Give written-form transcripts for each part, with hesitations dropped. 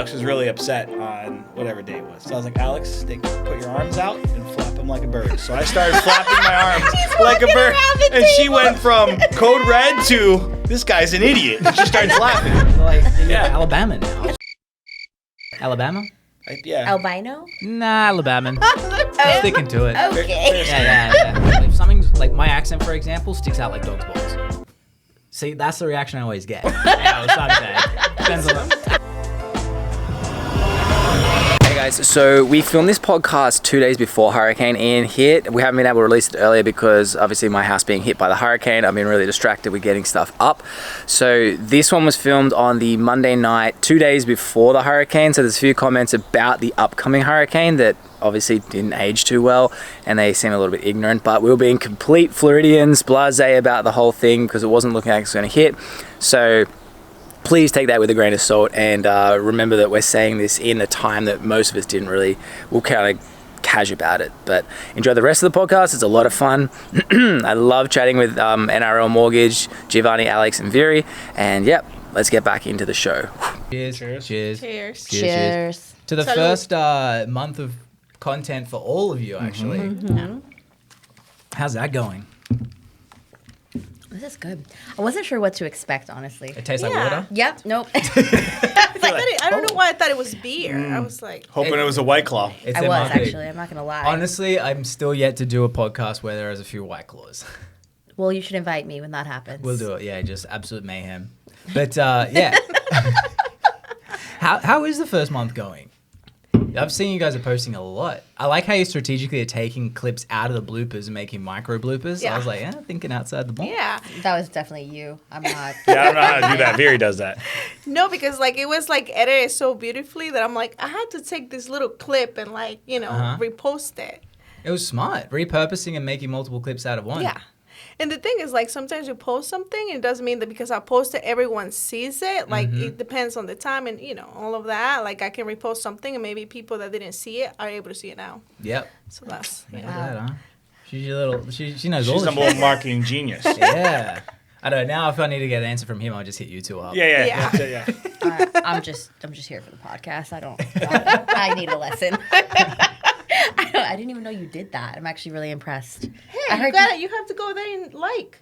Alex was really upset on whatever day it was. So I was like, Alex, put your arms out and flap them like a bird. So I started flapping my arms like a bird. And she went from code red to, this guy's an idiot. And she started laughing. Like, Alabama now. Alabama? Yeah. Albino? Nah, Alabama. Sticking to it. Okay. Yeah. If something's like my accent, for example, sticks out like dog's balls. See, that's the reaction I always get. Yeah, it's not bad. Depends on them. Hey guys, so we filmed this podcast 2 days before Hurricane Ian hit. We haven't been able to release it earlier because obviously my house being hit by the hurricane, I've been really distracted with getting stuff up. So this one was filmed on the Monday night, 2 days before the hurricane. So there's a few comments about the upcoming hurricane that obviously didn't age too well and they seem a little bit ignorant, but we were being complete Floridians, blasé about the whole thing because it wasn't looking like it was going to hit. So please take that with a grain of salt and remember that we're saying this in a time that most of us didn't really, we'll kind of cash about it. But enjoy the rest of the podcast. It's a lot of fun. I love chatting with NRL Mortgage, Giovanni, Alex and Viri. And yep, let's get back into the show. Cheers. Cheers. Cheers. Cheers. Cheers. To the first month of content for all of you, actually. Mm-hmm. How's that going? This is good. I wasn't sure what to expect, honestly. It tastes like water? Yep. Nope. I don't know why I thought it was beer. I was like, Hoping it was a White Claw. It's I their was, marketing. actually. I'm not going to lie. Honestly, I'm still yet to do a podcast where there is a few White Claws. Well, you should invite me when that happens. We'll do it. Yeah, just absolute mayhem. But yeah. How is the first month going? I've seen you guys are posting a lot. I like how you strategically are taking clips out of the bloopers and making micro bloopers. Yeah. I was like, thinking outside the box. yeah. That was definitely you. I'm not. Yeah, I don't know how to do that. Viri does that. No, because like it was like edited so beautifully that I'm like, I had to take this little clip and like, repost it. It was smart. Repurposing and making multiple clips out of one. Yeah. And the thing is, like, sometimes you post something, and it doesn't mean that because I post it, everyone sees it. Like, it depends on the time and, all of that. Like, I can repost something, and maybe people that didn't see it are able to see it now. Yep. So that's, Look at that, huh? She's your little, she knows all She's the a shit. little marketing genius. Yeah. I don't know. Now if I need to get an answer from him, I'll just hit you two up. Yeah. Yeah. That's it, yeah. I'm just here for the podcast. I need a lesson. I didn't even know you did that. I'm actually really impressed. Hey, you have to go there and like.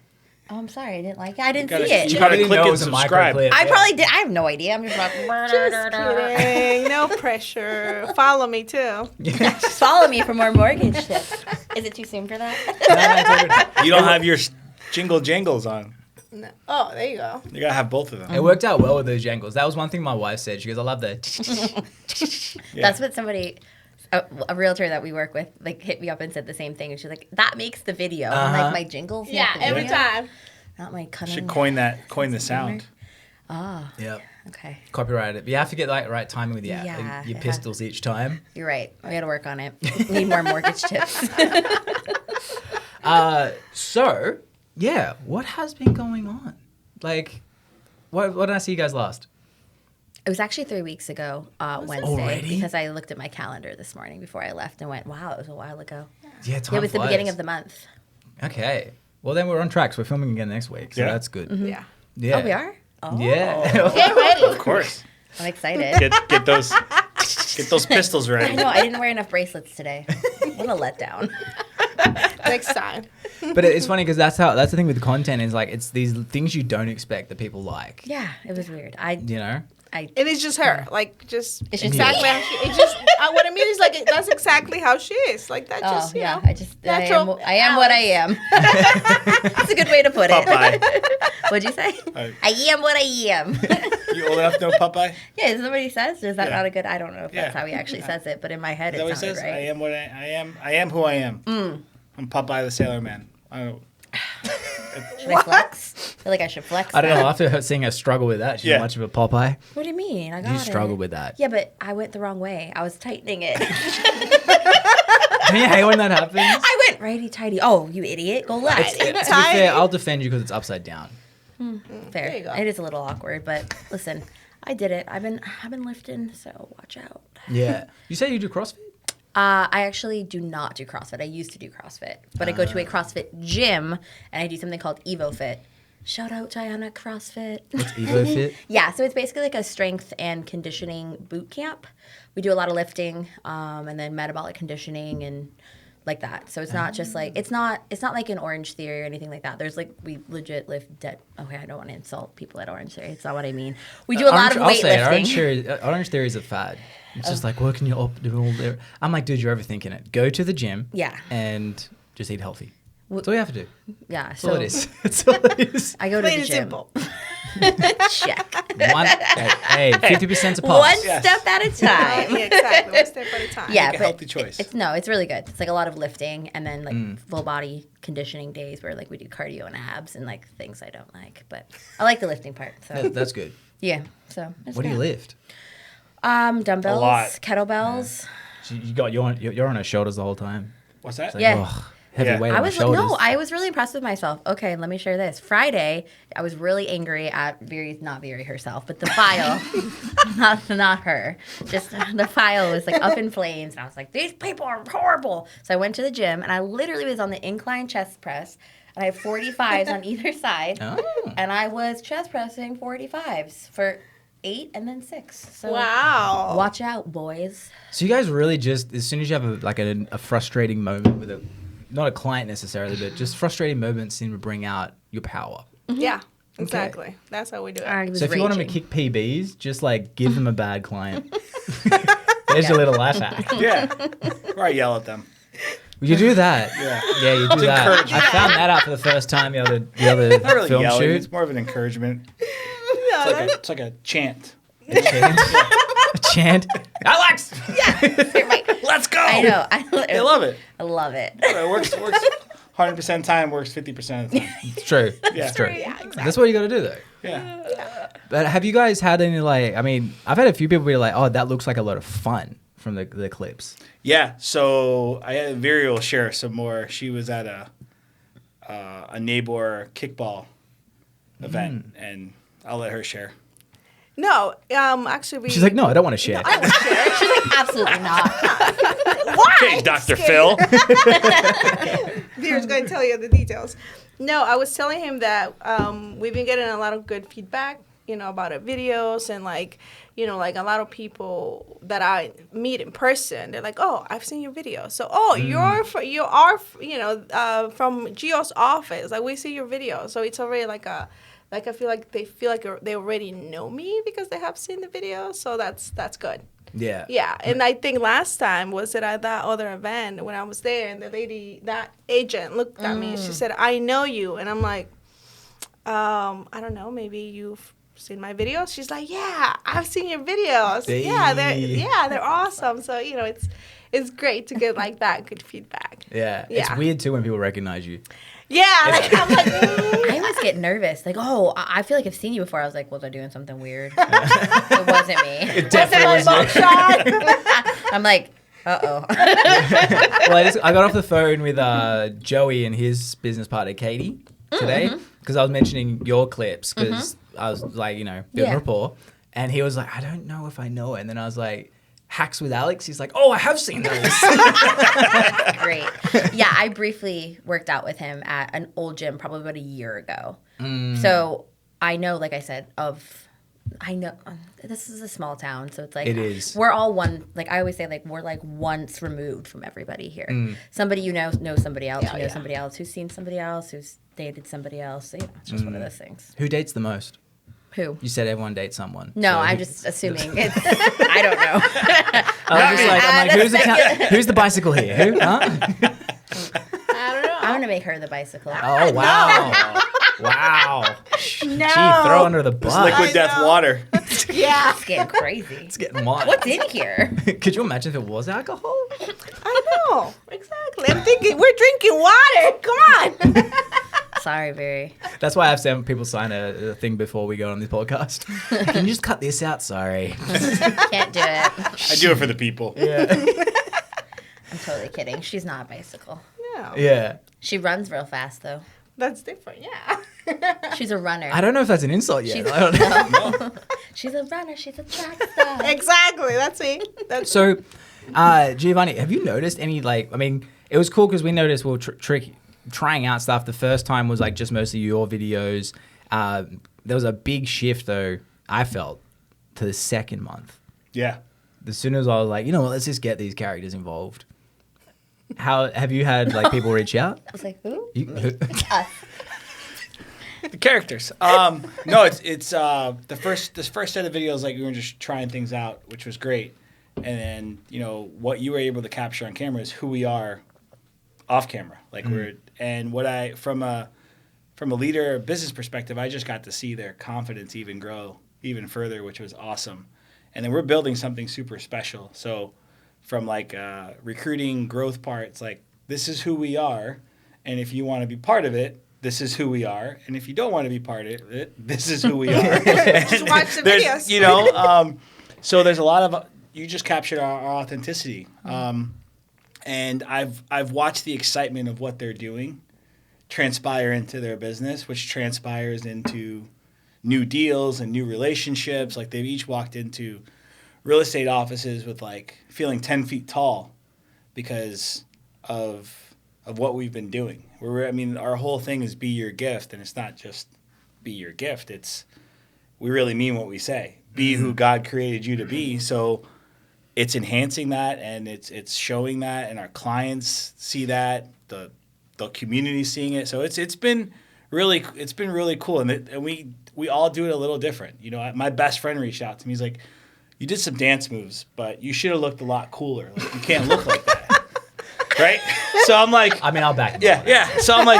Oh, I'm sorry. I didn't like it. I didn't see You it. gotta didn't click know it and was a subscribe. microclip. I probably did. I have no idea. I'm just like, Just kidding. No pressure. Follow me, too. follow me for more mortgage tips. Is it too soon for that? You don't have your jingle jangles on. No. Oh, there you go. You gotta have both of them. It worked out well with those jangles. That was one thing my wife said. She goes, I love the... Yeah. That's what somebody, a realtor that we work with, like hit me up and said the same thing. And she's like, that makes the video. I'm like, my jingles. Yeah, make the every video? time. Not my cunning. Should coin the sound. Ah, Yep. okay. Copyright it. But you have to get like right timing with your Yeah, your yeah. pistols each time. You're right. I got to work on it. Need more mortgage tips. So, yeah, what has been going on? Like, what did I see you guys last? It was actually 3 weeks ago, Wednesday, Already? because I looked at my calendar this morning before I left and went, wow, it was a while ago. Yeah, time It was the flies. beginning of the month. Okay. Well, then we're on track. So we're filming again next week. So Yeah. that's good. Yeah. Yeah. Oh, we are? Oh. Yeah. Get ready. Of course. I'm excited. Get those pistols I ready. know, I didn't wear enough bracelets today. What a letdown. Next time. But it's funny because that's the thing with content is like it's these things you don't expect that people like. Yeah, it was weird. You know? And it's just her. Like, just It's just exactly me. how she It's just, what I mean is, like, that's exactly how she is. Like, that Oh, just, you yeah. know. I am what I am. That's a good way to put it. Popeye. What'd you say? I am what I am. You old enough to know Popeye? Yeah, is that what he says? Is that Yeah. not a good, I don't know if that's Yeah. how he actually says it, but in my head Is that what it he sounded says? right. I am what I am. I am who I am. I'm Popeye the Sailor Man. I don't. Should I flex? I feel like I should flex. I don't know. that. After her seeing her struggle with that, she's Yeah. much of a Popeye. What do you mean? I got You it. struggled with that. Yeah, but I went the wrong way. I was tightening it. Don't you hate when that happens? I went righty tighty. Oh, you idiot! Go left. To be fair, I'll defend you because it's upside down. Fair. There you go. It is a little awkward, but listen, I did it. I've been lifting, so watch out. Yeah. You say you do CrossFit? I actually do not do CrossFit. I used to do CrossFit, but I go to a CrossFit gym and I do something called EvoFit. Shout out Diana CrossFit. It's Evo Fit. Yeah, so it's basically like a strength and conditioning boot camp. We do a lot of lifting, and then metabolic conditioning and like that. So it's not just like it's not like an Orange Theory or anything like that. There's like we legit lift dead. Okay, I don't want to insult people at Orange Theory. It's not what I mean. We do a lot of weightlifting. Orange Theory is a fad. It's just like working your up, doing all there. I'm like, dude, you're overthinking it. Go to the gym. Yeah. And just eat healthy. That's all you have to do. Yeah. That's all it is. That's all it is. I go to Plain the and gym. simple. Check. Hey, 50% a pass. One Yes. step at a time. Yeah, exactly. One step at a time. Yeah, Make a but healthy choice. It's really good. It's like a lot of lifting and then like full body conditioning days where like we do cardio and abs and like things I don't like, but I like the lifting part. So That's good. yeah, so it's What do you good. lift? Dumbbells, A lot. kettlebells. You're on her shoulders the whole time. What's that? It's like, Yeah. ugh, heavy Yeah. weight I on was my shoulders. I was really impressed with myself. Okay, let me share this. Friday, I was really angry at not Viri herself, but the file, not her. Just the file was like up in flames, and I was like, these people are horrible. So I went to the gym, and I literally was on the incline chest press, and I have 45s on either side, Oh. and I was chest pressing 45s for 8 and then 6. So Wow. watch out, boys. So you guys really just, as soon as you have a frustrating moment with not a client necessarily, but just frustrating moments seem to bring out your power. Yeah, exactly. That's how we do it. I was So if you want them to raging. kick PBs, just like give them a bad client. There's your little life hack. Yeah. Or I yell at them. You do that. Yeah. You do that. encouraging. I found that out for the first time the other Not really film yelling. shoot. It's more of an encouragement. No, It's like a chant. A chant. Alex! You're right. Let's go. I know. I love it. I love it. It works 100% of the time, works 50% of the time. It's true. Yeah. It's true. Yeah, exactly. That's what you got to do though. Yeah. But have you guys had any I've had a few people be like, oh, that looks like a lot of fun from the clips. Yeah. So I had Viri will share some more. She was at a neighbor kickball event, and I'll let her share. No, actually, She's like, no, I don't want to share. She's like, absolutely not. Okay, Dr. Phil. Viri's going to tell you the details. No, I was telling him that we've been getting a lot of good feedback, about our videos and like a lot of people that I meet in person. They're like, "Oh, I've seen your video." So, you are from Gio's office. Like we see your video. So it's already I feel like they already know me because they have seen the video. So that's good. Yeah. Yeah, and I think last time was it at that other event when I was there, and the lady, that agent, looked at me and she said, "I know you," and I'm like, I don't know, maybe you've seen my videos. She's like, "Yeah, I've seen your videos. Yeah, they're awesome." So it's great to get like that good feedback. Yeah. It's Yeah. weird too when people recognize you. Yeah, like I'm like, I always get nervous. Like, I feel like I've seen you before. I was like, was I doing something weird? It wasn't me. It definitely was you. I'm like, uh-oh. Well, I got off the phone with Joey and his business partner Katie today because I was mentioning your clips because I was like, doing Yeah. rapport, and he was like, I don't know if I know it, and then I was like, hacks with Alex. He's like, oh, I have seen those. Great. Yeah, I briefly worked out with him at an old gym probably about a year ago. So I know, like I said, this is a small town, so it's like It is. we're all one. Like I always say, like we're like once removed from everybody here. Somebody knows somebody else, who knows somebody else, who's seen somebody else, who's dated somebody else. So it's just one of those things. Who dates the most? Who? You said everyone dates someone. No, So I'm who- just assuming. I don't know. I was just like, who's the bicycle here? Who? Huh? I don't know. I'm gonna make her the bicycle. Oh wow, wow. No. Gee, throw under the bus. Liquid death know. water. Yeah, It's getting crazy. It's getting wild. What's in here? Could you imagine if it was alcohol? I know exactly. I'm thinking we're drinking water. Come on. Sorry, Viri. That's why I have some people sign a thing before we go on this podcast. Can you just cut this out? Sorry. Can't do it. I do it for the people. Yeah. I'm totally kidding. She's not a bicycle. No, Yeah. She runs real fast though. that's different. Yeah. She's a runner. I don't know if that's an insult yet. She's, I don't know. no. She's a runner. She's a track star. Exactly. That's me. That's So, Giovanni, have you noticed any it was cool because we noticed trying out stuff. The first time was like just mostly your videos, There was a big shift though, I felt, to the second month. Yeah. As soon as I was like, you know what, let's just get these characters involved. How have you had like people reach out? I was like, who? Us. The characters. No, it's the first set of videos, like we were just trying things out, which was great. And then, you know, what you were able to capture on camera is who we are off camera. Like from a leader business perspective, I just got to see their confidence even grow even further, which was awesome. And then we're building something super special. So from like recruiting growth parts, like this is who we are. And if you want to be part of it, this is who we are. And if you don't want to be part of it, this is who we are. Just watch the videos. You know, so there's a lot of, you just captured our authenticity. And I've watched the excitement of what they're doing transpire into their business, which transpires into new deals and new relationships. Like they've each walked into real estate offices with like feeling 10 feet tall because of what we've been doing. Our whole thing is be your gift, and it's not just be your gift. It's we really mean what we say. Be who God created you to be. So it's enhancing that, and it's showing that, and our clients see that, the community seeing it. So it's been really cool, and we all do it a little different. You know, my best friend reached out to me. He's like, "You did some dance moves, but you should have looked a lot cooler. Like you can't look like that." Right? So I'm like, I mean, I'll back him. Yeah. So I'm like,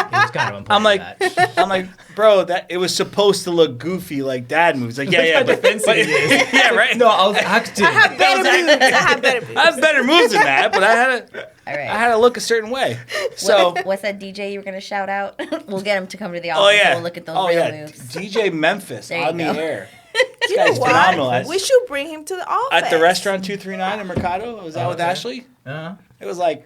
I'm that. like, bro, that it was supposed to look goofy like dad moves. Like, yeah, but yeah, right. No, I was acting. I have better moves. I have better moves than that, but I had to look a certain way. So what's that DJ you were gonna shout out? We'll get him to come to the office. We'll look at those moves. DJ Memphis on the air. This You guy's know phenomenal. what? We should bring him to the office. At the restaurant 239 in Mercado. Was that with Ashley? Uh-huh. It was like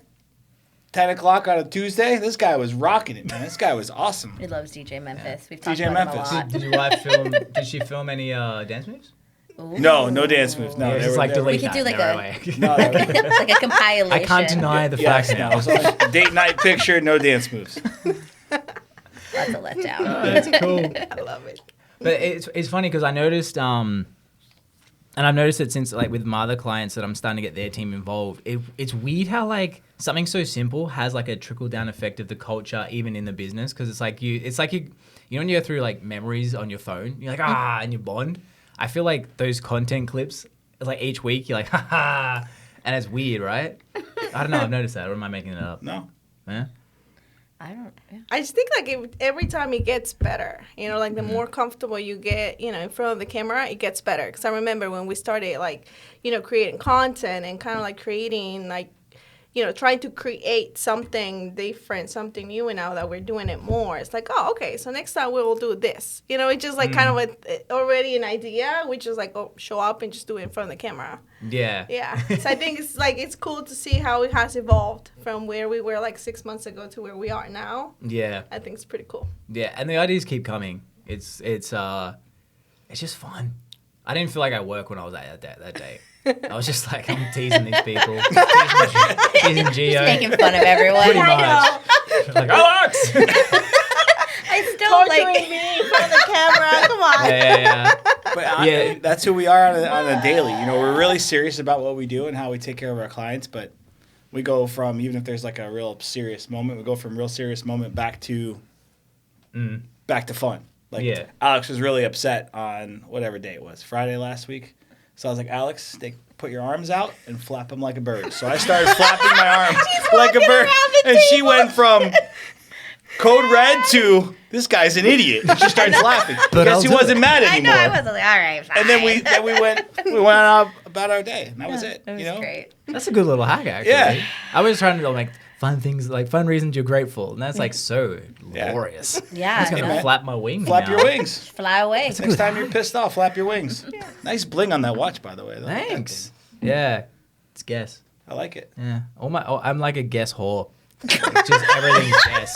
10 o'clock on a Tuesday. This guy was rocking it, man. This guy was awesome. He loves DJ Memphis. Yeah. We've talked DJ about Memphis. him a lot. Did your wife film? Did she film any dance moves? Ooh. No dance moves. No, Yeah, they just were- like they were- We delete could that. do like no, No, like a compilation. I can't deny the yeah, facts no, now. it was like date night picture, no dance moves. That's a letdown. That's cool. I love it. But it's funny because I noticed, and I've noticed it since like with my other clients that I'm starting to get their team involved. It's weird how like something so simple has like a trickle down effect of the culture even in the business, because it's like you know when you go through like memories on your phone, you're like and you bond. I feel like those content clips, like each week you're like and it's weird, right? I don't know. I've noticed that, or am I making it up? No. Yeah. I don't. Yeah. I just think like every time it gets better, you know, like the more comfortable you get, you know, in front of the camera, it gets better. Because I remember when we started like, you know, creating content and kind of like creating like, you know, trying to create something different, something new, and now that we're doing it more, it's like, oh, okay, so next time we will do this. You know, it's just like kind of already an idea, which is like, oh, show up and just do it in front of the camera. Yeah. Yeah. So I think it's like, it's cool to see how it has evolved from where we were like 6 months ago to where we are now. Yeah. I think it's pretty cool. Yeah, and the ideas keep coming. It's just fun. I didn't feel like I worked when I was at that day. I was just like, I'm teasing these people, teasing Gio, Just making fun of everyone. pretty much. I Like, Alex. I still Torturing like. me in front of the camera. Come on. Yeah. But Yeah. that's who we are on a daily. You know, we're really serious about what we do and how we take care of our clients. But we go from, even if there's like a real serious moment, we go from real serious moment back to fun. Like Yeah. Alex was really upset on whatever day it was, Friday last week. So I was like, Alex, put your arms out and flap them like a bird. So I started flapping my arms like a bird. And she went from code red to this guy's an idiot. And she started laughing. But Because he wasn't mad I anymore. know I wasn't like, all right, fine. And then we went on about our day, and that was it. It was you know, great. That's a good little hack, actually. Yeah. I was trying to like fun things, like fun reasons you're grateful, and that's like so Yeah. glorious. Yeah. I'm just gonna man. flap my wings. flap now. your wings. Fly away. Next time you're pissed off, flap your wings. Nice bling on that watch, by the way. Though. Thanks. Yeah, it's guess. I like it. Yeah, I'm like a guess whore. Like, just everything's guess.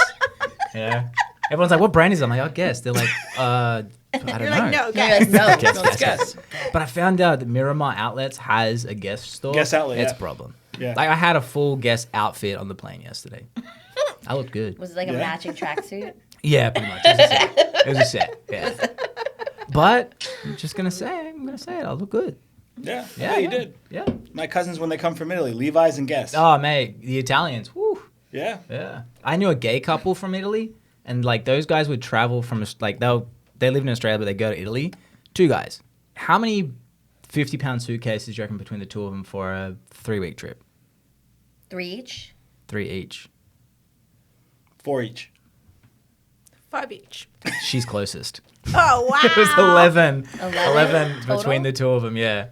Yeah. Everyone's like, "What brand is it?" I'm like, "I'll guess." They're like, I don't You're know. like, no, You're guys. like, no. Guess, Let's guess. guess. But I found out that Miramar Outlets has a Guess store. Guess outlet, It's yeah. a problem. Yeah. Like I had a full Guess outfit on the plane yesterday. I looked good. Was it like a Yeah. matching tracksuit? Yeah, pretty much. It was a set. Yeah. But I'm gonna say it. I look good. Yeah, Yeah, you did. Yeah. My cousins, when they come from Italy, Levi's and Guess. Oh, mate, the Italians. Woo. Yeah. Yeah. I knew a gay couple from Italy, and like those guys would travel from like they live in Australia, but they go to Italy. 2 guys. How many 50-pound suitcases do you reckon between the 2 of them for a 3-week trip? 3 each. 3 each. 4 each. 5 each. She's closest. Oh wow. It was 11. 11 between total? the 2 of them, yeah.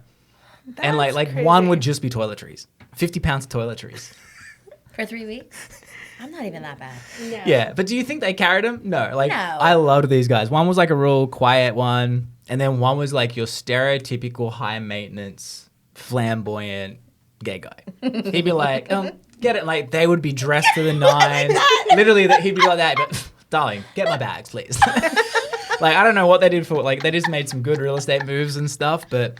And That's like crazy. one would just be toiletries. 50 pounds of toiletries. For 3 weeks? I'm not even that bad. No. Yeah, but do you think they carried them? No. Like, No. I loved these guys. One was like a real quiet one, and then one was like your stereotypical high maintenance, flamboyant gay guy. He'd be like, get it? Like, they would be dressed to the nines. Literally, he'd be like that, but darling, get my bags, please. Like, I don't know what they did for, like, they just made some good real estate moves and stuff, but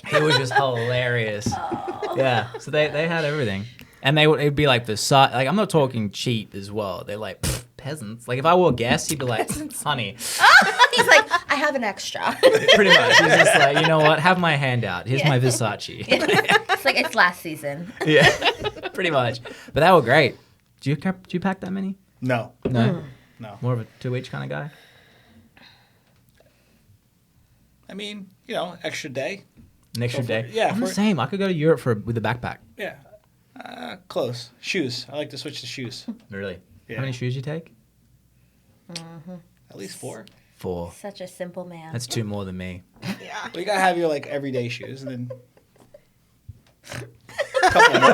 he was just hilarious. Oh. Yeah, so they had everything. And it'd be like Versace, like, I'm not talking cheap as well. They're like, peasants. Like, if I wore Guess, he'd be like, honey. He's like, I have an extra. Pretty much. He's just like, you know what, have my hand out. Here's my Versace. It's like it's last season. Yeah, pretty much. But they were great. Do you pack that many? No. No? No. More of a 2 each kind of guy? I mean, extra day. An extra Go for day? it. Yeah, I'm the for- same. I could go to Europe with a backpack. Yeah. Close. Shoes. I like to switch to shoes. Really? Yeah. How many shoes you take? At least 4. 4. Such a simple man. That's 2 more than me. Yeah. Well, you gotta have your like everyday shoes, and then a couple more.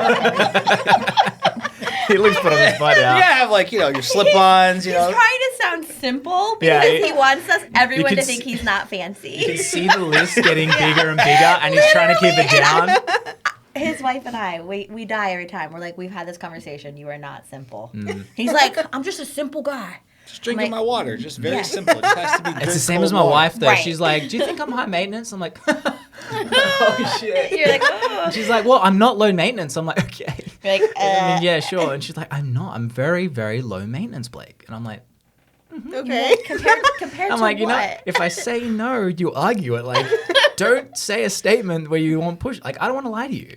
He looks put on his butt You gotta have like your slip-ons. He's trying to sound simple because Yeah, he wants everyone could to think he's not You fancy. can see the list getting bigger and bigger, and he's trying to keep it down. His wife and I, we die every time. We're like, we've had this conversation. You are not simple. Mm. He's like, I'm just a simple guy. Just drinking Like- my water. Just very Yeah. simple. It just has to be good, It's the same cold as my water. wife, though. Right. She's like, do you think I'm high maintenance? I'm like, oh, shit. You're like, oh. She's like, well, I'm not low maintenance. I'm like, okay. You're like, I mean, yeah, sure. And she's like, I'm not. I'm very, very low maintenance, Blake. And I'm like, Okay. compared I'm to like, what? if I say no, you argue it. Like, don't say a statement where you want push. Like, I don't want to lie to you.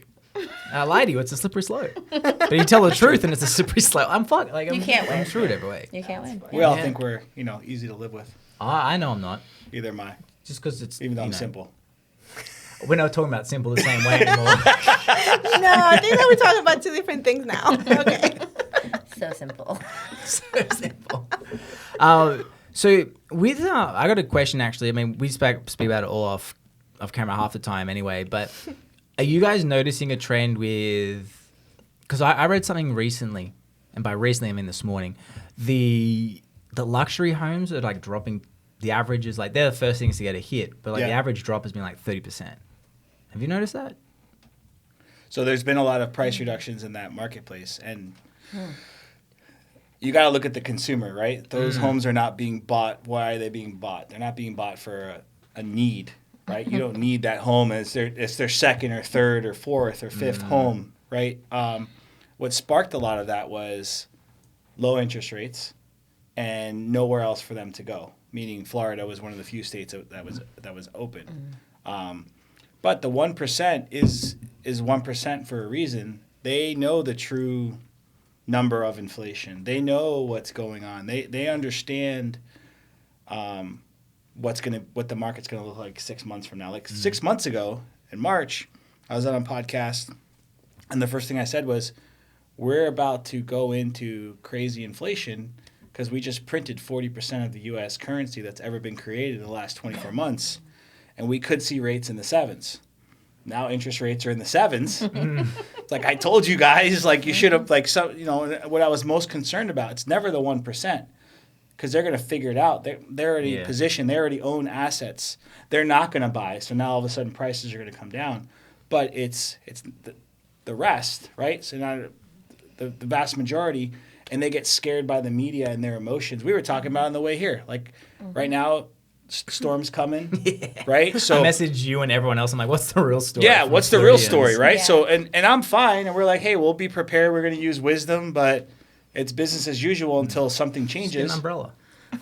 I lie to you. It's a slippery slope. But you tell the truth, and it's a slippery slope. I'm fucked. Like, You can't I'm win. screwed every way. You can't win. We all Yeah. think we're easy to live with. I know I'm not. Either am I. Just because it's Even though I'm know, simple. We're not talking about simple the same way anymore. No, I think that we're talking about 2 different things now. Okay. So simple. So simple. So with I got a question actually. I mean, we speak about it all off camera half the time anyway. But are you guys noticing a trend with? Because I read something recently, and by recently I mean this morning. The luxury homes are like dropping. The average is like they're the first things to get a hit, but like the Yeah. average drop has been like 30%. Have you noticed that? So there's been a lot of price reductions in that marketplace, and you got to look at the consumer, right? Those homes are not being bought. Why are they being bought? They're not being bought for a need, right? You don't need that home as their second or third or fourth or fifth home, right? What sparked a lot of that was low interest rates and nowhere else for them to go. Meaning Florida was one of the few states that was open. But the 1% is 1% for a reason. They know the true number of inflation. They know what's going on. They understand what the market's gonna look like 6 months from now. Like 6 months ago in March, I was on a podcast, and the first thing I said was, "We're about to go into crazy inflation." Because we just printed 40% of the U.S. currency that's ever been created in the last 24 months, and we could see rates in the 7s. Now interest rates are in the 7s. It's like I told you guys, like you should have, like what I was most concerned about. It's never the 1%, because they're going to figure it out. They're already positioned. They already own assets. They're not going to buy. So now all of a sudden prices are going to come down, but it's the rest, right? So now the vast majority. And they get scared by the media and their emotions. We were talking about on the way here. Like right now, storm's coming, right? So I message you and everyone else. I'm like, what's the real story? yeah, from what's the real Floridians? story, right? Yeah. So and I'm fine, and we're like, hey, we'll be prepared. We're going to use wisdom, but it's business as usual until something Just get an changes. umbrella.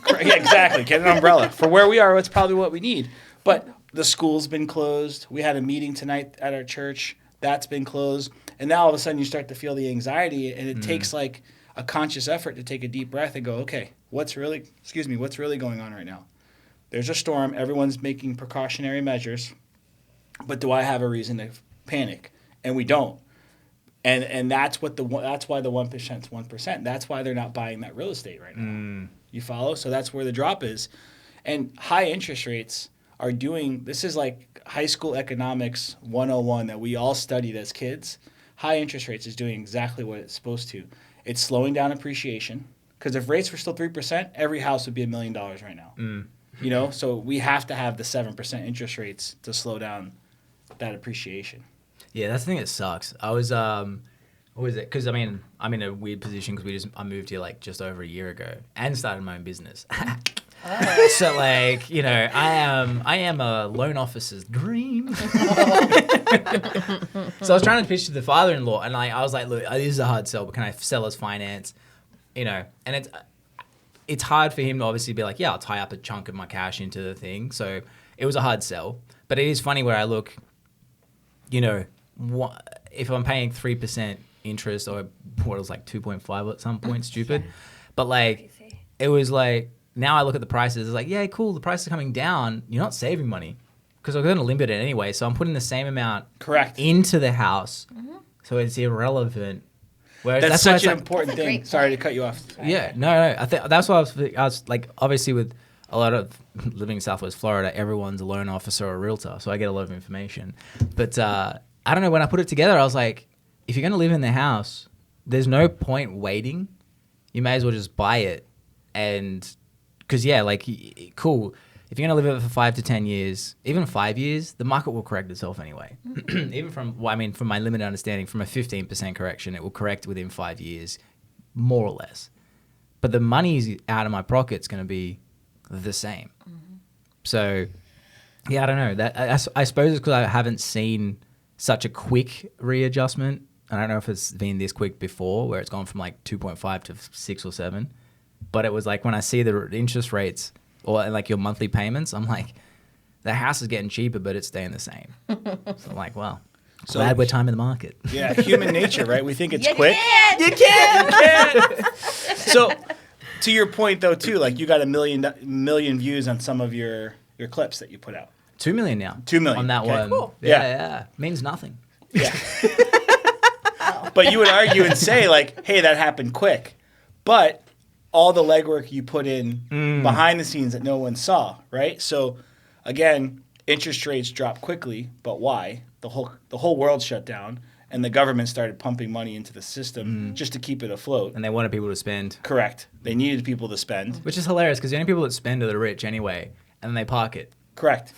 Yeah, exactly. Get an umbrella. For where we are, it's probably what we need. But the school's been closed. We had a meeting tonight at our church. That's been closed. And now all of a sudden you start to feel the anxiety, and it takes like a conscious effort to take a deep breath and go, okay, what's really going on right now? There's a storm. Everyone's making precautionary measures. But do I have a reason to panic? And we don't. And that's why the 1% is 1%. That's why they're not buying that real estate right now. You follow? So that's where the drop is. And high interest rates are doing, this is like high school economics 101 that we all studied as kids. High interest rates is doing exactly what it's supposed to. It's slowing down appreciation. Because if rates were still 3%, every house would be $1 million right now. You know, so we have to have the 7% interest rates to slow down that appreciation. Yeah, that's the thing that sucks. I was, what was it? Because I mean, I'm in a weird position because I moved here like just over a year ago and started my own business. So like, you know, I am a loan officer's dream. So I was trying to pitch to the father-in-law, and I was like, look, this is a hard sell, but can I sell as finance? You know, and it's hard for him to obviously be like, yeah, I'll tie up a chunk of my cash into the thing. So it was a hard sell, but it is funny where I look, you know, if I'm paying 3% interest, or what it was like 2.5 at some point, stupid. But like, it was like, now I look at the prices, it's like, yeah, cool, the price is coming down. You're not saving money because I'm going to limit it anyway. So I'm putting the same amount into the house. So it's irrelevant. Whereas that's such an like, important thing. Sorry to cut you off. Yeah, no. I think that's why I was like, obviously with a lot of living in Southwest Florida, everyone's a loan officer or a realtor. So I get a lot of information. But I don't know, when I put it together, I was like, if you're going to live in the house, there's no point waiting. You may as well just buy it. And because, yeah, like, cool. If you're going to live it for 5 to 10 years, even 5 years, the market will correct itself anyway. Even from my limited understanding, from a 15% correction, it will correct within 5 years, more or less. But the money out of my pocket's going to be the same. So, yeah, I don't know. That I suppose it's because I haven't seen such a quick readjustment. I don't know if it's been this quick before, where it's gone from like 2.5 to 6 or 7. But it was like when I see the interest rates or like your monthly payments, I'm like, the house is getting cheaper, but it's staying the same. So I'm like, well, glad we're timing the market. Yeah, human nature, right? We think it's quick. You can. So, to your point though, too, like you got a million views on some of your clips that you put out. 2 million now. 2 million on that one. Cool. Yeah. Means nothing. Yeah. But you would argue and say like, hey, that happened quick, but all the legwork you put in behind the scenes that no one saw, right? So, again, interest rates dropped quickly, but why? The whole world shut down, and the government started pumping money into the system just to keep it afloat. And they wanted people to spend. Correct. They needed people to spend. Which is hilarious because the only people that spend are the rich anyway, and then they park it. Correct.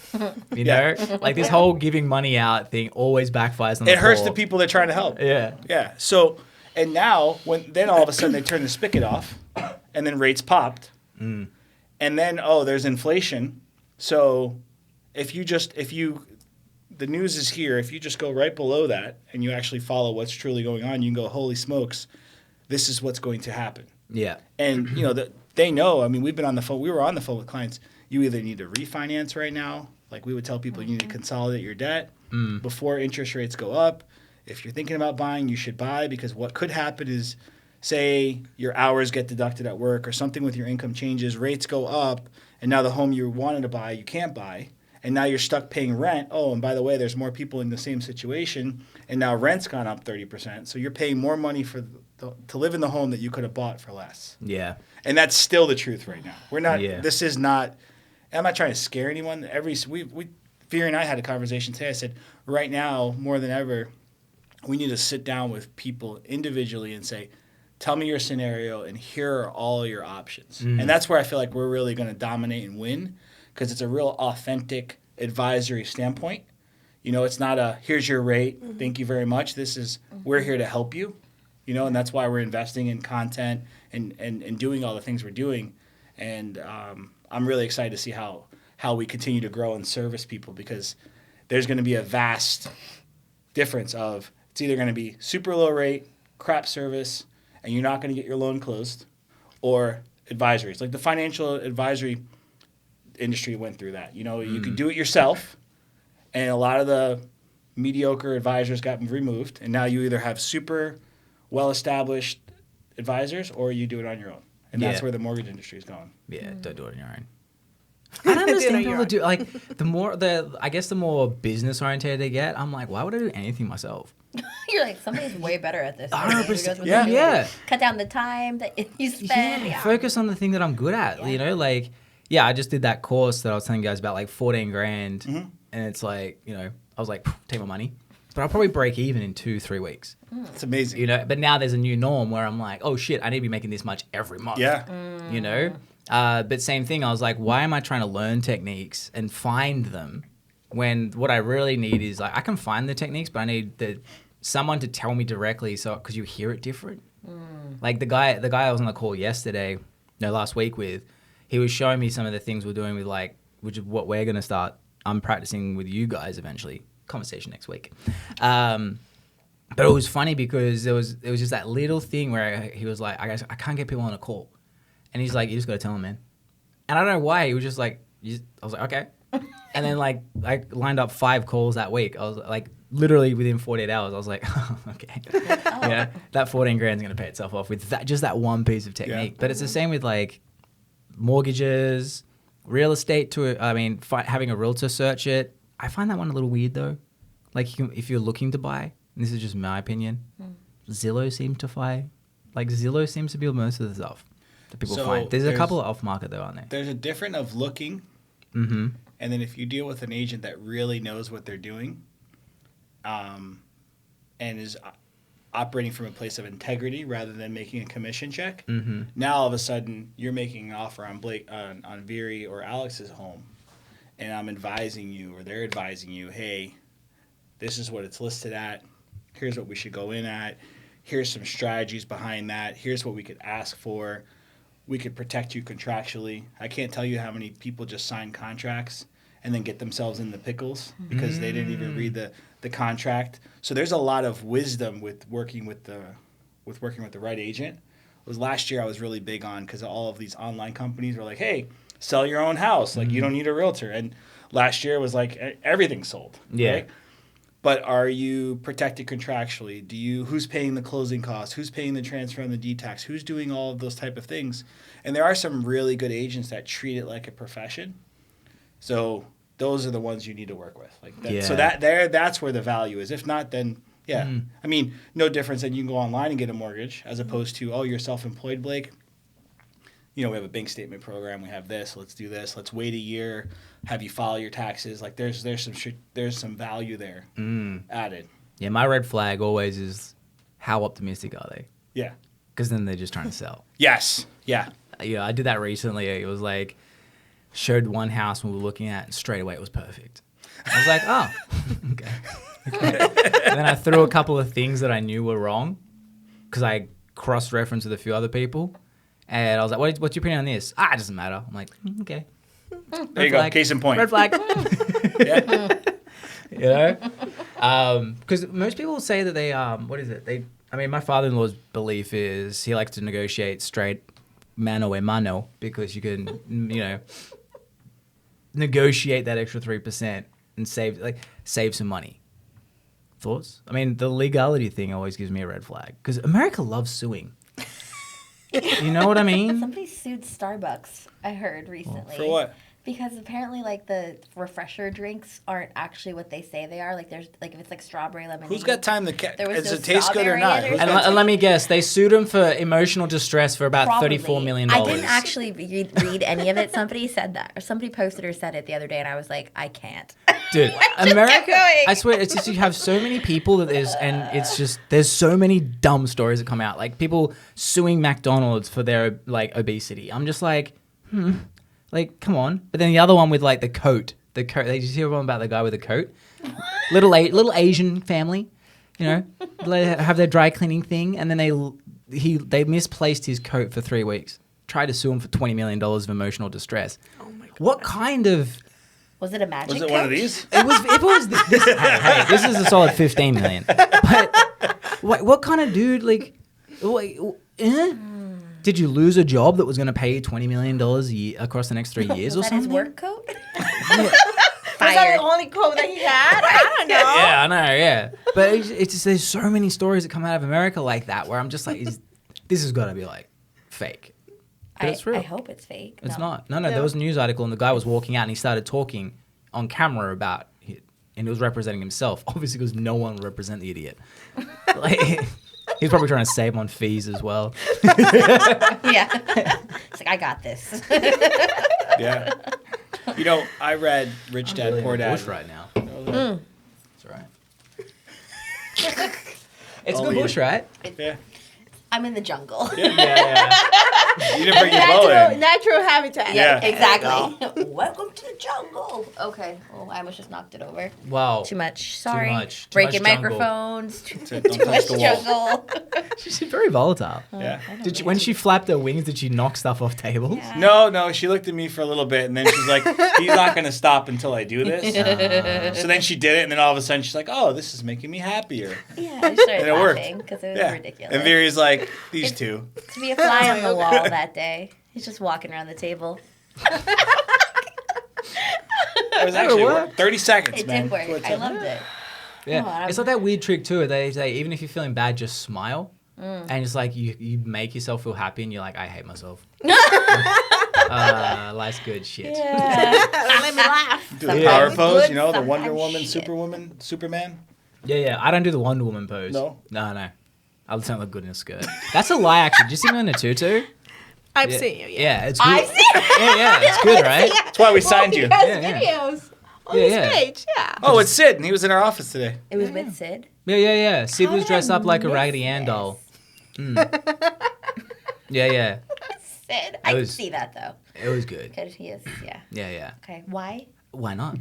You know? Like this whole giving money out thing always backfires on the It hurts poor. the people they're trying to help. Yeah. Yeah. So, and now, then all of a sudden they turn the spigot off, and then rates popped. And then, there's inflation. So the news is here, if you just go right below that and you actually follow what's truly going on, you can go, holy smokes, this is what's going to happen. Yeah. And, they know, I mean, we were on the phone with clients. You either need to refinance right now, like we would tell people you need to consolidate your debt before interest rates go up. If you're thinking about buying, you should buy, because what could happen is, say your hours get deducted at work or something with your income changes, rates go up, and now the home you wanted to buy, you can't buy. And now you're stuck paying rent. Oh, and by the way, there's more people in the same situation, and now rent's gone up 30%. So you're paying more money to live in the home that you could have bought for less. Yeah. And that's still the truth right now. We're not. Yeah. This is not. I'm not trying to scare anyone. Viri and I had a conversation today. I said, right now more than ever, we need to sit down with people individually and say, tell me your scenario, and here are all your options. And that's where I feel like we're really going to dominate and win, because it's a real authentic advisory standpoint. It's not a, here's your rate, thank you very much. This is, we're here to help you, and that's why we're investing in content and doing all the things we're doing. And I'm really excited to see how we continue to grow and service people, because there's going to be a vast difference of, it's either going to be super low rate, crap service, and you're not going to get your loan closed, or advisories. Like the financial advisory industry went through that. You know, you could do it yourself, and a lot of the mediocre advisors got removed, and now you either have super well-established advisors or you do it on your own. And that's where the mortgage industry is going. Yeah, don't do it on your own. I don't understand people that do like the more business oriented they get. I'm like, why would I do anything myself? You're like, somebody's way better at this. 100%. Yeah. Yeah. Cut down the time that you spend. Yeah, focus on the thing that I'm good at. Yeah. You know, like, I just did that course that I was telling you guys about, like 14 grand. Mm-hmm. And it's like, you know, I was like, take my money. But I'll probably break even in 2-3 weeks. It's amazing. You know, but now there's a new norm where I'm like, oh shit, I need to be making this much every month. Yeah. You know? But same thing, I was like, why am I trying to learn techniques and find them when what I really need is like, I can find the techniques, but I need someone to tell me directly, so because you hear it different. Like the guy I was on the call last week with, he was showing me some of the things we're doing with like, which is what we're going to start. I'm practicing with you guys eventually. Conversation next week. But it was funny because it was just that little thing where he was like, I can't get people on a call. And he's like, you just got to tell them, man. And I don't know why. He was just like, I was like, okay. And then like I lined up 5 calls that week. I was like, literally within 48 hours, I was like, oh, okay. Yeah, that 14 grand is going to pay itself off with that one piece of technique. Yeah. But it's the same with like mortgages, real estate having a realtor search it. I find that one a little weird though. Like if you're looking to buy, and this is just my opinion, Zillow seems to be most of the stuff that people find. There's a couple of off market though, aren't there? There's a difference of looking, and then if you deal with an agent that really knows what they're doing, and is operating from a place of integrity rather than making a commission check, now all of a sudden you're making an offer on on Viri or Alex's home, and I'm advising you or they're advising you, hey, this is what it's listed at. Here's what we should go in at. Here's some strategies behind that. Here's what we could ask for. We could protect you contractually. I can't tell you how many people just sign contracts and then get themselves in the pickles because they didn't even read the contract. So there's a lot of wisdom with working with the right agent. It was last year I was really big on because all of these online companies were like, hey, sell your own house. Like you don't need a realtor. And last year it was like everything's sold. Yeah. Right? But are you protected contractually? Who's paying the closing costs? Who's paying the transfer and the D-tax? Who's doing all of those type of things? And there are some really good agents that treat it like a profession. So those are the ones you need to work with. Like that. Yeah. So that's where the value is. If not, then yeah. I mean, no difference than you can go online and get a mortgage as opposed to, oh, you're self-employed, Blake. You know, we have a bank statement program. We have this. Let's do this. Let's wait a year. Have you file your taxes? Like there's some value there added. Yeah, my red flag always is how optimistic are they? Yeah. Because then they're just trying to sell. Yes. Yeah. Yeah, I did that recently. It was like, showed one house we were looking at, and straight away it was perfect. I was like, oh, okay. And then I threw a couple of things that I knew were wrong because I cross-referenced with a few other people. And I was like, what's your opinion on this? It doesn't matter. I'm like, okay. There you go. Case in point. Red flag. Yeah. You know? Because most people say that they, my father-in-law's belief is he likes to negotiate straight mano a mano because you can, negotiate that extra 3% and save some money. Thoughts? I mean, the legality thing always gives me a red flag because America loves suing. You know what I mean? Somebody sued Starbucks, I heard recently. For what? Because apparently, like, the refresher drinks aren't actually what they say they are. Like, there's, like, if it's, like, strawberry lemonade. Who's got time to... Does no it taste good or not? And let me guess. They sued him for emotional distress for about Probably. $34 million. I didn't actually read any of it. Somebody said that. Or somebody posted or said it the other day, and I was like, I can't. Dude, America... I swear, it's just you have so many people that there's so many dumb stories that come out. Like, people suing McDonald's for their, like, obesity. I'm just like, Like, come on. But then the other one with, like, the coat. Did you hear one about the guy with the coat? little Asian family, they have their dry cleaning thing, and then they misplaced his coat for 3 weeks. Tried to sue him for $20 million of emotional distress. Oh, my God. What kind of... Was it a magic Was it coat? one of these? This is a solid $15 million. But what kind of dude, like... Did you lose a job that was going to pay you $20 million a year across the next 3 years or Was that his something? work coat? Was that the only coat that he had? I don't know. Yeah, I know, yeah. But it's just, there's so many stories that come out of America like that where I'm just like, this has got to be like fake. But it's real. I hope it's fake. It's No. not. No, there was a news article and the guy was walking out and he started talking on camera about it. And he was representing himself, obviously because no one will represent the idiot. Like, he's probably trying to save on fees as well. Yeah. It's like, I got this. Yeah. You know, I read Rich Dad Poor Dad. Bush right now. Mm. That's right. It's Oh, good yeah. bush, right? Yeah. I'm in the jungle. Yeah. You didn't bring your bow in. Natural habitat. Yeah. Exactly. Welcome to the jungle. Okay. Oh, I almost just knocked it over. Wow. Too much. Sorry. much. Too Breaking much jungle. microphones. That's it, don't Too touch much the wall. jungle. She's very volatile. Yeah. Did she, when she flapped her wings, did she knock stuff off tables? Yeah. No, she looked at me for a little bit, and then she's like, he's not going to stop until I do this. So then she did it, and then all of a sudden she's like, oh, this is making me happier. Yeah, I started And it worked. laughing because it was Yeah. ridiculous. And Viri's like, these two. To be a fly on the wall that day. He's just walking around the table. It was actually worked. worked. 30 seconds, It man. did work. What's I up? loved it. Yeah. Oh, I'm- It's like that weird trick too. They say even if you're feeling bad, just smile. And it's like you make yourself feel happy and you're like, I hate myself. Life's good shit. Yeah. Let me laugh. Do the Sometimes power it's pose, good, you know, the sometimes Wonder Woman, shit. Superwoman, Superman. Yeah. I don't do the Wonder Woman pose. No? No. I don't look good in a skirt. That's a lie, actually. Did you see me in a tutu? I've Yeah. seen you. Yeah. Yeah, it's good. I see. Yeah, it's good, right? That's why we signed you. He has Yeah. videos on Yeah, his yeah. page. Yeah. Oh, it's Sid, and he was in our office today. It was with Sid. Yeah. Sid How was did dressed I up like a miss Raggedy Ann this? doll. Yeah. Sid. I can was- see that though. It was good. Because he is, yeah. Yeah. Okay. Why? Why not?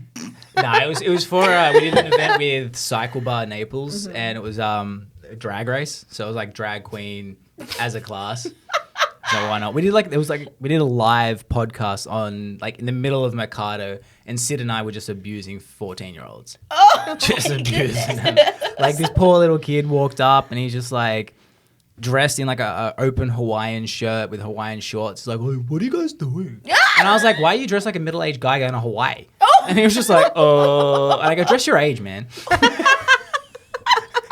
No, it was for we did an event with Cycle Bar Naples, and it was a drag race. So it was like drag queen as a class. So why not? We did a live podcast on like in the middle of Mercado, and Sid and I were just abusing 14-year-olds. Oh, Just abusing them. Like this poor little kid walked up, and he's just like dressed in like a open Hawaiian shirt with Hawaiian shorts. He's like, "Hey, what are you guys doing?" And I was like, "Why are you dressed like a middle-aged guy going to Hawaii?" And he was just like, "Oh," and I go, "Dress your age, man."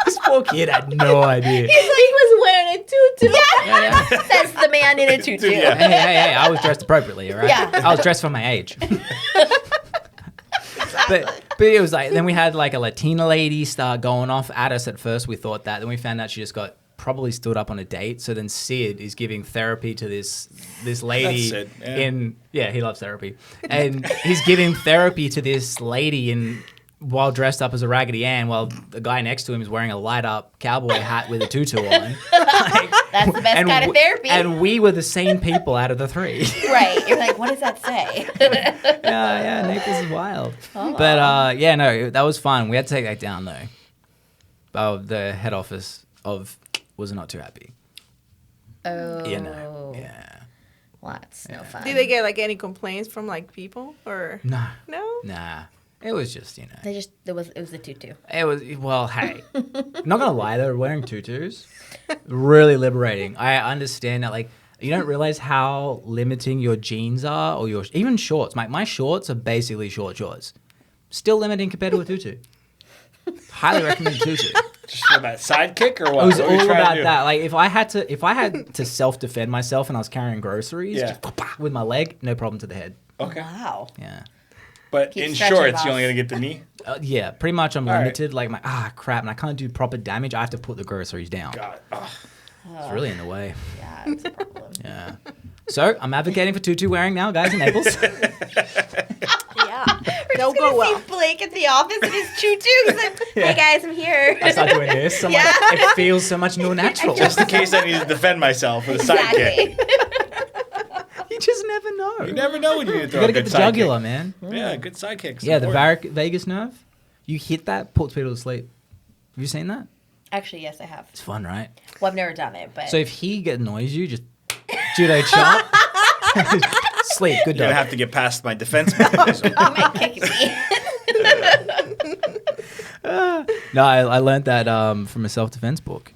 This poor kid had no idea. He was wearing a tutu. Yeah. says the man in a tutu. Yeah. Hey, I was dressed appropriately, all right? Yeah. I was dressed for my age. But it was like, then we had like a Latina lady start going off at us at first. We thought that. Then we found out she just got probably stood up on a date. So then Sid is giving therapy to this lady. That's Sid, yeah. He loves therapy. And he's giving therapy to this lady while dressed up as a Raggedy Ann, while the guy next to him is wearing a light up cowboy hat with a tutu on. Like, That's the best kind of therapy. And we were the same people out of the three. Right. You're like, what does that say? Yeah, Naples is wild. Oh. But that was fun. We had to take that down though. The head office was not too happy. Oh. Yeah. Well, that's no fun. Did they get like any complaints from like people or No. no? Nah. It was just, It was the tutu. hey, not gonna lie, they were wearing tutus. Really liberating. I understand that, like, you don't realize how limiting your jeans are or even shorts. My shorts are basically short shorts. Still limiting compared to a tutu. Highly recommend tutu. Just for that sidekick or what? It was What were you all trying to about do? that. Like if I had to self-defend myself and I was carrying groceries Yeah. just with my leg, no problem to the head. Okay. Wow. Yeah. But Keep in stretching shorts, off. you're only going to get the knee? Yeah, pretty much I'm All right. limited. Like crap, and I can't do proper damage. I have to put the groceries down. God. Ugh. It's really in the way. Yeah, it's a problem. Yeah. So I'm advocating for tutu wearing now, guys in Naples. Yeah. We're Don't just go gonna well. see Blake at the office in his tutu. He's like, hey guys, I'm here. I start doing this. I'm Yeah. like, it feels so much more natural. Just in case I need to defend myself with a sidekick. Exactly. You just never know. You never know when you need to You throw gotta a get good the sidekick. jugular, man. Yeah, good sidekicks. Yeah, the important. vagus nerve. You hit that, puts people to sleep. Have you seen that? Actually, yes, I have. It's fun, right? Well, I've never done it, but So if he annoys you, just judo chop. Sleep. Good You're going to dog. have to get past my defense mechanism. he might kick me. No, I learned that from a self-defense book.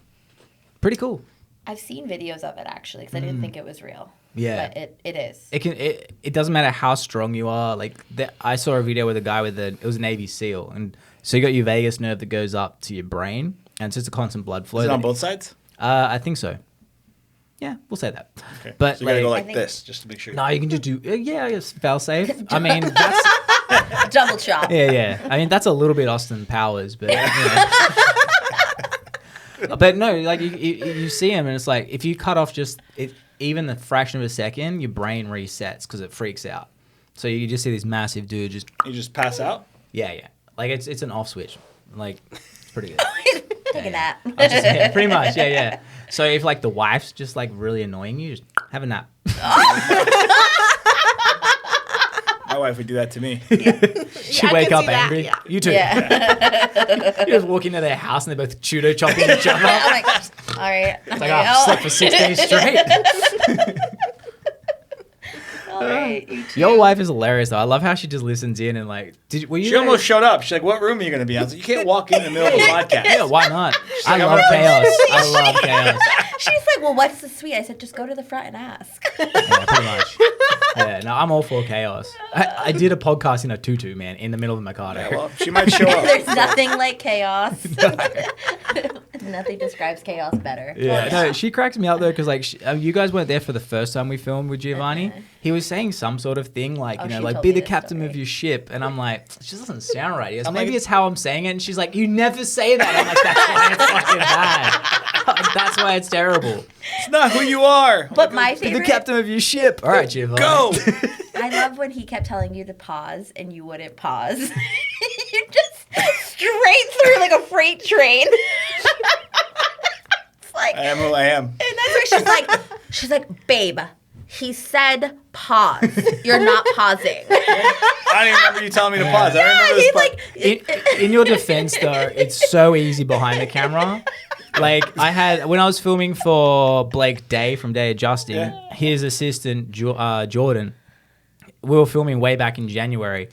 Pretty cool. I've seen videos of it actually because I didn't think it was real. Yeah. But it is. It doesn't matter how strong you are. Like I saw a video with a guy it was a Navy SEAL, and so you got your vagus nerve that goes up to your brain, and it's just a constant blood flow. Is it on both sides? I think so. Yeah, we'll say that. Okay. But so you gotta go like think- this just to make sure. no, you can just do I guess fail safe. I mean, that's Double chop. yeah. I mean, that's a little bit Austin Powers, but but no, like you see him, and it's like if you cut off just even the fraction of a second, your brain resets because it freaks out. So you just see this massive dude just You just pass out. yeah, like it's an off switch, like it's pretty good. Take a nap. Yeah, pretty much, yeah. So if like the wife's just like really annoying you, just have a nap. My wife would do that to me. She I wake can up see that, angry. yeah. You too. Yeah. You just walk into their house and they're both judo chopping each other. I'm like, all right. It's like, oh, slept for 6 days straight. All right. You too. Your wife is hilarious though. I love how she just listens in and like, were you She there? almost showed up. She's like, "What room are you gonna be on?" I was like, "You can't walk in the middle of a podcast." Yeah, why not? I like, love I'm gonna- chaos. I love chaos. She's like, well, what's the sweet? I said, just go to the front and ask. Yeah, pretty much. Yeah, no, I'm all for chaos. I did a podcast in a tutu, man, in the middle of the Mikado. Yeah, well, she might show up. There's nothing like chaos. Nothing describes chaos better. Yeah, no, she cracks me up though because like you guys weren't there for the first time we filmed with Giovanni. He was saying some sort of thing like Oh, you know she like told be me the this captain story. of your ship, and I'm like it just doesn't sound right. He goes, I'm maybe like- it's how I'm saying it, and she's like you never say that. I'm like that's why it's fucking bad. Like, that's why it's terrible. It's not who you are. But my Be the favorite, captain of your ship. All right, Giovanni. Go. I love when he kept telling you to pause and you wouldn't pause. You just straight through like a freight train. It's like, I am who I am. and that's where she's like, babe, he said pause. You're not pausing. I don't even remember you telling me to pause. I don't remember this He's part. like, In your defense, though, it's so easy behind the camera. Like when I was filming for Blake Day from Day Adjusting, Yeah. his assistant Jordan, we were filming way back in January,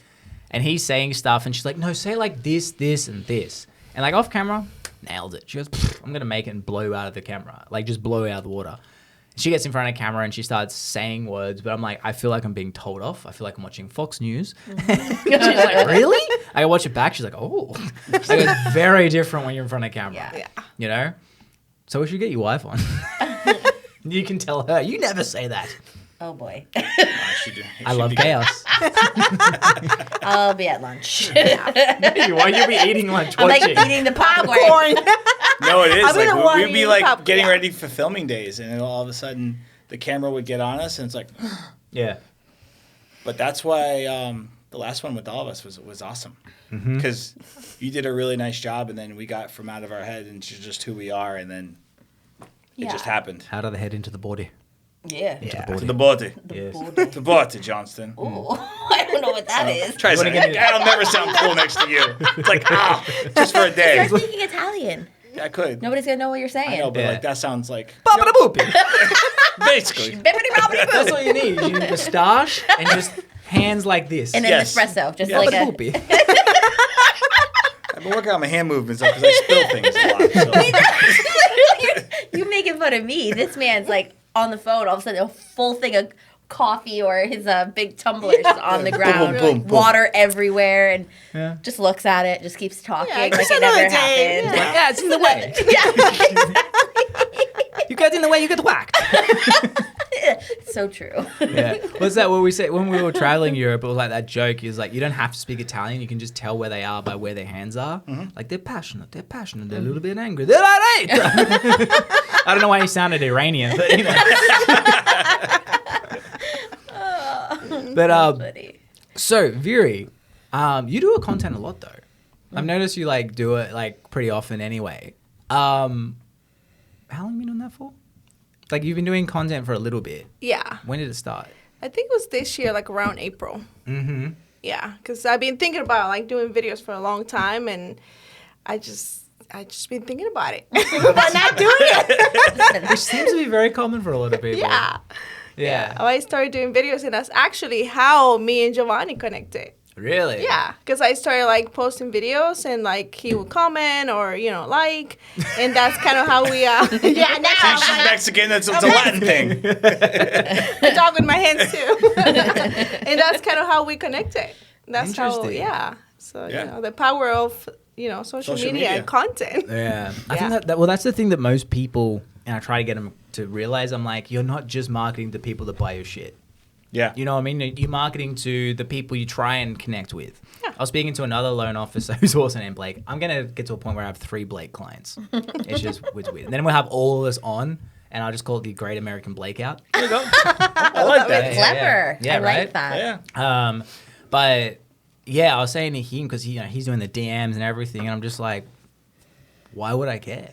and he's saying stuff, and she's like, "No, say like this, this, and this," and like off camera, nailed it. She goes, "I'm gonna make it and blow out of the camera, like just blow out of the water." She gets in front of the camera and she starts saying words, but I'm like, I feel like I'm being told off. I feel like I'm watching Fox News. She's like, really? I watch it back. She's like, oh. Like, it's very different when you're in front of camera. Yeah. You know? So we should get your wife on. You can tell her, you never say that. oh boy, I love chaos. I'll be at lunch. Why you be eating lunch I'm like watching? eating the popcorn. No, it is. I'm gonna Like want we'd be you like popcorn. getting ready for filming days, and then all of a sudden the camera would get on us, and it's like. Yeah. But that's why the last one with all of us was awesome, because you did a really nice job, and then we got from out of our head into just who we are, and then it just happened. Out of the head into the body. Yeah. To the body, Yes. the body, Johnston. Ooh, I don't know what that is. Try saying that. That'll never sound cool next to you. It's like just for a day. You're speaking Italian. I could. Nobody's gonna know what you're saying. I know, but Yeah. like that sounds like Ba-ba-da-boopy. basically. That's all you need. You need moustache and just hands like this. And then Yes. espresso, just Yeah. like a. Ba-ba-da-boopy. I've been working on my hand movements though, because I spill things a lot. So. You making fun of me. This man's like on the phone. All of a sudden, a full thing of coffee or his big tumblers on the ground, boom, boom. water everywhere, and Yeah. just looks at it, just keeps talking Yeah, like just it never another day. happened. Yeah, it's in the way. You get in the way, you get whacked. So true. Yeah. What's that? What we said when we were traveling Europe? It was like that joke. Is like you don't have to speak Italian. You can just tell where they are by where their hands are. Like they're passionate. They're passionate. They're a little bit angry. They're irate. I don't know why he sounded Iranian, but you know. But Buddy. so Viri, you do a content a lot though. I've noticed you like do it like pretty often anyway. How long have you been doing that for? Like you've been doing content for a little bit. Yeah. When did it start? I think it was this year, like around April. Mm-hmm. Yeah, because I've been thinking about like doing videos for a long time, and I just been thinking about it, but not doing it. Which seems to be very common for a lot of people. Yeah. Yeah. I started doing videos, and that's actually how me and Giovanni connected. Really? Yeah, because I started like posting videos and like he would comment or like, and that's kind of how we yeah now She's Mexican. It's a Latin thing. I talk with my hands too, and that's kind of how we connected. That's how So Yeah. the power of social media and content. Yeah. I think that well, that's the thing that most people, and I try to get them to realize. I'm like, you're not just marketing to people that buy your shit. Yeah. You know what I mean? You're marketing to the people you try and connect with. Yeah. I was speaking to another loan officer who's also named Blake. I'm going to get to a point where I have 3 Blake clients. It's weird. And then we'll have all of us on, and I'll just call it the Great American Blake Out. There you go. I like that. Clever. Yeah, I right? like that. Yeah. But yeah, I was saying to him, because he's doing the DMs and everything, and I'm just like, why would I care?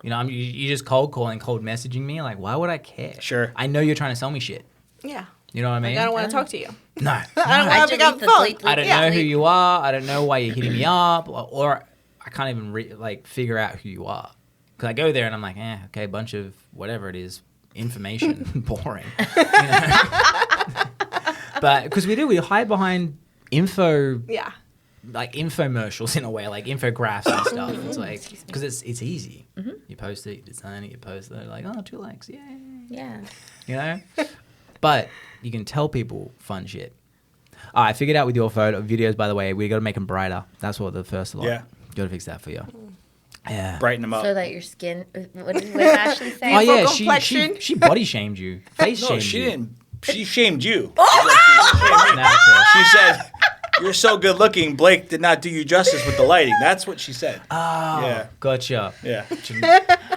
You just cold calling, cold messaging me. Like, why would I care? Sure. I know you're trying to sell me shit. Yeah. You know what I mean? I don't want to talk to you. No. I don't want to pick up the phone. I don't know who you are. I don't know why you're hitting me up, or I can't even figure out who you are. Because I go there and I'm like, okay, bunch of whatever it is, information, boring. But because we hide behind info. Yeah. Like infomercials in a way, like infographics and stuff. It's like because it's easy. Mm-hmm. You post it, you design it, you post it. Like 2 likes, yay. Yeah. But you can tell people fun shit. I figured out with your videos, by the way, we got to make them brighter. That's what the first lot. Yeah. Got to fix that for you. Yeah. Brighten them up. So that your skin. What did Ashley say? Oh yeah, complexion. she body shamed you. Face No, shamed she you. didn't. She shamed you. Nah, She said, "You're so good looking. Blake did not do you justice with the lighting." That's what she said. Oh, Yeah. gotcha. Yeah.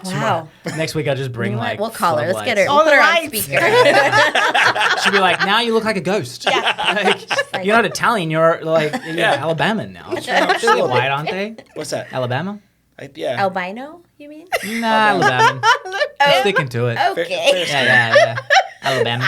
Wow. Next week I'll just bring like. We'll call her. Let's get her. floodlights. We'll put her on lights. speaker. She'll be like, now you look like a ghost. Yeah. Like, you're not Italian. You're like Alabama now. They're white, aren't they? What's that? Alabama? Yeah. Albino, you mean? Nah, Alabama. I'm sticking to it. Okay. Yeah. Alabama.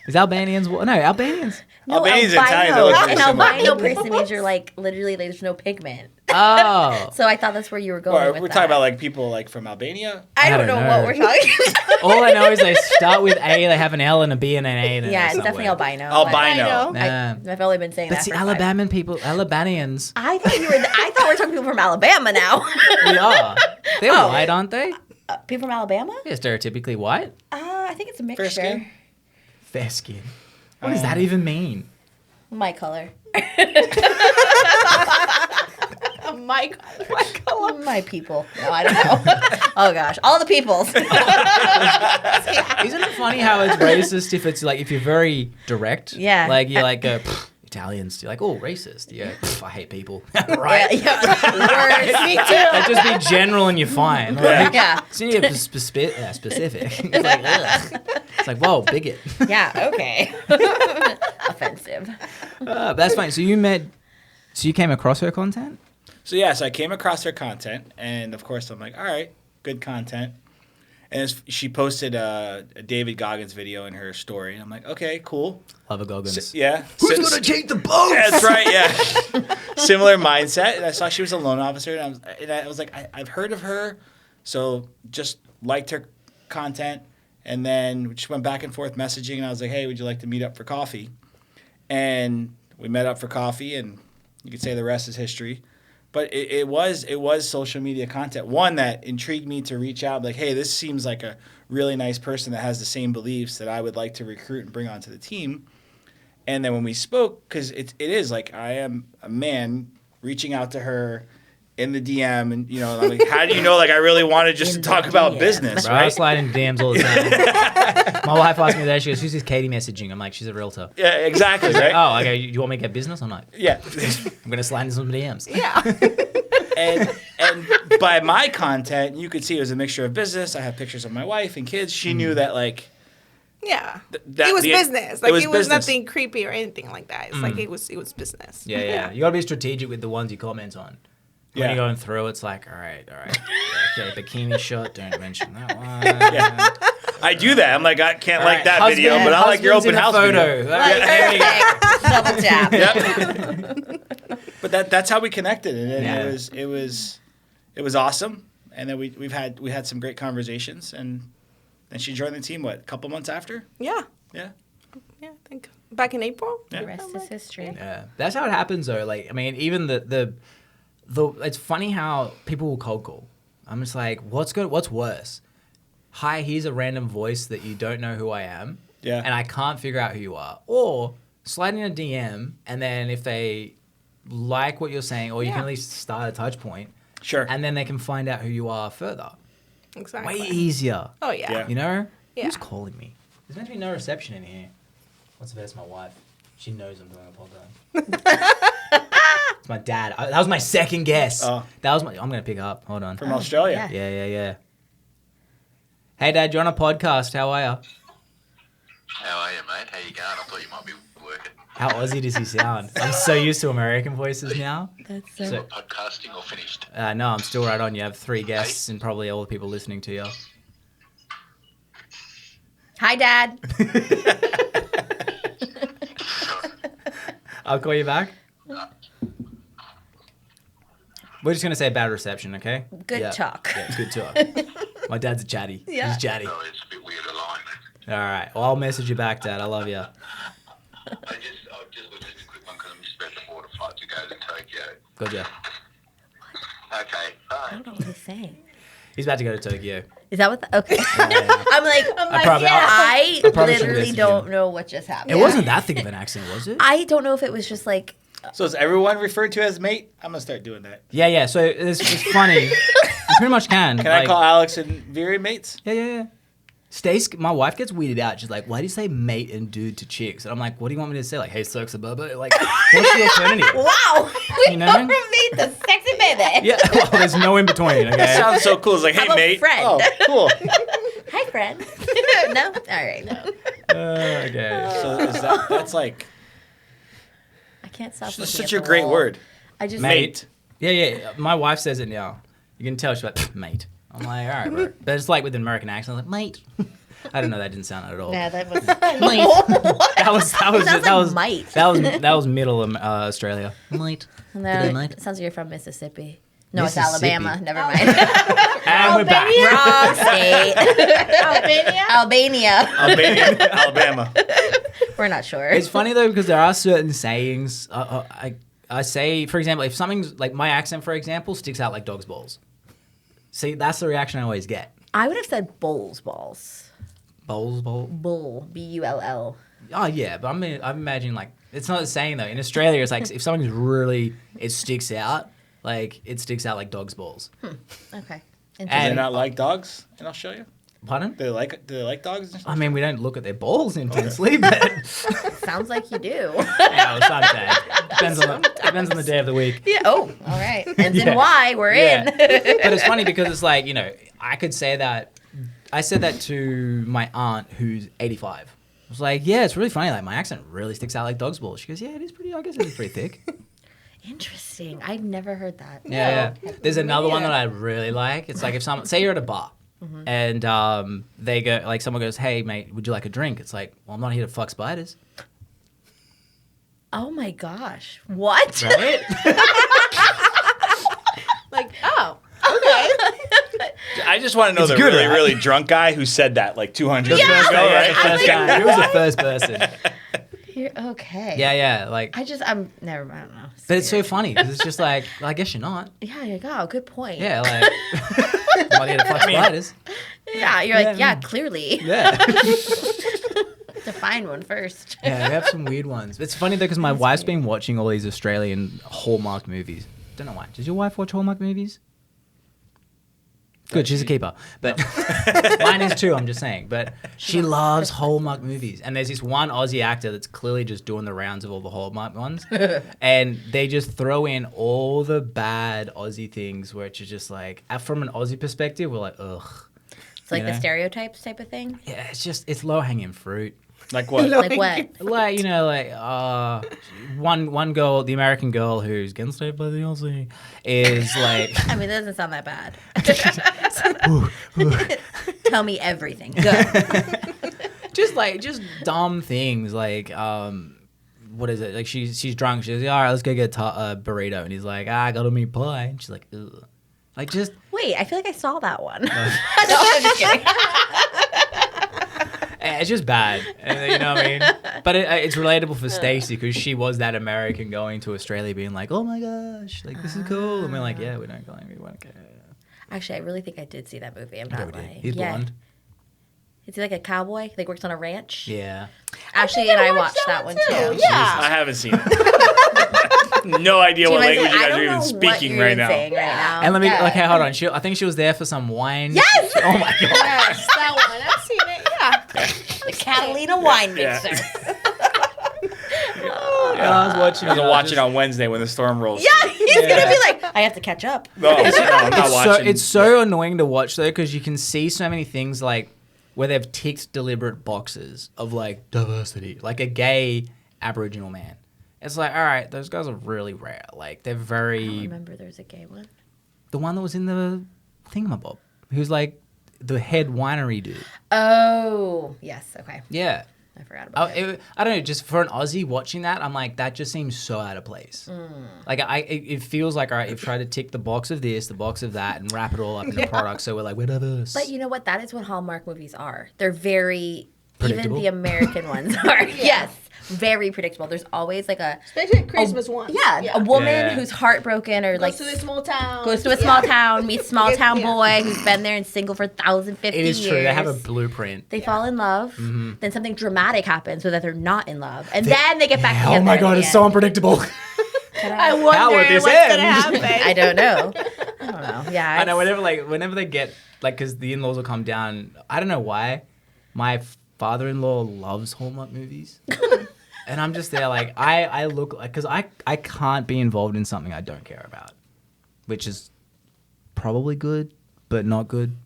Is Albanians? No, Albanians. No, Albanians and albino. Italians, they look very An similar. albino person means you're like literally there's no pigment. Oh. So I thought that's where you were going Well, with we're that. talking about like people like from Albania. I don't I know don't what know. we're talking about. All I know is they start with A, they have an L and a B and an A. And Yeah, it's somewhere. definitely albino. Albino. I've only been saying But that see, for 5 Alabamian people, Alabanians, I thought we're talking people from Alabama now. we are. They're white, aren't they? People from Alabama? Yeah, stereotypically white. I think it's a mixture. Fair skin. Fair skin. What does that even mean? My color. My color. My people. No, I don't know. Oh gosh, all the peoples. Isn't it funny how it's racist if it's like if you're very direct? Yeah. Like you're like Italians. You're like, oh, racist. Yeah, I hate people. Right. Yeah. Worse. Me too. Like, just be general and you're fine. Like, Yeah. so you need to be specific. It's like, ugh. It's like, whoa, bigot. Yeah. Okay. Offensive. But that's fine. So you came across her content? So yes, I came across her content, and of course I'm like, all right, good content. And she posted a David Goggins video in her story, and I'm like, okay, cool. Love a Goggins. Yeah. Who's gonna take the boat? That's right. Yeah. Similar mindset. And I saw she was a loan officer, and I was like, I've heard of her, so just liked her content, and then we just went back and forth messaging, and I was like, hey, would you like to meet up for coffee? And we met up for coffee, and you could say the rest is history. But it was social media content, one that intrigued me to reach out, like, hey, this seems like a really nice person that has the same beliefs that I would like to recruit and bring onto the team. And then when we spoke, because it is like I am a man reaching out to her in the DM, and I'm like, how do you know? Like, I really wanted just to talk about business, Bro, I right? slide in DMs all the time. My wife asked me that. She goes, "Who's this Katie messaging?" I'm like, "She's a realtor." Yeah, exactly, right? Oh, okay. You want me to get business? I'm like, Yeah. I'm gonna slide in some DMs. Yeah. and by my content, you could see it was a mixture of business. I have pictures of my wife and kids. She knew that, like, Yeah. that it was the- business. Like, it was business. nothing creepy or anything like that. It's like it was business. Yeah. You gotta be strategic with the ones you comment on. When Yeah. you're going through, it's like, all right. Yeah, okay, bikini shot, don't mention that one. Yeah. I do that. I'm like, I can't All like right, that husband- video, but I like your open husband's in house the video. photo. Double tap. Yep. But that's how we connected, and Yeah. it was awesome. And then we had some great conversations, and then she joined the team. What, a couple months after? Yeah. Yeah. Yeah, I think Back in April? The rest is history. Yeah, that's how it happens though. Like, I mean, even the it's funny how people will cold call. I'm just like, what's worse? Hi, here's a random voice that you don't know who I am. Yeah. And I can't figure out who you are. Or slide in a DM, and then if they like what you're saying, or you can at least start a touch point. Sure. And then they can find out who you are further. Exactly. Way easier. Oh, yeah. Yeah. You know? Yeah. Who's calling me? There's meant to be no reception in here. What's the best? My wife. She knows I'm doing a podcast. It's my dad. That was my second guess. Oh. That was my. I'm gonna pick up. Hold on. From Australia. yeah. Yeah. Hey, Dad, you're on a podcast. How are you? How are you, mate? How you going? I thought you might be working. How Aussie does he sound? I'm so used to American voices now. That's So, Podcasting or finished? no, I'm still right on. You have 3 guests and probably all the people listening to you. Hi, Dad. I'll call you back. We're just gonna say bad reception, okay? Good talk. Yeah, good talk. My dad's a chatty. Yeah. He's chatty. Oh, it's a bit weird alignment. All right. Well, I'll message you back, Dad. I love you. I just was just a quick one because I'm just about to board a flight to go to Tokyo. Gotcha. Okay, I bye. don't know what he's saying. He's about to go to Tokyo. Is that what? Okay. Yeah. I'm like, probably- I I probably should literally message don't him. know what just happened. It wasn't that thick of an accent, was it? I don't know if it was just like. So is everyone referred to as mate? I'm gonna start doing that. Yeah. So it's funny. You pretty much can. Can I call Alex and Viri mates? Yeah. Stace, my wife gets weirded out. She's like, "Why do you say mate and dude to chicks?" And I'm like, "What do you want me to say? Like, hey, sucks a bubba? Like, what's the alternative?" Wow. We You know? go from mate to sexy baby. Yeah. Well, there's no in between. That Okay. sounds so cool. It's like, How hey about mate. friend? Oh, cool. Hi, friend. No. All right. No. Okay. So is that's like I can't stop. looking such at a the great wall. word. I just Mate. Yeah. My wife says it now. You can tell she's like, mate. I'm like, all right, bro. But it's like with an American accent, like, mate. I don't know. That didn't sound it at all. Nah, that was. That was Sounds like might. that was middle Australia. Mate. No, Good night. it sounds like you're from Mississippi. No, it's Mississippi. Alabama. Never mind. And we're back. Wrong state. Albania. Alabama. We're not sure. It's funny though because there are certain sayings. I say, for example, if something's like my accent, for example, sticks out like dog's balls. See, that's the reaction I always get. I would have said balls. Bowls, bowl. Bull. B-U-L-L. Oh yeah, but I'm imagining like it's not the saying though. In Australia, it's like if something's really it sticks out like dog's balls. Okay. Do they And- not like dogs in Australia? Pardon? Do they like dogs? I mean, we don't look at their balls intensely, but Sounds like you do. yeah, well, sometimes depends on the day of the week. Yeah. Oh, all right. And Yeah. then why we're in. But it's funny because it's like, you know, I could say that. I said that to my aunt who's 85. I was like, yeah, it's really funny. Like, my accent really sticks out like dog's balls. She goes, yeah, it is pretty, I guess it is pretty thick. Interesting. I've never heard that. Yeah. There's another one that I really like. It's like if someone, say you're at a bar and they go, like someone goes, hey, mate, would you like a drink? It's like, well, I'm not here to fuck spiders. Oh my gosh. What? Right? Like, oh, okay. I just want to know It's the good, really, right? really drunk guy who said that like 200 Yeah. years ago, Yeah, right? the first guy. He was the first person. You're okay. Yeah. Like, I'm never mind. I don't know. but it's so weird. funny because it's just like, well, I guess you're not. Yeah, you go. Good point. Yeah, like, I'm not here to fuck spiders. Yeah, you're like, Yeah. yeah, clearly. Yeah. Define one first. Yeah, we have some weird ones. It's funny though because my wife's been watching all these Australian Hallmark movies. Don't know why. Does your wife watch Hallmark movies? Good, she's a keeper. But mine is too, I'm just saying. But she loves Hallmark movies. And there's this one Aussie actor that's clearly just doing the rounds of all the Hallmark ones. And they just throw in all the bad Aussie things, which is just like, from an Aussie perspective, we're like, ugh. It's like You the know? stereotypes type of thing. Yeah, it's low hanging fruit. Like what? Like what? Like, you know, like one girl, the American girl who's getting saved by the Aussie is like I mean, it doesn't sound that bad. Tell me everything. Go. just dumb things like what is it? Like she's drunk. She's like, all right, let's go get a burrito, and he's like, I got a meat pie, and she's like, ugh. Like just Wait, I feel like I saw that one. No, I'm just kidding. It's just bad, and, you know what I mean? But it's relatable for Stacey because she was that American going to Australia being like, oh my gosh, like this is cool. And we're like, yeah, we don't care. Actually, I really think I did see that movie. I'm not lying. He's blonde. Is he like a cowboy? Like works on a ranch? Yeah. Ashley and I watched that one too. Yeah. I haven't seen it. No idea what language you guys are even speaking right now. And let me, okay, hold on. I think she was there for some wine. Yes! Oh my God. Yes, that one. I've seen it. Yeah. The Catalina wine mixer. I was watching. I was watching on Wednesday when the storm rolls. Yeah, he's gonna be like, I have to catch up. No, I'm not watching. It's so annoying to watch though because you can see so many things like where they've ticked deliberate boxes of like diversity, like a gay Aboriginal man. It's like, all right, those guys are really rare. Like they're I very. don't remember there's a gay one. The one that was in the thingamabob, who's like the head winery dude. Oh, yes. Okay. Yeah. I forgot about it. I don't know. Just for an Aussie watching that, I'm like, that just seems so out of place. Like, it feels like, all right, you've tried to tick the box of this, the box of that, and wrap it all up in a product. So we're like, we're diverse. But you know what? That is what Hallmark movies are. They're very, even Predictable? the American ones are. Yes. Very predictable. There's always like Especially Christmas ones. a woman Yeah. who's heartbroken or like Goes to a small town. goes to a small town, meets small town Yeah. boy who's been there and single for 1,050 it is years. true. They have a blueprint. They fall in love, Mm-hmm. then something dramatic happens so that they're not in love, and then they get back together. Oh my at God, the it's so end. unpredictable. I wonder How would this what's end? gonna happen. I don't know. Yeah, I know. it's- Whenever they get like, because the in-laws will come down. I don't know why. My father-in-law loves Hallmark movies. And I'm just there like, I look like, because I can't be involved in something I don't care about, which is probably good, but not good.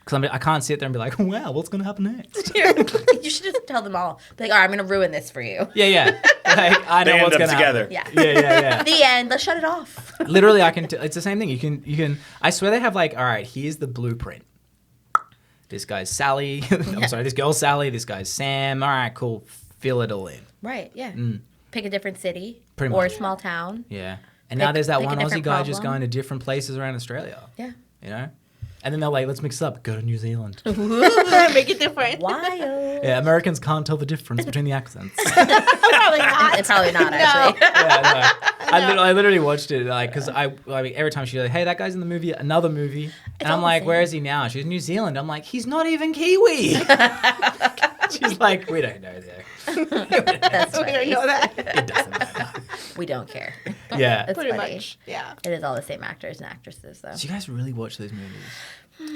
Because I can't sit there and be like, wow, what's going to happen next? you should just tell them all. Be like, all right, I'm going to ruin this for you. Yeah. Like, I know They what's end going up to together. happen. Yeah. Yeah. The end. Let's shut it off. Literally, it's the same thing. You can, I swear they have like, all right, here's the blueprint. This guy's Sally. I'm sorry, this girl's Sally. This guy's Sam. All right, cool. Fill it all in. Right, yeah. Pick a different city Pretty or a much. small town. Yeah. And now there's that pick a one Aussie different guy just problem. going to different places around Australia. Yeah. You know? And then they're like, let's mix it up. Go to New Zealand. Make it different. Wild. Yeah, Americans can't tell the difference between the accents. Probably not. Probably not, actually. Yeah, no. I literally watched it, like, because I mean, every time she's like, hey, that guy's in the movie, another movie. And all I'm the like, same. where is he now? She's in New Zealand. I'm like, he's not even Kiwi. She's like, we don't know there. That's We don't funny. know that. It doesn't matter. We don't care. Yeah. That's Pretty funny. much. Yeah. It is all the same actors and actresses, though. Do you guys really watch those movies?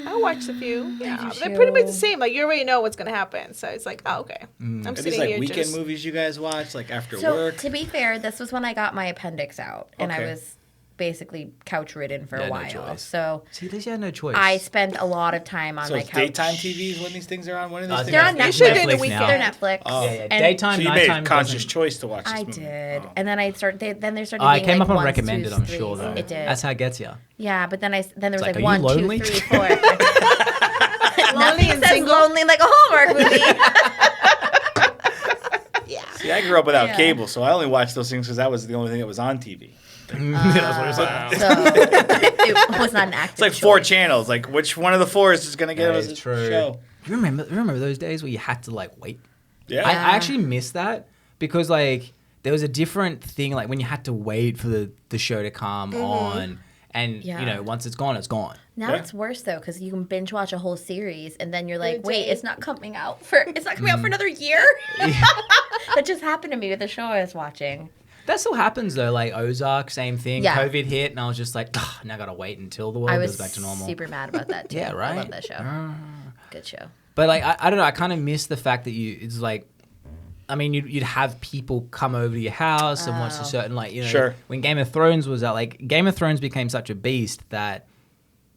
I watched a few. Yeah. do They're pretty much too. the same. Like, you already know what's going to happen. So it's like, oh, okay. I'm Are these sitting like here weekend just... movies you guys watch, like after So, work? to be fair, this was when I got my appendix out, and I Okay. was basically couch ridden for Yeah, a no while. choice. So See, at least you had no choice. I spent a lot of time on So my it's couch. daytime TVs when these things are on? When are these things They're on You Netflix. should do the Netflix weekend. now. They're Netflix. Oh. Yeah. And Daytime, So you made a nighttime. conscious doesn't- choice to watch this I movie. did, Oh. and then I started. Then there started. Oh, it being came like up on ones, recommended, twos, I'm threes. sure, though. It did. That's how it gets you. Yeah, but then there was like, like are you 1, 2, lonely? 3, 4. Lonely Nothing and says single. lonely like a Hallmark movie. See, I grew up without Yeah. cable, so I only watched those things because that was the only thing that was on TV. That's what it's So it was not an active. It's like 4 choice. channels. Like, which one of the 4 is just going to get That us is a true. show? You remember those days where you had to like wait? Yeah. I actually miss that because like there was a different thing like when you had to wait for the show to come on, and Yeah. you know once it's gone, it's gone. Now Yeah. it's worse though because you can binge watch a whole series and then you're like, a wait, day. it's not coming out for another year. That just happened to me with the show I was watching. That still happens though. Like Ozark, same thing. Yeah. COVID hit, and I was just like, now I gotta wait until the world I goes was back to normal. super mad about that too. Yeah, right. I love that show. Good show. But like I don't know. I kind of miss the fact that it's like. I mean, you'd have people come over to your house and watch a Oh. certain, like, you know, Sure. when Game of Thrones was out, like, Game of Thrones became such a beast that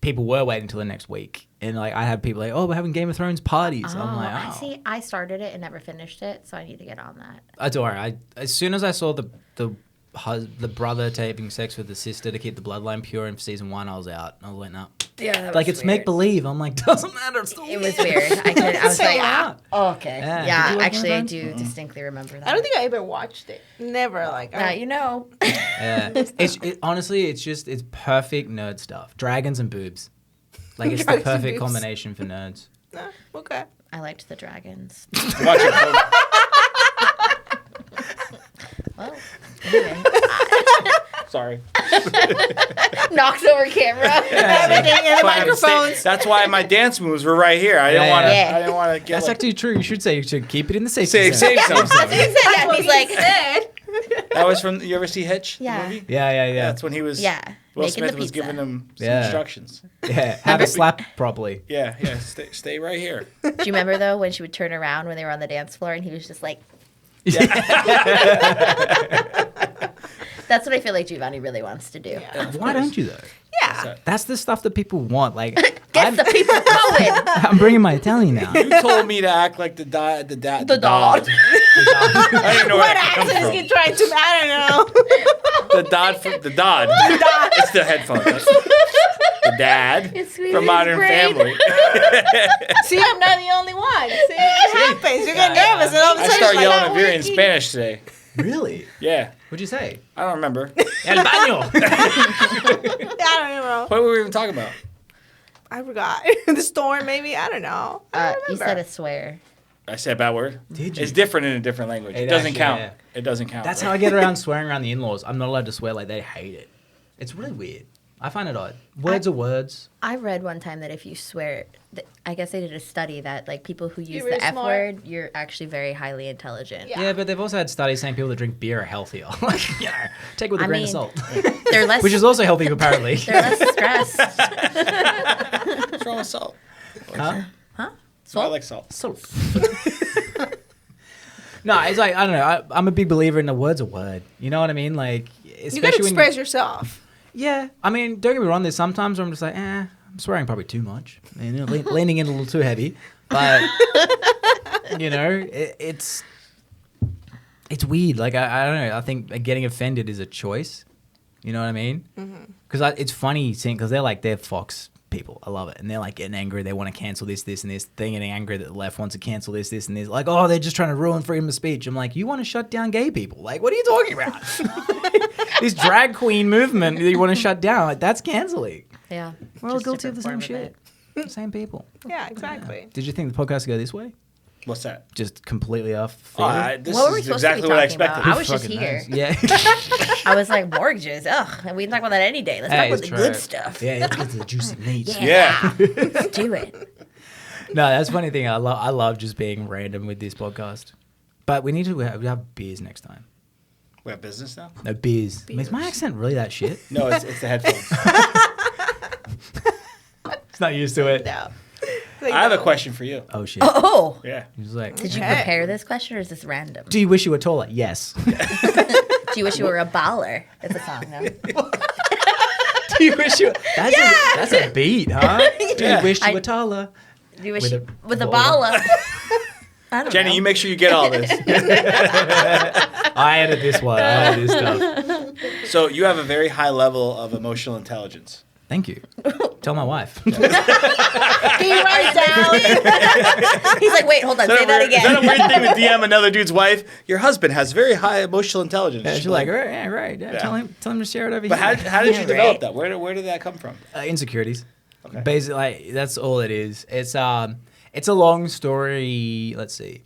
people were waiting until the next week. And, like, I had people like, oh, we're having Game of Thrones parties. I'm like, I oh. see. I started it and never finished it, so I need to get on that. That's all right. As soon as I saw the brother having sex with the sister to keep the bloodline pure in season 1, I was out. I was like, no. Yeah, Like, it's make believe. I'm like, doesn't matter. It's still It was weird. I was like, okay. Yeah. Yeah, Did you watch actually, Game I of do distinctly remember that. I don't think I ever watched it. Never. Like, Now you know. Yeah. Honestly, it's perfect nerd stuff. Dragons and boobs. Like, it's the Dragons and perfect boobs. combination for nerds. No, okay. I liked the dragons. Watching Code. Well, anyway. Sorry. Knocks over camera. Everything in the microphones. That's why my dance moves were right here. I didn't Yeah, want to. yeah. I didn't want to get. That's like, actually true. You should say you should keep it in the safe safe zone. zone. Yeah, he's like, That was from. You ever see Hitch? The Yeah. movie? Yeah. That's when he was. yeah, Will making Smith the was pizza. giving him some Yeah. instructions. Yeah. Have it slap properly. Yeah. Stay right here. Do you remember though when she would turn around when they were on the dance floor and he was just like, that's what I feel like Giovanni really wants to do. Why don't you though? Yeah. That's the stuff that people want. Like, Get the people going. I'm bringing my Italian now. You told me to act like the dad. The dog. I didn't know where What that come accent is from. he trying to? I don't know. The Dodd from the Dodd. It's the headphones. The dad It's sweet from as Modern brain. Family. See, I'm not the only one. See, it happens. You get nervous, and all of a I sudden, start it's yelling like, at Viri in Spanish today. Really? Yeah. What'd you say? I don't remember. El baño. I don't know. What were we even talking about? I forgot. The storm, maybe. I don't know. I don't You remember. said a swear. I said a bad word. Did you? It's different in a different language. It It doesn't actually, count. yeah. It doesn't count. That's how I get around swearing around the in-laws. I'm not allowed to swear. Like, they hate it. It's really weird. I find it odd. Words are words. I read one time that if you swear, I guess they did a study that like people who use You're really the F smart. word, you're actually very highly intelligent. Yeah. Yeah, but they've also had studies saying people that drink beer are healthier. Like, you know, take it with a I grain mean, of salt. They're less. Which is also healthy, apparently. they're less stressed. What's wrong with salt? Huh? I Salt? like salt. Salt. No, it's like, I don't know. I'm a big believer in the word's a word. You know what I mean? Like, especially You gotta when express yourself. Yeah, I mean, don't get me wrong. There's sometimes where I'm just like, I'm swearing probably too much, you know, leaning in a little too heavy. But you know, it's weird. Like I don't know. I think getting offended is a choice. You know what I mean? Because it's funny seeing because they're Fox people. I love it, and they're like getting angry. They want to cancel this, and this. They're getting angry that the left wants to cancel this, and this. Like, oh, they're just trying to ruin freedom of speech. I'm like, you want to shut down gay people? Like, what are you talking about? This drag queen movement that you want to shut down, like, that's canceling. Yeah. We're all Just guilty of the different same form of shit. Same people. Yeah, exactly. Did you think the podcast would go this way? What's that? Just completely off Oh, field? this What were we is supposed to be exactly what I talking about? expected. I was just Fucking here. knows? Yeah. I was like, mortgages. Ugh. We can talk about that any day. Let's Hey, talk about it's the true. good stuff. Yeah, let's get to the juicy meat. Yeah. Let's do it. No, that's a funny thing. I love just being random with this podcast. But we need to have beers next time. We have business now? No, beers. Is my accent really that shit? No, it's the headphones. It's not used to it. No. I have a question for you. Oh, shit. Oh. Yeah. He's like, Did you Okay. prepare this question or is this random? do you wish you were taller? Yes. Do you wish you were a baller? It's a song, no? Do you wish you? That's a beat, huh? Do Yeah. you wish you I- were taller? Do you wish With a with a baller. baller? I don't Jenny, know. you make sure you get all this. I edit this one. I edit this stuff. So you have a very high level of emotional intelligence. Thank you. Tell my wife. He writes down. He's like, wait, hold on, say that Is that a again. weird thing to DM another dude's wife? Your husband has very high emotional intelligence. Yeah, she's like, right, yeah, right. Yeah, Yeah. Tell him to share it over But here. how did Yeah, you develop right. that? Where did that come from? Insecurities. Okay. Basically, like, that's all it is. It's a long story. Let's see.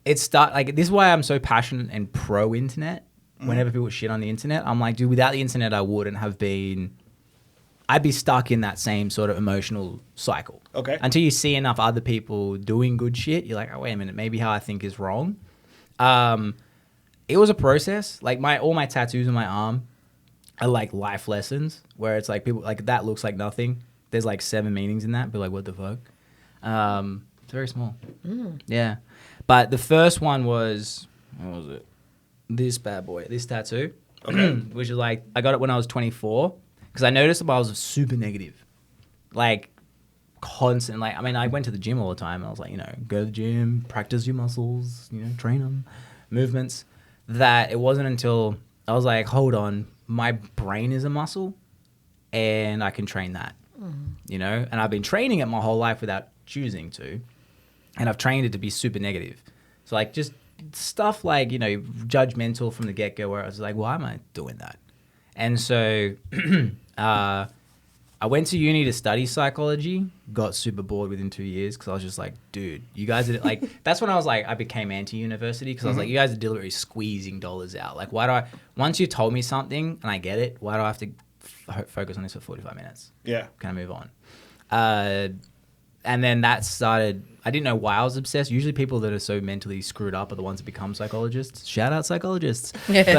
This is why I'm so passionate and pro internet. Whenever people shit on the internet, I'm like, dude, without the internet, I'd be stuck in that same sort of emotional cycle. Okay. Until you see enough other people doing good shit, you're like, oh, wait a minute, maybe how I think is wrong. It was a process. Like all my tattoos on my arm are like life lessons, where it's like people like that looks like nothing. There's like 7 meanings in that. Be like, what the fuck? It's very small. Yeah. But the first one was, what was it? This bad boy, this tattoo. Okay. Which is like, I got it when I was 24 because I noticed I was super negative. Like, constant. Like, I mean, I went to the gym all the time. I was like, go to the gym, practice your muscles, train them, movements. That it wasn't until I was like, hold on, my brain is a muscle and I can train that, and I've been training it my whole life without choosing to. And I've trained it to be super negative. So like just stuff like, judgmental from the get-go where I was like, why am I doing that? And so I went to uni to study psychology, got super bored within 2 years because I was just like, dude, you guys are like, that's when I was like, I became anti-university because I was like, you guys are deliberately squeezing dollars out. Like, why do I, once you told me something and I get it, why do I have to focus on this for 45 minutes? Yeah. Can I move on? And then that started, I didn't know why I was obsessed. Usually people that are so mentally screwed up are the ones that become psychologists. Shout out psychologists. But, Whenever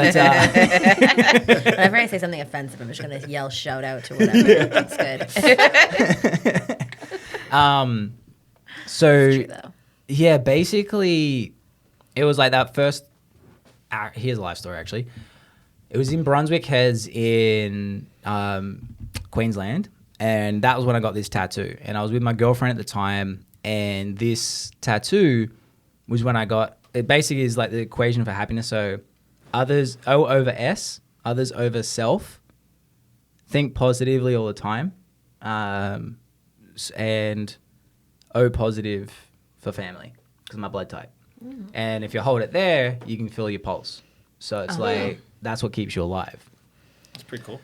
I say something offensive, I'm just going to yell shout out to whatever. That's good. So, It's true, though. yeah, basically, it was like that first, here's a life story actually. It was in Brunswick Heads in Queensland. And that was when I got this tattoo. And I was with my girlfriend at the time. And this tattoo was when I got, it basically is like the equation for happiness. So others, O over S, others over self. Think positively all the time. And O positive for family, because my blood type. And if you hold it there, you can feel your pulse. So it's like, that's what keeps you alive. That's pretty cool.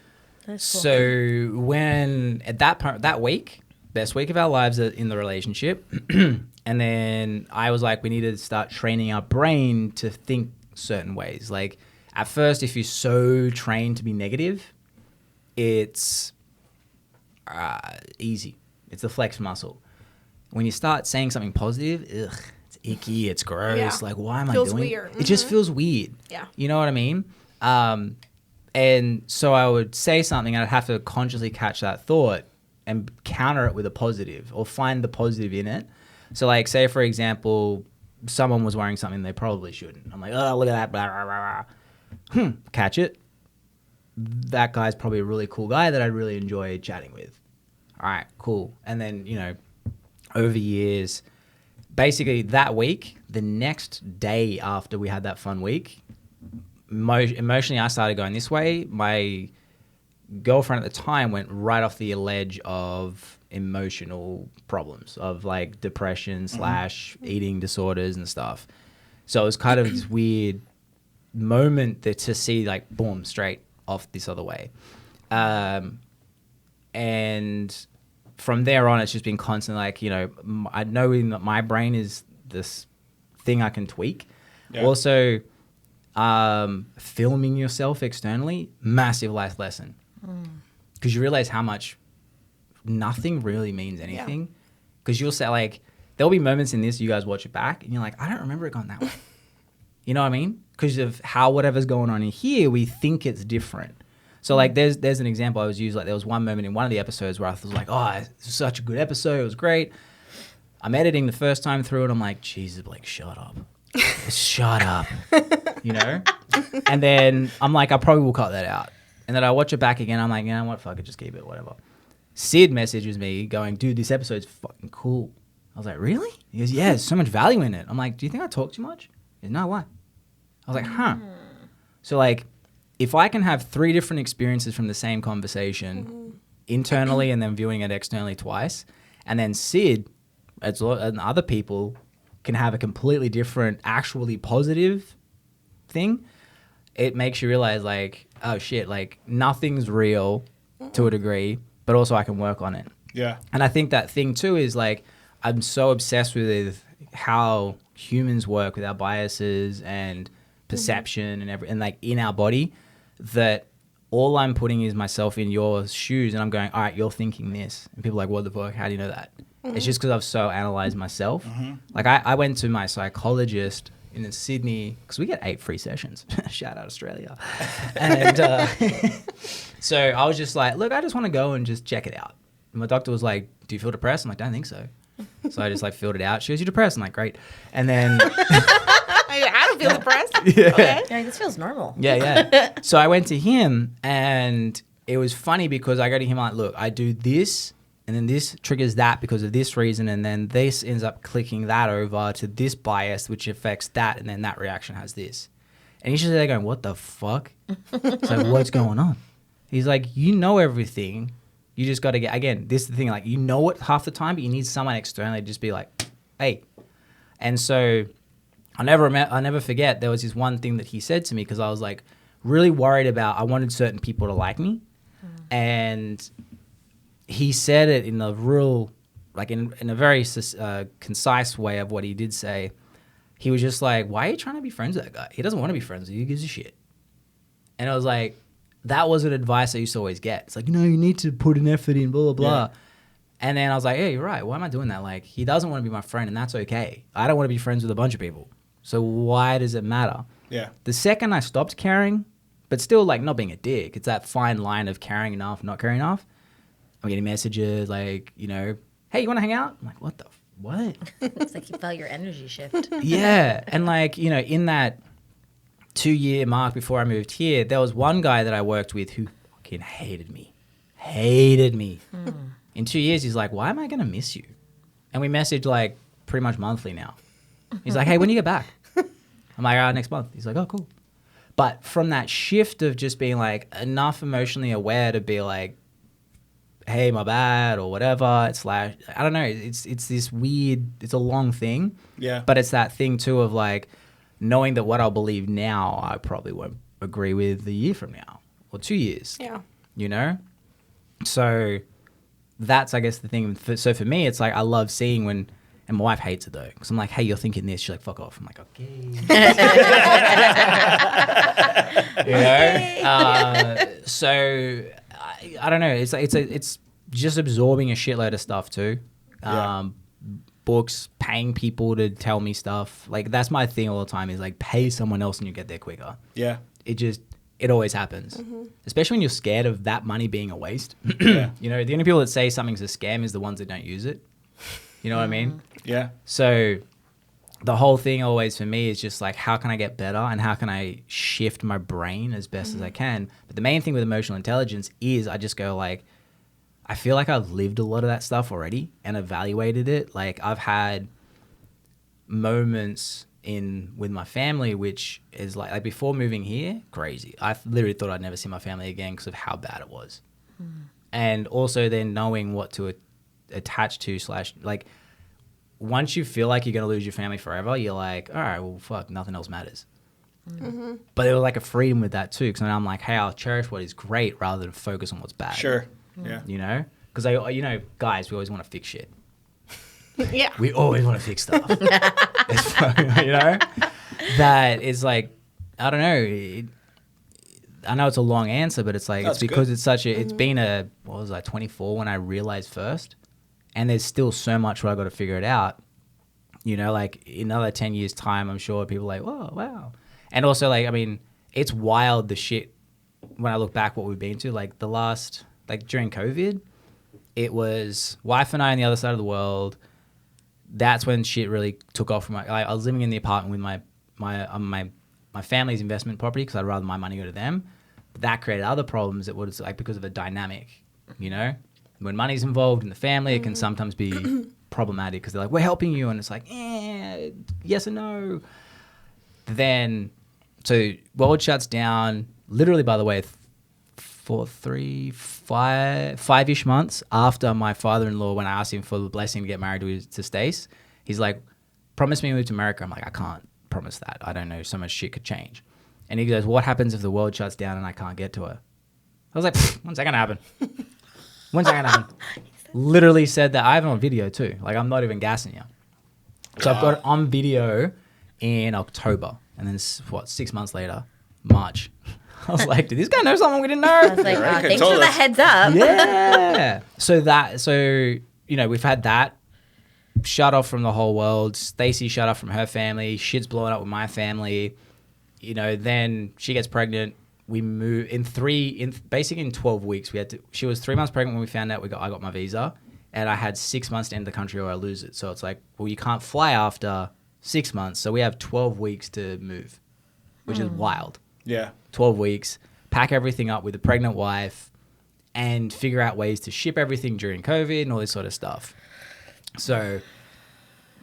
That's cool. So when at that week, best week of our lives in the relationship, and then I was like, we need to start training our brain to think certain ways. Like at first, if you're so trained to be negative, it's easy. It's the flex muscle. When you start saying something positive, it's icky, it's gross. Yeah. Like, why am Feels I doing weird. it? Just feels weird. Yeah. You know what I mean? And so I would say something and I'd have to consciously catch that thought and counter it with a positive or find the positive in it. So like, say for example, someone was wearing something they probably shouldn't. I'm like, oh, look at that, blah, blah, blah, blah. Catch it. That guy's probably a really cool guy that I'd really enjoy chatting with. All right, cool. And then, you know, over years, basically that week, the next day after we had that fun week, emotionally I started going this way. My girlfriend at the time went right off the ledge of emotional problems, of like depression / eating disorders and stuff. So it was kind of this weird moment that to see like boom, straight off this other way. And from there on, it's just been constant, like, you know, I know that my brain is this thing I can tweak. Yeah. Also, filming yourself externally, massive life lesson. Because you realize how much nothing really means anything. Because you'll say, like, there'll be moments in this, you guys watch it back, and you're like, I don't remember it going that way. You know what I mean? Because of how whatever's going on in here, we think it's different. So, like, there's an example I was used. Like, there was one moment in one of the episodes where I was like, oh, it's such a good episode. It was great. I'm editing the first time through, and I'm like, Jesus, Blake, shut up. Shut up. You know? And then I'm like, I probably will cut that out. And then I watch it back again. I'm like, you know what? Fuck it. Just keep it. Whatever. Sid messages me going, dude, this episode's fucking cool. I was like, really? He goes, yeah, there's so much value in it. I'm like, do you think I talk too much? He goes, no, why? I was like, huh. So, like, if I can have 3 different experiences from the same conversation internally and then viewing it externally twice, and then Sid and other people can have a completely different, actually positive thing, it makes you realize, like, oh shit, like nothing's real to a degree, but also I can work on it. Yeah. And I think that thing too is like, I'm so obsessed with how humans work with our biases and perception and like in our body, that all I'm putting is myself in your shoes and I'm going, all right, you're thinking this. And people are like, what the fuck? How do you know that? It's just because I've so analyzed myself. Like I went to my psychologist in Sydney because we get 8 free sessions. Shout out Australia. And so I was just like, look, I just want to go and just check it out. And my doctor was like, do you feel depressed? I'm like, don't think so. So I just like filled it out. She goes, you're depressed. I'm like, great. And then I don't feel depressed. Yeah. Okay. Yeah, this feels normal. Yeah. So I went to him and it was funny because I go to him like, look, I do this and then this triggers that because of this reason and then this ends up clicking that over to this bias which affects that and then that reaction has this. And he's just there going, what the fuck? It's like, what's going on? He's like, you know everything. You just got to get, again, this is the thing, like, you know it half the time, but you need someone externally to just be like, hey. And so I'll never forget, there was this one thing that he said to me because I was like really worried about, I wanted certain people to like me. And he said it in a real, like in a very concise way of what he did say. He was just like, why are you trying to be friends with that guy? He doesn't want to be friends with you. He gives a shit. And I was like, that was an advice I used to always get. It's like, you need to put an effort in, blah, blah, blah. Yeah. And then I was like, yeah, you're right. Why am I doing that? Like, he doesn't want to be my friend, and that's okay. I don't want to be friends with a bunch of people. So why does it matter? Yeah. The second I stopped caring, but still, like, not being a dick, it's that fine line of caring enough, not caring enough. I'm getting messages like, hey, you want to hang out? I'm like, what? It's like you felt your energy shift. Yeah. And like, in that 2-year mark before I moved here, there was one guy that I worked with who fucking hated me. In 2 years, he's like, why am I going to miss you? And we message like pretty much monthly now. He's like, hey, when do you get back? I'm like, next month. He's like, oh, cool. But from that shift of just being like enough emotionally aware to be like, hey, my bad or whatever, it's like, I don't know. It's this weird, it's a long thing. Yeah. But it's that thing too of like knowing that what I'll believe now, I probably won't agree with a year from now or 2 years. Yeah. So that's, I guess, the thing. So for me, it's like I love seeing when, and my wife hates it though, because I'm like, hey, you're thinking this. She's like, fuck off. I'm like, okay. So I don't know. It's like it's just absorbing a shitload of stuff too. Books, paying people to tell me stuff. Like that's my thing all the time is like pay someone else and you get there quicker. Yeah. It always happens, especially when you're scared of that money being a waste. Yeah. The only people that say something's a scam is the ones that don't use it. You know what I mean? Yeah. So the whole thing always for me is just like, how can I get better and how can I shift my brain as best as I can? But the main thing with emotional intelligence is I just go like, I feel like I've lived a lot of that stuff already and evaluated it. Like I've had moments with my family, which is like before moving here, crazy. I literally thought I'd never see my family again because of how bad it was. And also then knowing what to attach to / like once you feel like you're going to lose your family forever, you're like, all right, well, fuck, nothing else matters. But there was like a freedom with that too, because I'm like, hey, I'll cherish what is great rather than focus on what's bad. Sure. Yeah. Because guys, we always want to fix shit. Yeah. We always want to fix stuff. That is like, I don't know. I know it's a long answer, but it's like, That's it's because good. it's such a, it's been a, 24 when I realized first. And there's still so much where I got to figure it out. Like in another 10 years time, I'm sure people are like, whoa, wow. And also like, I mean, it's wild the shit when I look back what we've been to, like the last, like during COVID, it was wife and I on the other side of the world. That's when shit really took off. I was living in the apartment with my family's investment property because I'd rather my money go to them. But that created other problems. It was like because of a dynamic, when money's involved in the family, it can sometimes be problematic because they're like, we're helping you. And it's like, yes and no. Then, so world shuts down literally, by the way, for 5-ish months after my father-in-law, when I asked him for the blessing to get married to Stace, he's like, promise me to move to America. I'm like, I can't promise that. I don't know. So much shit could change. And he goes, what happens if the world shuts down and I can't get to her? I was like, when's that going to happen? When's that going to happen? Literally said that. I have it on video too. Like, I'm not even gassing you. So I've got it on video in October. And then 6 months later, March. I was like, did this guy know something we didn't know? I was like, thanks for the heads up. Yeah. So we've had that shut off from the whole world. Stacey shut off from her family. Shit's blowing up with my family. Then she gets pregnant. We move basically in 12 weeks. She was 3 months pregnant when we found out I got my visa, and I had 6 months to enter the country or I lose it. So it's like, well, you can't fly after 6 months. So we have 12 weeks to move, which is wild. Yeah. 12 weeks, pack everything up with a pregnant wife and figure out ways to ship everything during COVID and all this sort of stuff. So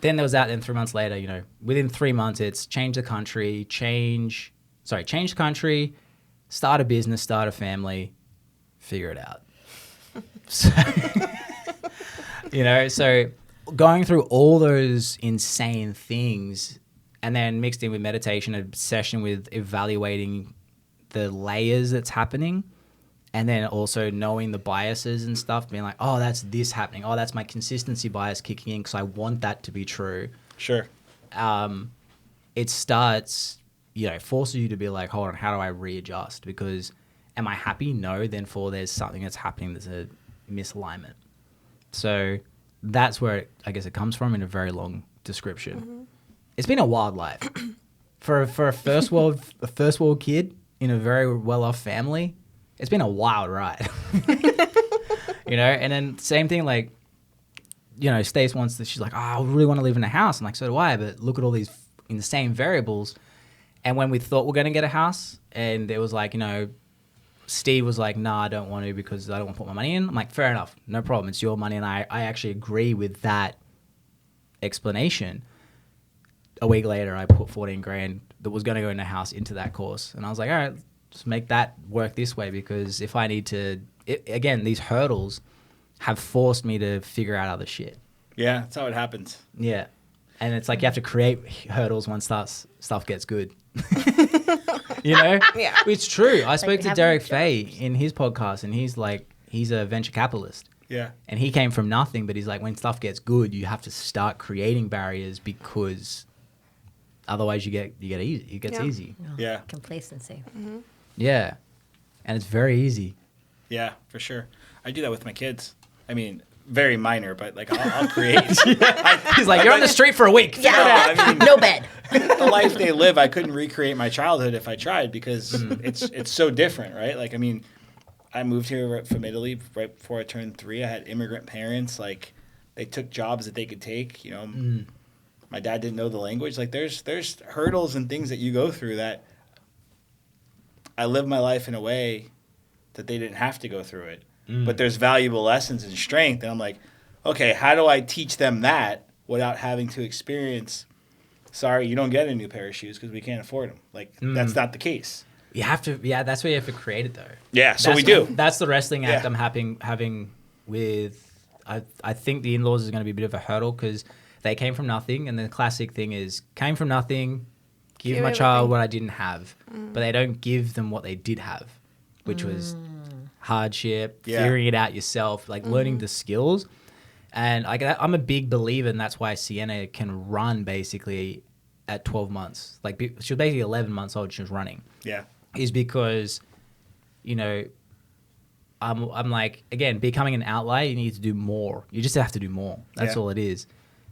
then there was that. Then 3 months later, within 3 months, it's change the country, start a business, start a family, figure it out. So going through all those insane things and then mixed in with meditation, obsession with evaluating the layers that's happening And then also knowing the biases and stuff, being like, oh, that's this happening. Oh, that's my consistency bias kicking in because I want that to be true. Sure. It starts, forces you to be like, hold on, how do I readjust? Because am I happy? No. Then there's something that's happening. There's a misalignment. So that's where I guess it comes from in a very long description. Mm-hmm. It's been a wild life for a first world kid in a very well-off family. It's been a wild ride, and then same thing, like, Stace wants this. She's like, oh, I really want to live in a house. I'm like, so do I, but look at all these insane variables. And when we thought we're going to get a house and it was like, Steve was like, nah, I don't want to because I don't want to put my money in. I'm like, fair enough. No problem. It's your money. And I actually agree with that explanation. A week later, I put 14 grand that was going to go in a house into that course. And I was like, all right, let's make that work this way because if I need to, again, these hurdles have forced me to figure out other shit. Yeah, that's how it happens. Yeah. And it's like you have to create hurdles once stuff gets good. Yeah. It's true. I spoke to Derek Fay in his podcast, and he's a venture capitalist. Yeah. And he came from nothing, but he's like, when stuff gets good, you have to start creating barriers because otherwise it gets easy. Yeah. Complacency. Mm-hmm. Yeah. And it's very easy. Yeah, for sure. I do that with my kids. I mean, very minor, but like I'll create. He's like, you're on the street for a week. Yeah. I mean, No bed. the life they live, I couldn't recreate my childhood if I tried because it's so different, right? Like, I mean, I moved here from Italy right before I turned 3. I had immigrant parents. Like, they took jobs that they could take. My dad didn't know the language. Like, there's hurdles and things that you go through that I live my life in a way that they didn't have to go through it. But there's valuable lessons and strength. And I'm like, okay, how do I teach them that without having to experience, sorry, you don't get a new pair of shoes because we can't afford them. Like, that's not the case. You have to, that's where you have to create it, though. Yeah, so we do. That's the wrestling act I'm having with, I think the in-laws is going to be a bit of a hurdle because they came from nothing. And the classic thing is, came from nothing, give my child what I didn't have. But they don't give them what they did have, which was hardship, figuring it out yourself, like learning the skills. And I'm a big believer, and that's why Sienna can run basically at 12 months. Like, she was basically 11 months old, she was running. Yeah. Is because, I'm like, again, becoming an outlier, you need to do more. You just have to do more. That's all it is.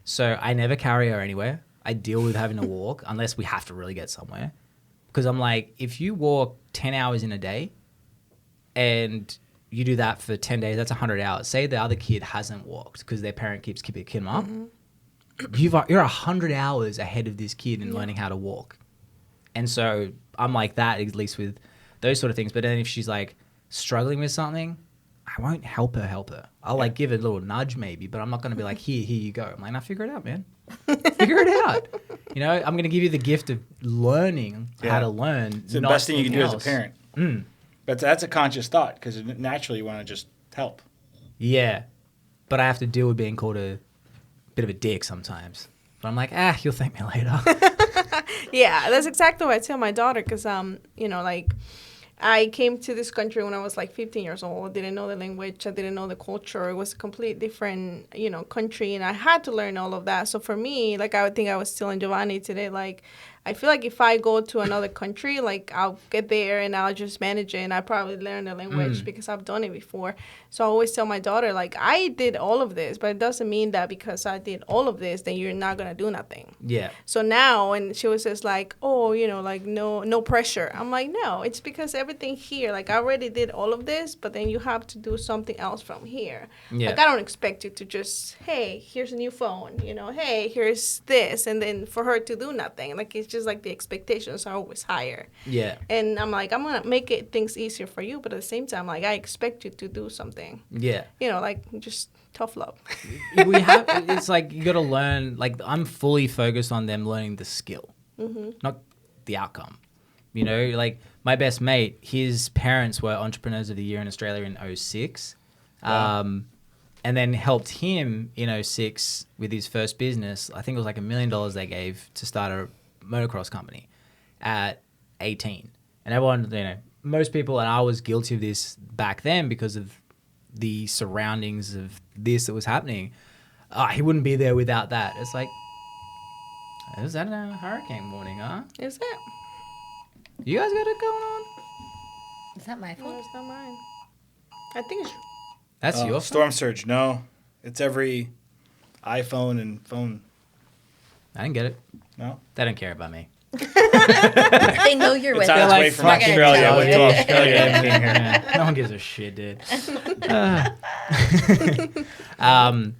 So I never carry her anywhere. I deal with having to walk unless we have to really get somewhere. Because I'm like, if you walk 10 hours in a day, and you do that for 10 days, that's 100 hours. Say the other kid hasn't walked because their parent keeps picking him up. You're 100 hours ahead of this kid in learning how to walk. And so I'm like that, at least with those sort of things. But then if she's like struggling with something, I won't help her. I'll like give her a little nudge maybe, but I'm not going to be like, here you go. I'm like, now figure it out, man. Figure it out. I'm going to give you the gift of learning how to learn. It's the best thing you can do as a parent. But that's a conscious thought because naturally you want to just help. Yeah. But I have to deal with being called a bit of a dick sometimes. But I'm like, you'll thank me later. Yeah, that's exactly what I tell my daughter because, I came to this country when I was like 15 years old. I didn't know the language. I didn't know the culture. It was a completely different, country. And I had to learn all of that. So for me, like I would think I was telling Giovanni today, like, I feel like if I go to another country, like I'll get there and I'll just manage it and I probably learn the language because I've done it before. So I always tell my daughter, like, I did all of this, but it doesn't mean that because I did all of this, then you're not going to do nothing. Yeah. So now, and she was just like, oh, like no pressure. I'm like, no, it's because everything here, like I already did all of this, but then you have to do something else from here. Yeah. Like I don't expect you to just, hey, here's a new phone, hey, here's this. And then for her to do nothing. Like it's just like the expectations are always higher. Yeah. And I'm like, I'm going to make things easier for you. But at the same time, like I expect you to do something. Yeah. Like just tough love. It's like you got to learn, like I'm fully focused on them learning the skill, not the outcome. Like my best mate, his parents were Entrepreneurs of the Year in Australia in 2006. Wow. And then helped him in 2006 with his first business. I think it was like $1 million they gave to start a motocross company at 18. And everyone, most people, and I was guilty of this back then because of the surroundings of this that was happening. He wouldn't be there without that. It's like, is that a hurricane warning, huh? Is it? You guys got it going on? Is that my No, phone? it's not mine. I think it's. That's your phone? Storm surge. No, it's every iPhone and phone. I didn't get it. No, They don't care about me. They know you're with it's on them. its way like, from "We're gonna Australia. tell With you." to Australia. Yeah, no one gives a shit, dude. But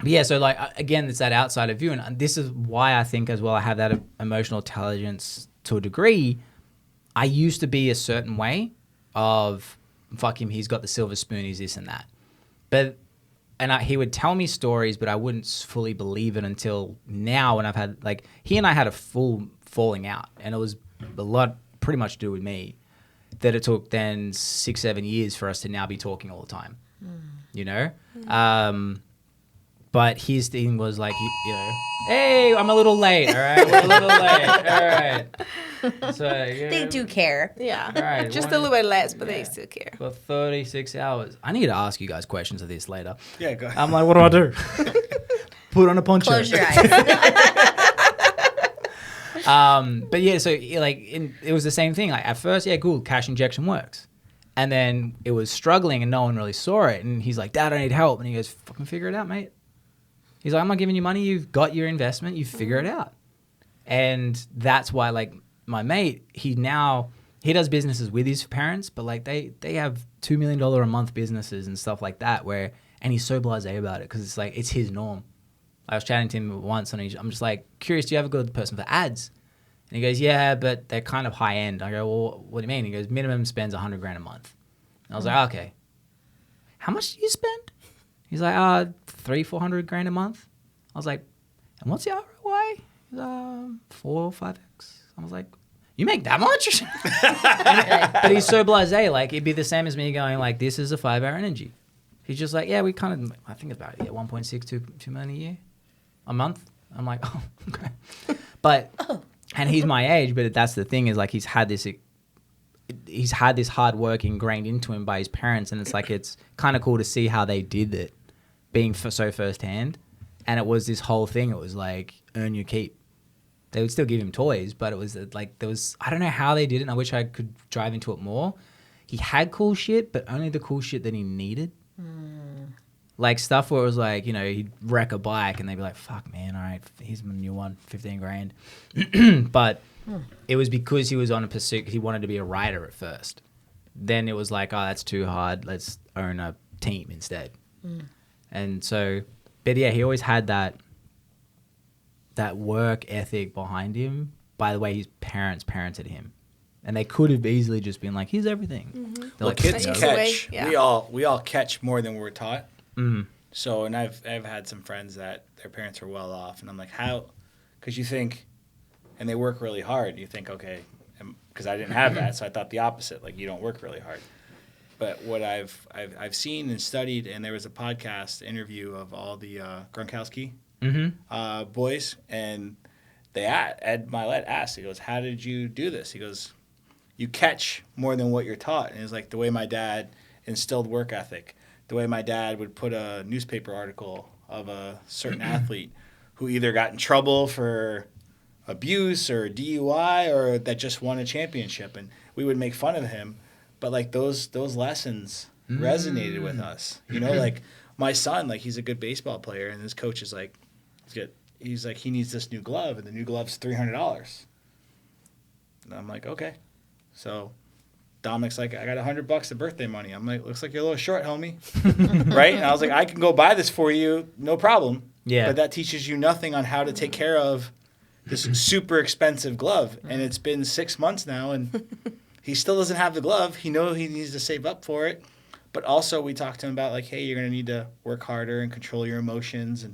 yeah, so like again, it's that outsider view, and this is why I think as well I have that emotional intelligence to a degree. I used to be a certain way of fuck him, he's got the silver spoon, he's this and that, but he would tell me stories, but I wouldn't fully believe it until now when I've had like he and I had a full falling out, and it was a lot pretty much to do with me. That it took then 6-7 years for us to now be talking all the time, you know. But his thing was like, you know, hey, I'm a little late, all right? We're a little late, all right. So, yeah, They do care. Yeah. All right, Just one- a little bit less, but they still care. For 36 hours. I need to ask you guys questions of this later. Yeah, go ahead. I'm like, what do I do? Put on a poncho. Close your eyes. But yeah, so it was the same thing. Like at first, yeah, cool, cash injection works. And then it was struggling and no one really saw it. And he's like, Dad, I need help. And he goes, fucking figure it out, mate. He's like, I'm not giving you money. You've got your investment. You figure it out. And that's why, like, my mate, he does businesses with his parents, but like they have $2 million a month businesses and stuff like that and he's so blasé about it because it's like, it's his norm. I was chatting to him once and I'm just like, curious, do you have a good person for ads? And he goes, yeah, but they're kind of high end. I go, well, what do you mean? He goes, minimum spends $100,000 a month. And I was like, okay. How much do you spend? He's like, $300,000-$400,000 a month. I was like, and what's the ROI? He's 4 or 5x. I was like, you make that much? But he's so blasé. Like, it'd be the same as me going, like, this is a 5-hour energy. He's just like, yeah, we kind of, I think it's about 1.6, 2 million a year, a month. I'm like, oh, okay. But, and he's my age, but that's the thing is like, he's had this hard work ingrained into him by his parents. And it's like, it's kind of cool to see how they did it being so firsthand. And it was this whole thing. It was like, earn your keep. They would still give him toys, but it was like, I don't know how they did it. And I wish I could drive into it more. He had cool shit, but only the cool shit that he needed. Like stuff where it was like, you know, he'd wreck a bike and they'd be like, fuck man, all right, here's my new one, $15,000. But it was because he was on a pursuit, he wanted to be a rider at first. Then it was like, oh, that's too hard, let's own a team instead. And so, but yeah, he always had that work ethic behind him by the way his parents parented him. And they could have easily just been like, he's everything. They're Well, like, kids no. catch. Yeah. We all catch more than we're taught. Mhm. So, and I've had some friends that their parents are well off, and I'm like, how? Because you think, and they work really hard. You think, okay, because I didn't have that, so I thought the opposite. Like you don't work really hard. But what I've seen and studied, and there was a podcast interview of all the Gronkowski boys, and Ed Milet asked, he goes, how did you do this? He goes, you catch more than what you're taught. And it's like the way my dad instilled work ethic, the way my dad would put a newspaper article of a certain athlete who either got in trouble for abuse or DUI or that just won a championship. And we would make fun of him. But like those lessons resonated with us. You know, like my son, like he's a good baseball player and his coach is like, he's like, he needs this new glove and the new glove's $300. And I'm like, okay. So Dominic's like, I got $100 of birthday money. I'm like, looks like you're a little short, homie. Right? And I was like, I can go buy this for you, no problem. Yeah. But that teaches you nothing on how to take care of this super expensive glove. And it's been 6 months now, and he still doesn't have the glove. He knows he needs to save up for it. But also we talked to him about like, hey, you're going to need to work harder and control your emotions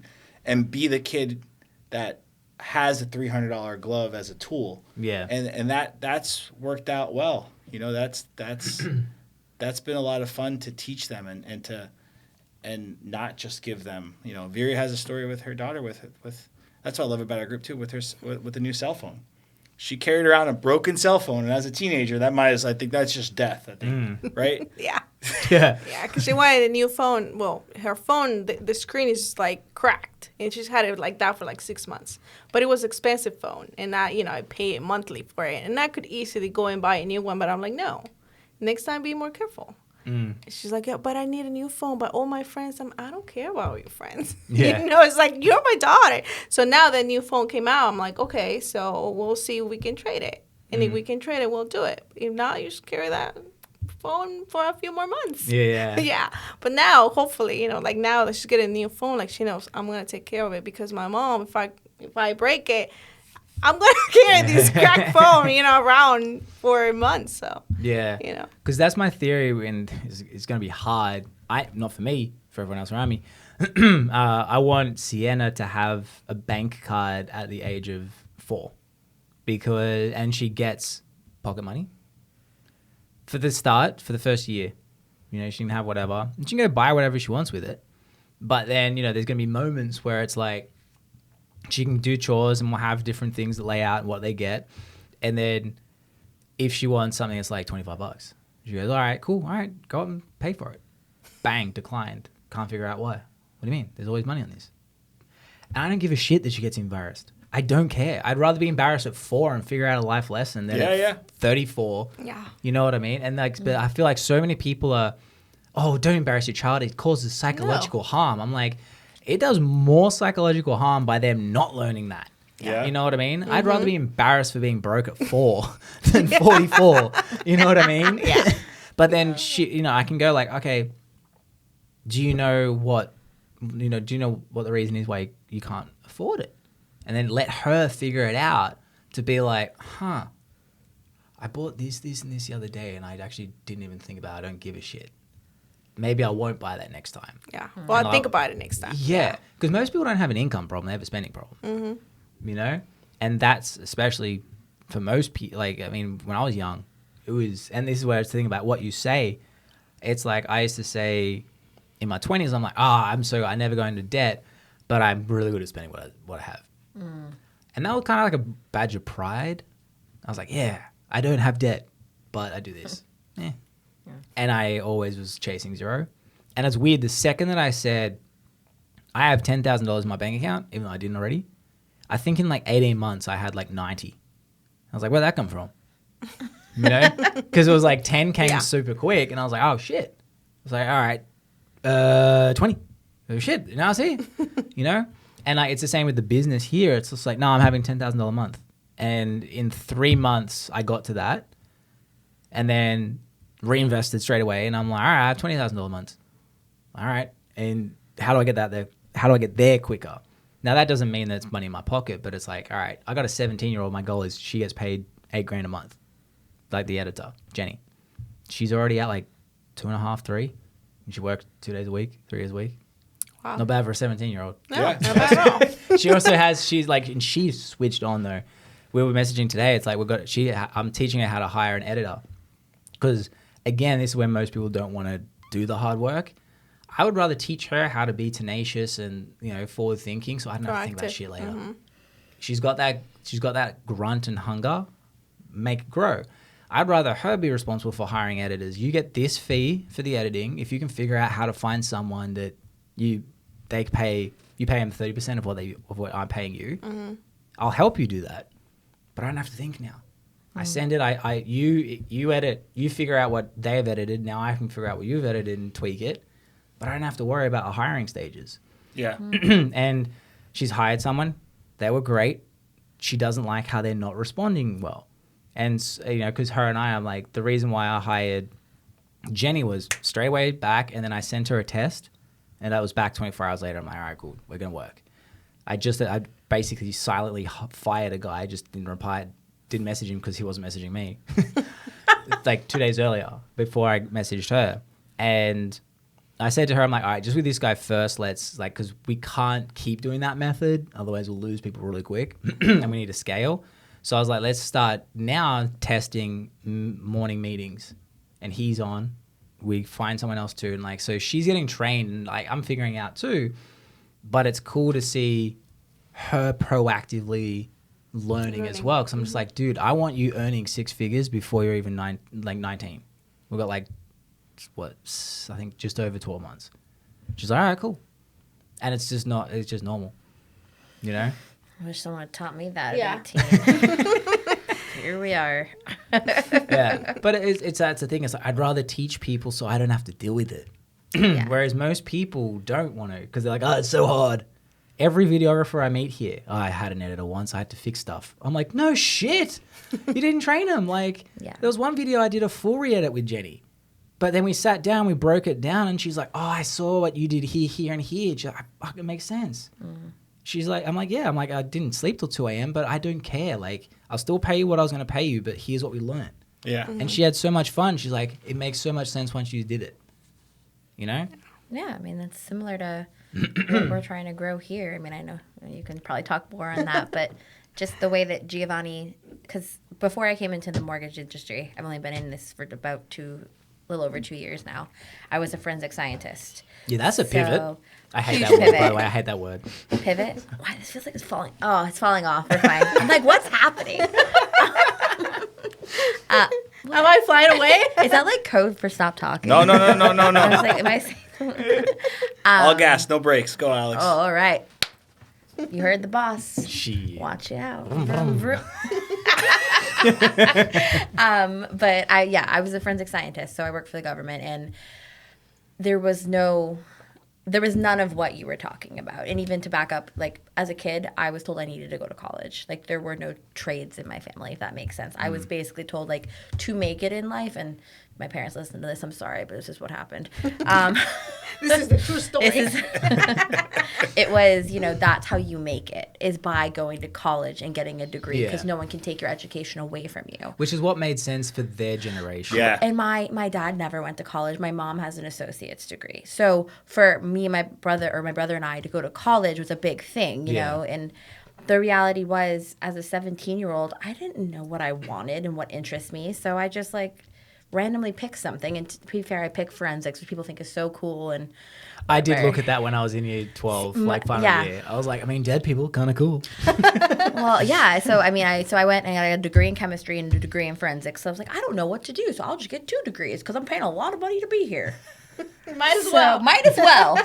and be the kid that has a $300 glove as a tool. Yeah. And that's worked out well. You know, that's been a lot of fun to teach them and not just give them, you know, Viri has a story with her daughter with that's what I love about our group too, with the new cell phone. She carried around a broken cell phone, and as a teenager, I think that's just death. I think, right? Yeah. Yeah. Yeah, because she wanted a new phone. Well, her phone, the screen is like cracked, and she's had it like that for like 6 months. But it was expensive phone, and I pay it monthly for it, and I could easily go and buy a new one. But I'm like, no, next time be more careful. She's like, yeah, but I need a new phone. But all my friends, I don't care about all your friends. Yeah. It's like, you're my daughter. So now the new phone came out. I'm like, okay, so we'll see if we can trade it. And if we can trade it, we'll do it. If not, you just carry that phone for a few more months. Yeah. Yeah. But now, hopefully, like now that she's getting a new phone, like she knows I'm going to take care of it, because my mom, if I break it, I'm going to carry this cracked phone, around for months. So, Yeah. Because that's my theory, and it's going to be hard. Not for me, for everyone else around me. I want Sienna to have a bank card at the age of 4, and she gets pocket money for the start, for the first year. She can have whatever, and she can go buy whatever she wants with it. But then, there's going to be moments where it's like, she can do chores and we'll have different things that lay out and what they get. And then if she wants something that's like $25, she goes, all right, cool. All right, go up and pay for it. Bang, declined. Can't figure out why. What do you mean? There's always money on this. And I don't give a shit that she gets embarrassed. I don't care. I'd rather be embarrassed at 4 and figure out a life lesson than at 34. Yeah. You know what I mean? And but I feel like so many people are, oh, don't embarrass your child. It causes psychological harm. I'm like, it does more psychological harm by them not learning that. Yeah. You know what I mean? I'd rather be embarrassed for being broke at 4 than 44. You know what I mean? Yeah. But then I can go like, okay, do you know what the reason is why you can't afford it? And then let her figure it out to be like, I bought this, and this the other day, and I actually didn't even think about it. I don't give a shit. Maybe I won't buy that next time. Yeah. Well, I'll think about it next time. Yeah. Because most people don't have an income problem. They have a spending problem. And that's especially for most people. Like, I mean, when I was young, it was, and this is where I was thinking about what you say. It's like, I used to say in my 20s, I'm like, I never go into debt, but I'm really good at spending what I have. And that was kind of like a badge of pride. I was like, yeah, I don't have debt, but I do this. Yeah. And I always was chasing zero. And it's weird. The second that I said, I have $10,000 in my bank account, even though I didn't already, I think in like 18 months, I had like 90. I was like, where'd that come from? Because it was like 10 came super quick. And I was like, oh, shit. I was like, all right, 20. Oh, shit. Now I see. And like, it's the same with the business here. It's just like, no, I'm having $10,000 a month. And in 3 months, I got to that. And then reinvested straight away, and I'm like, all right, I have $20,000 a month. All right, and how do I get that there? How do I get there quicker? Now that doesn't mean that it's money in my pocket, but it's like, all right, I got a 17-year-old. My goal is she gets paid $8,000 a month, like the editor, Jenny. She's already at like 2.5, 3, and she works 2 days a week, 3 days a week. Wow, not bad for a 17-year-old. No, not bad at all. She also has. She's like, and she's switched on though. We were messaging today. It's like I'm teaching her how to hire an editor, because again, this is when most people don't want to do the hard work. I would rather teach her how to be tenacious and forward thinking, so I don't have to think about shit later. She's got that grunt and hunger, make it grow. I'd rather her be responsible for hiring editors. You get this fee for the editing. If you can figure out how to find someone that you pay them 30% of what I'm paying you, I'll help you do that. But I don't have to think now. I send it. You edit. You figure out what they've edited. Now I can figure out what you've edited and tweak it. But I don't have to worry about the hiring stages. Yeah. And she's hired someone. They were great. She doesn't like how they're not responding well. And because her and I'm like, the reason why I hired Jenny was straight away back, and then I sent her a test, and that was back 24 hours later. I'm like, all right, cool, we're gonna work. I basically silently fired a guy. Just didn't reply. Didn't message him because he wasn't messaging me. Like 2 days earlier, before I messaged her, and I said to her, I'm like, all right, just with this guy first, let's because we can't keep doing that method, otherwise we'll lose people really quick, and we need to scale. So I was like, let's start now testing morning meetings, and he's on. We find someone else too, and so she's getting trained, and I'm figuring out too. But it's cool to see her proactively learning as well. Because I'm just like, dude, I want you earning 6 figures before you're even 19. We've got like, what, I think just over 12 months. She's like, all right, cool. And it's just normal, you know? I wish someone had taught me that Yeah. at 18. Here we are. Yeah, but that's the thing. It's like, I'd rather teach people so I don't have to deal with it. Yeah. Whereas most people don't want to because they're like, oh, it's so hard. Every videographer I meet here, I had an editor once. I had to fix stuff. I'm like, no shit. You didn't train them. Like, Yeah. there was one video I did a full re-edit with Jenny. But then we sat down, we broke it down, and she's like, oh, I saw what you did here, here, and here. She's like, fuck, it makes sense. She's like, I'm like, yeah. I'm like, I didn't sleep till 2 a.m., but I don't care. Like, I'll still pay you what I was going to pay you, but here's what we learned. Yeah. And she had so much fun. She's like, it makes so much sense once you did it. You know? Yeah, I mean, that's similar to what we're trying to grow here. I mean, I know you can probably talk more on that, but just the way that Giovanni, because before I came into the mortgage industry, I've only been in this for about a little over 2 years now. I was a forensic scientist. Yeah, that's a pivot. So, I hate huge that word, by pivot. the way. I hate that word. Pivot? Why? This feels like it's falling. Oh, it's falling off. We're fine. I'm like, what's happening? Am I flying away? Is that like code for stop talking? No. I was like, am I saying All gas, no brakes. Go, Alex. Oh, all right. You heard the boss. Shit. Watch out. Vroom, vroom. But I was a forensic scientist, so I worked for the government, and there was none of what you were talking about. And even to back up, like as a kid, I was told I needed to go to college. Like there were no trades in my family, if that makes sense. I was basically told like to make it in life, and my parents listened to this. I'm sorry, but this is what happened. This is the true story. It was, that's how you make it, is by going to college and getting a degree, because Yeah. no one can take your education away from you. Which is what made sense for their generation. Yeah. And my dad never went to college. My mom has an associate's degree. So for me and my brother and I to go to college was a big thing, you know. And the reality was, as a 17-year-old, I didn't know what I wanted and what interests me. So I just like randomly picked something. And to be fair, I picked forensics, which people think is so cool. And I did look at that when I was in year 12, like final yeah. year. I was like, I mean, dead people, kind of cool. well, yeah. So I mean, I went and I got a degree in chemistry and a degree in forensics. So I was like, I don't know what to do, so I'll just get 2 degrees because I'm paying a lot of money to be here. Might as well. Might as well.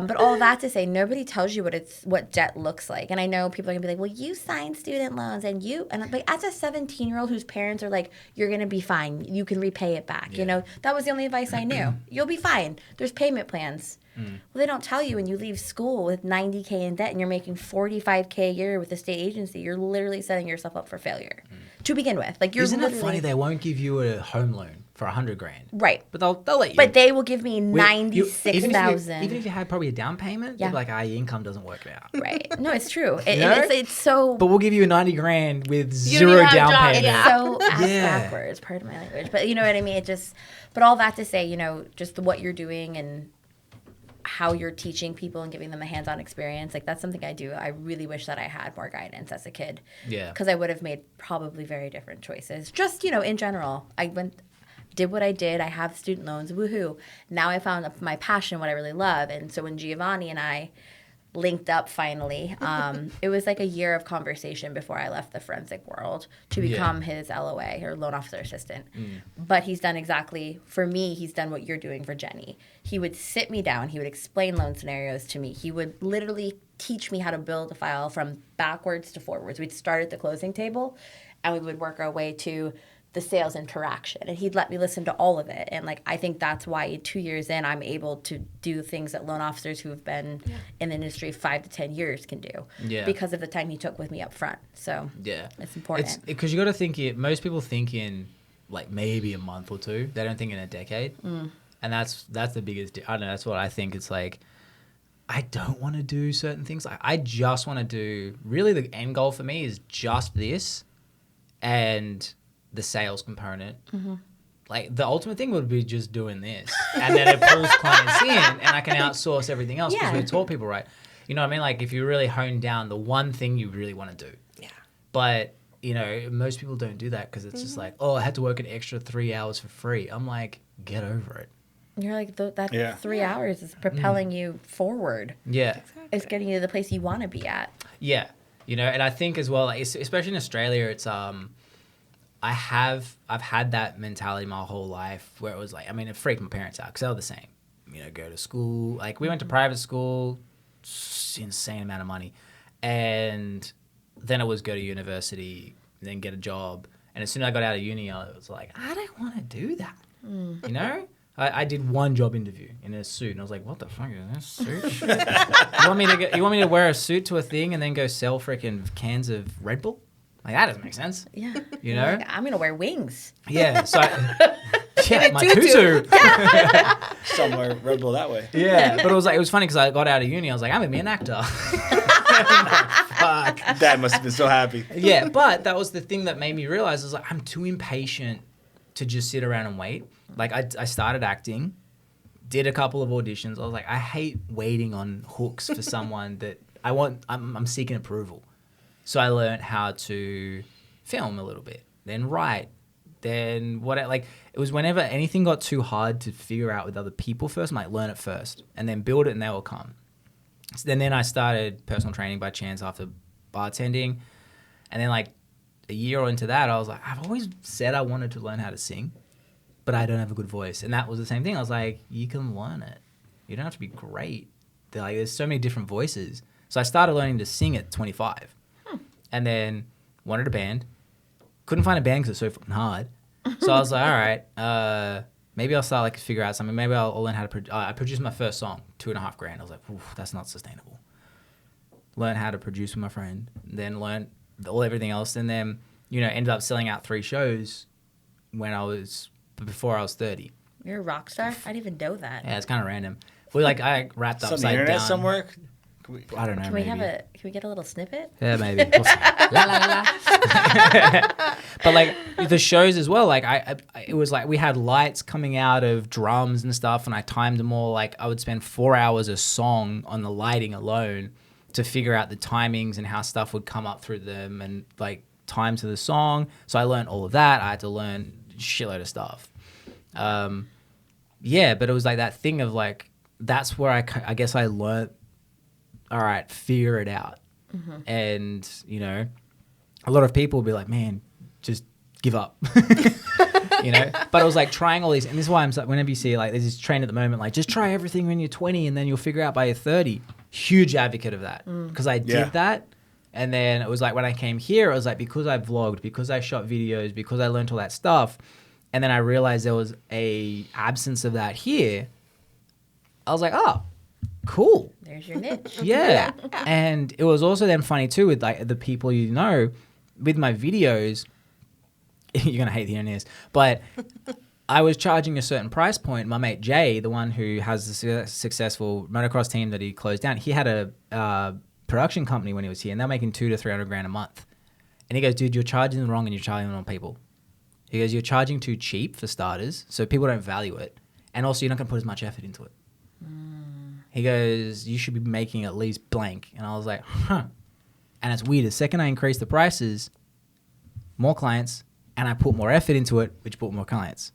But all that to say, nobody tells you what debt looks like. And I know people are gonna be like, well, you signed student loans, and like as a 17-year-old whose parents are like, you're gonna be fine, you can repay it back. You know, that was the only advice I knew. You'll be fine. There's payment plans. Well, they don't tell you when you leave school with $90K in debt and you're making $45K a year with a state agency, you're literally setting yourself up for failure to begin with. Like you're Isn't it literally funny they won't give you a home loan for $100,000? right. But they'll let you. But they will give me Even $96,000. if you had probably a down payment, Yeah. they'd be like, your income doesn't work out. Right. No, it's true. know? It's so But we'll give you $90,000 with don't zero even have a down job. payment. Yeah. so ass Yeah. backwards, pardon my language. But you know what I mean? But all that to say, just what you're doing and how you're teaching people and giving them a hands-on experience, like that's something I do. I really wish that I had more guidance as a kid. Yeah. Because I would have made probably very different choices. Just, in general. Did what I did. I have student loans. Woohoo. Now I found my passion, what I really love. And so when Giovanni and I linked up finally, it was like a year of conversation before I left the forensic world to become his LOA, or loan officer assistant. But he's done he's done what you're doing for Jenny. He would sit me down. He would explain loan scenarios to me. He would literally teach me how to build a file from backwards to forwards. We'd start at the closing table and we would work our way to the sales interaction, and he'd let me listen to all of it. And I think that's why 2 years in, I'm able to do things that loan officers who have been in the industry 5 to 10 years can do, because of the time he took with me up front. So it's important. Because you got to think most people think in maybe a month or 2. They don't think in a decade, and that's the biggest. I don't know. That's what I think. It's like, I don't want to do certain things. I just want to do. Really, the end goal for me is just this, and the sales component. The ultimate thing would be just doing this, and then it pulls clients in, and I can outsource everything else because we taught people right. You know what I mean? If you really hone down the one thing you really want to do. Yeah. But most people don't do that because it's just like, oh, I had to work an extra 3 hours for free. I'm like, get over it. You're like, that 3 hours is propelling you forward. Yeah. It's getting you to the place you want to be at. Yeah. You know, and I think as well, like, especially in Australia, it's I've had that mentality my whole life where it was like, I mean, it freaked my parents out because they were the same. You know, go to school. Like, we went to private school, insane amount of money. And then it was go to university, then get a job. And as soon as I got out of uni, I was like, I don't want to do that. You know? I did one job interview in a suit, and I was like, what the fuck is this suit? You want me to wear a suit to a thing and then go sell freaking cans of Red Bull? Like, that doesn't make sense. Yeah. You know? Like, I'm going to wear wings. Yeah. So, my tutu. Somewhere Red Bull that way. Yeah. But it was funny because I got out of uni. I was like, I'm going to be an actor. Fuck. Dad must have been so happy. Yeah. But that was the thing that made me realize, I was like, I'm too impatient to just sit around and wait. Like, I started acting, did a couple of auditions. I was like, I hate waiting on hooks for someone that I'm seeking approval. So I learned how to film a little bit, then write, then it was whenever anything got too hard to figure out with other people first, I might learn it first and then build it and they will come. So then I started personal training by chance after bartending. And then like a year into that, I was like, I've always said I wanted to learn how to sing, but I don't have a good voice. And that was the same thing. I was like, you can learn it. You don't have to be great. There's so many different voices. So I started learning to sing at 25. And then wanted a band. Couldn't find a band because it's so fucking hard. So I was like, all right, maybe I'll start figure out something. Maybe I'll learn how to I produced my first song, $2,500. I was like, oof, that's not sustainable. Learn how to produce with my friend. Then learn everything else. And then, ended up selling out 3 shows before I was 30. You're a rock star? I didn't even know that. Yeah, it's kind of random. I rapped Some upside internet down. somewhere? I don't know. Can we get a little snippet? Yeah, maybe. We'll see. La, la, la, la. But the shows as well, it was like we had lights coming out of drums and stuff, and I timed them all. Like, I would spend 4 hours a song on the lighting alone to figure out the timings and how stuff would come up through them and time to the song. So I learned all of that. I had to learn a shitload of stuff. Yeah, but it was that thing of that's where I guess I learned. All right, figure it out. Mm-hmm. And, a lot of people will be like, man, just give up. But it was trying all these. And this is why I'm whenever you see there's this trend at the moment, just try everything when you're 20 and then you'll figure out by your 30. Huge advocate of that. Because I did that. And then it was when I came here, it was because I vlogged, because I shot videos, because I learned all that stuff. And then I realized there was a absence of that here. I was like, oh, cool. There's your niche. Yeah. And it was also then funny too with the people with my videos. You're going to hate hearing this, but I was charging a certain price point. My mate Jay, the one who has the successful motocross team that he closed down, he had a production company when he was here, and they're making $200 to $300 a month. And he goes, dude, you're charging them wrong and you're charging them on people. He goes, you're charging too cheap for starters, so people don't value it. And also, you're not going to put as much effort into it. He goes, you should be making at least blank. And I was like, huh. And it's weird. The second I increased the prices, more clients, and I put more effort into it, which brought more clients.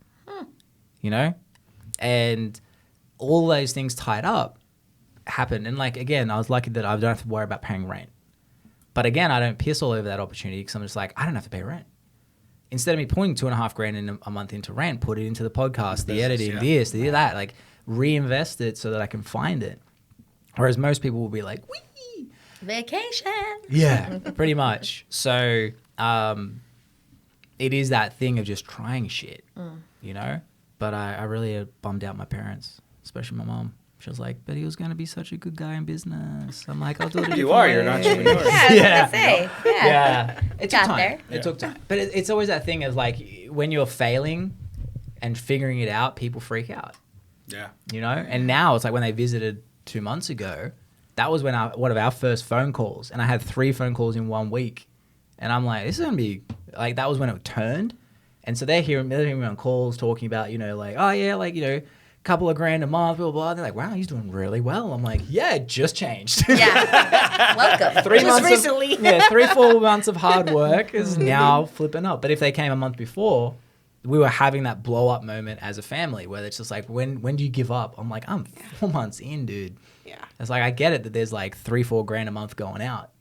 And all those things tied up happened. And again, I was lucky that I don't have to worry about paying rent. But again, I don't piss all over that opportunity because I'm just I don't have to pay rent. Instead of me putting $2,500 a month into rent, put it into the podcast, the editing, this, that, reinvest it so that I can find it. Whereas most people will be like, wee! Vacation. Yeah, pretty much. So it is that thing of just trying shit, But I really bummed out my parents, especially my mom. She was like, but he was going to be such a good guy in business. I'm like, I'll do it. You are. You're an entrepreneur. Yeah, I was going to say. Yeah. It took time. There. It took time. But it's always that thing of when you're failing and figuring it out, people freak out. Yeah. And now it's when they visited 2 months ago, that was one of our first phone calls. And I had 3 phone calls in 1 week. And I'm like, this is going to be, that was when it turned. And so they're hearing me on calls talking about, oh yeah, couple of grand a month, blah, blah, blah. They're like, wow, he's doing really well. I'm like, yeah, it just changed. Yeah. Welcome. 3 months recently. 3-4 months of hard work is now flipping up. But if they came a month before, we were having that blow up moment as a family where it's just when do you give up? I'm like, I'm 4 months in, dude. Yeah. It's I get it that there's 3-4 grand a month going out.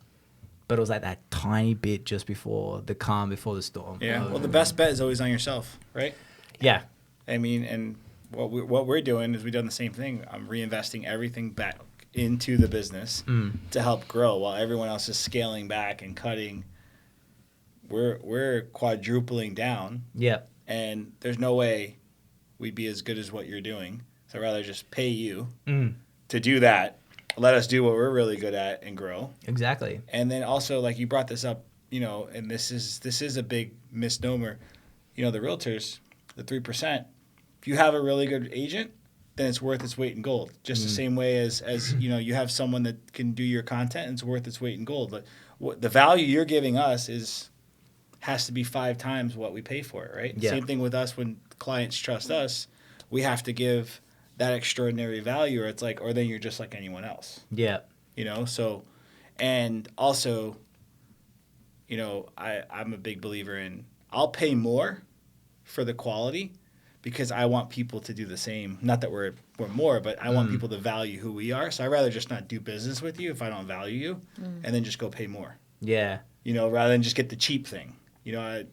but it was like that tiny bit just before the calm, before the storm. Yeah. Well, the best bet is always on yourself, right? Yeah. I mean, and what we're doing is we've done the same thing. I'm reinvesting everything back into the business to help grow while everyone else is scaling back and cutting. We're quadrupling down. Yep. And there's no way we'd be as good as what you're doing. So I'd rather just pay you to do that. Let us do what we're really good at and grow. Exactly. And then also, like you brought this up, you know, and this is a big misnomer. You know, the realtors, the 3%. If you have a really good agent, then it's worth its weight in gold. Just the same way as you know, you have someone that can do your content and it's worth its weight in gold. Like the value you're giving us has to be 5 times what we pay for it, right? Yeah. Same thing with us when clients trust us. We have to give that extraordinary value, or it's like, or then you're just like anyone else. Yeah. You know, so, and also, you know, I'm a big believer in I'll pay more for the quality because I want people to do the same. Not that we're more, but I want people to value who we are. So I'd rather just not do business with you if I don't value you and then just go pay more. Yeah. You know, rather than just get the cheap thing. You know,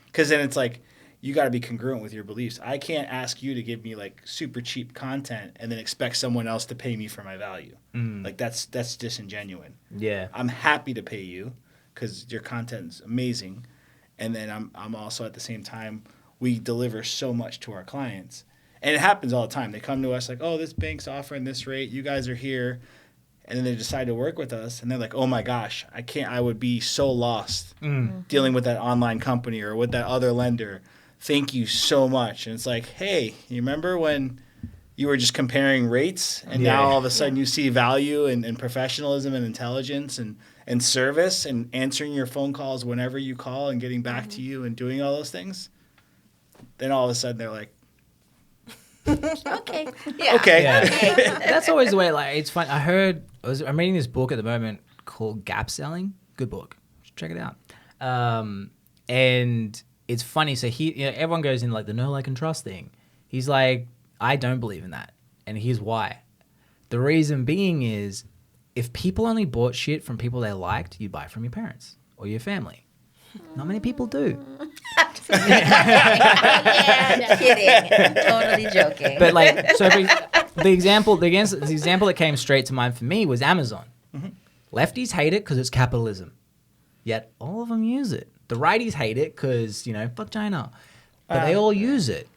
because then it's like, you got to be congruent with your beliefs. I can't ask you to give me like super cheap content and then expect someone else to pay me for my value. Like that's disingenuous. Yeah. I'm happy to pay you because your content's amazing, and then I'm also at the same time we deliver so much to our clients, and it happens all the time. They come to us like, oh, this bank's offering this rate. You guys are here. And then they decide to work with us, and they're like, oh my gosh, I would be so lost dealing with that online company or with that other lender. Thank you so much. And it's like, hey, you remember when you were just comparing rates and now all of a sudden you see value and professionalism and intelligence and service and answering your phone calls whenever you call and getting back to you and doing all those things? Then all of a sudden they're like, Okay. Yeah. okay. Yeah. That's always the way. Like, it's fun. I'm reading this book at the moment called Gap Selling. Good book. Check it out. And it's funny. So everyone goes in like the know, like, and trust thing. He's like, I don't believe in that, and here's why. The reason being is, if people only bought shit from people they liked, you'd buy from your parents or your family. Not many people do. Yeah, kidding. Totally joking. But like, so the example that came straight to mind for me was Amazon. Lefties hate it because it's capitalism, yet all of them use it. The righties hate it because, you know, fuck China, but they all use it.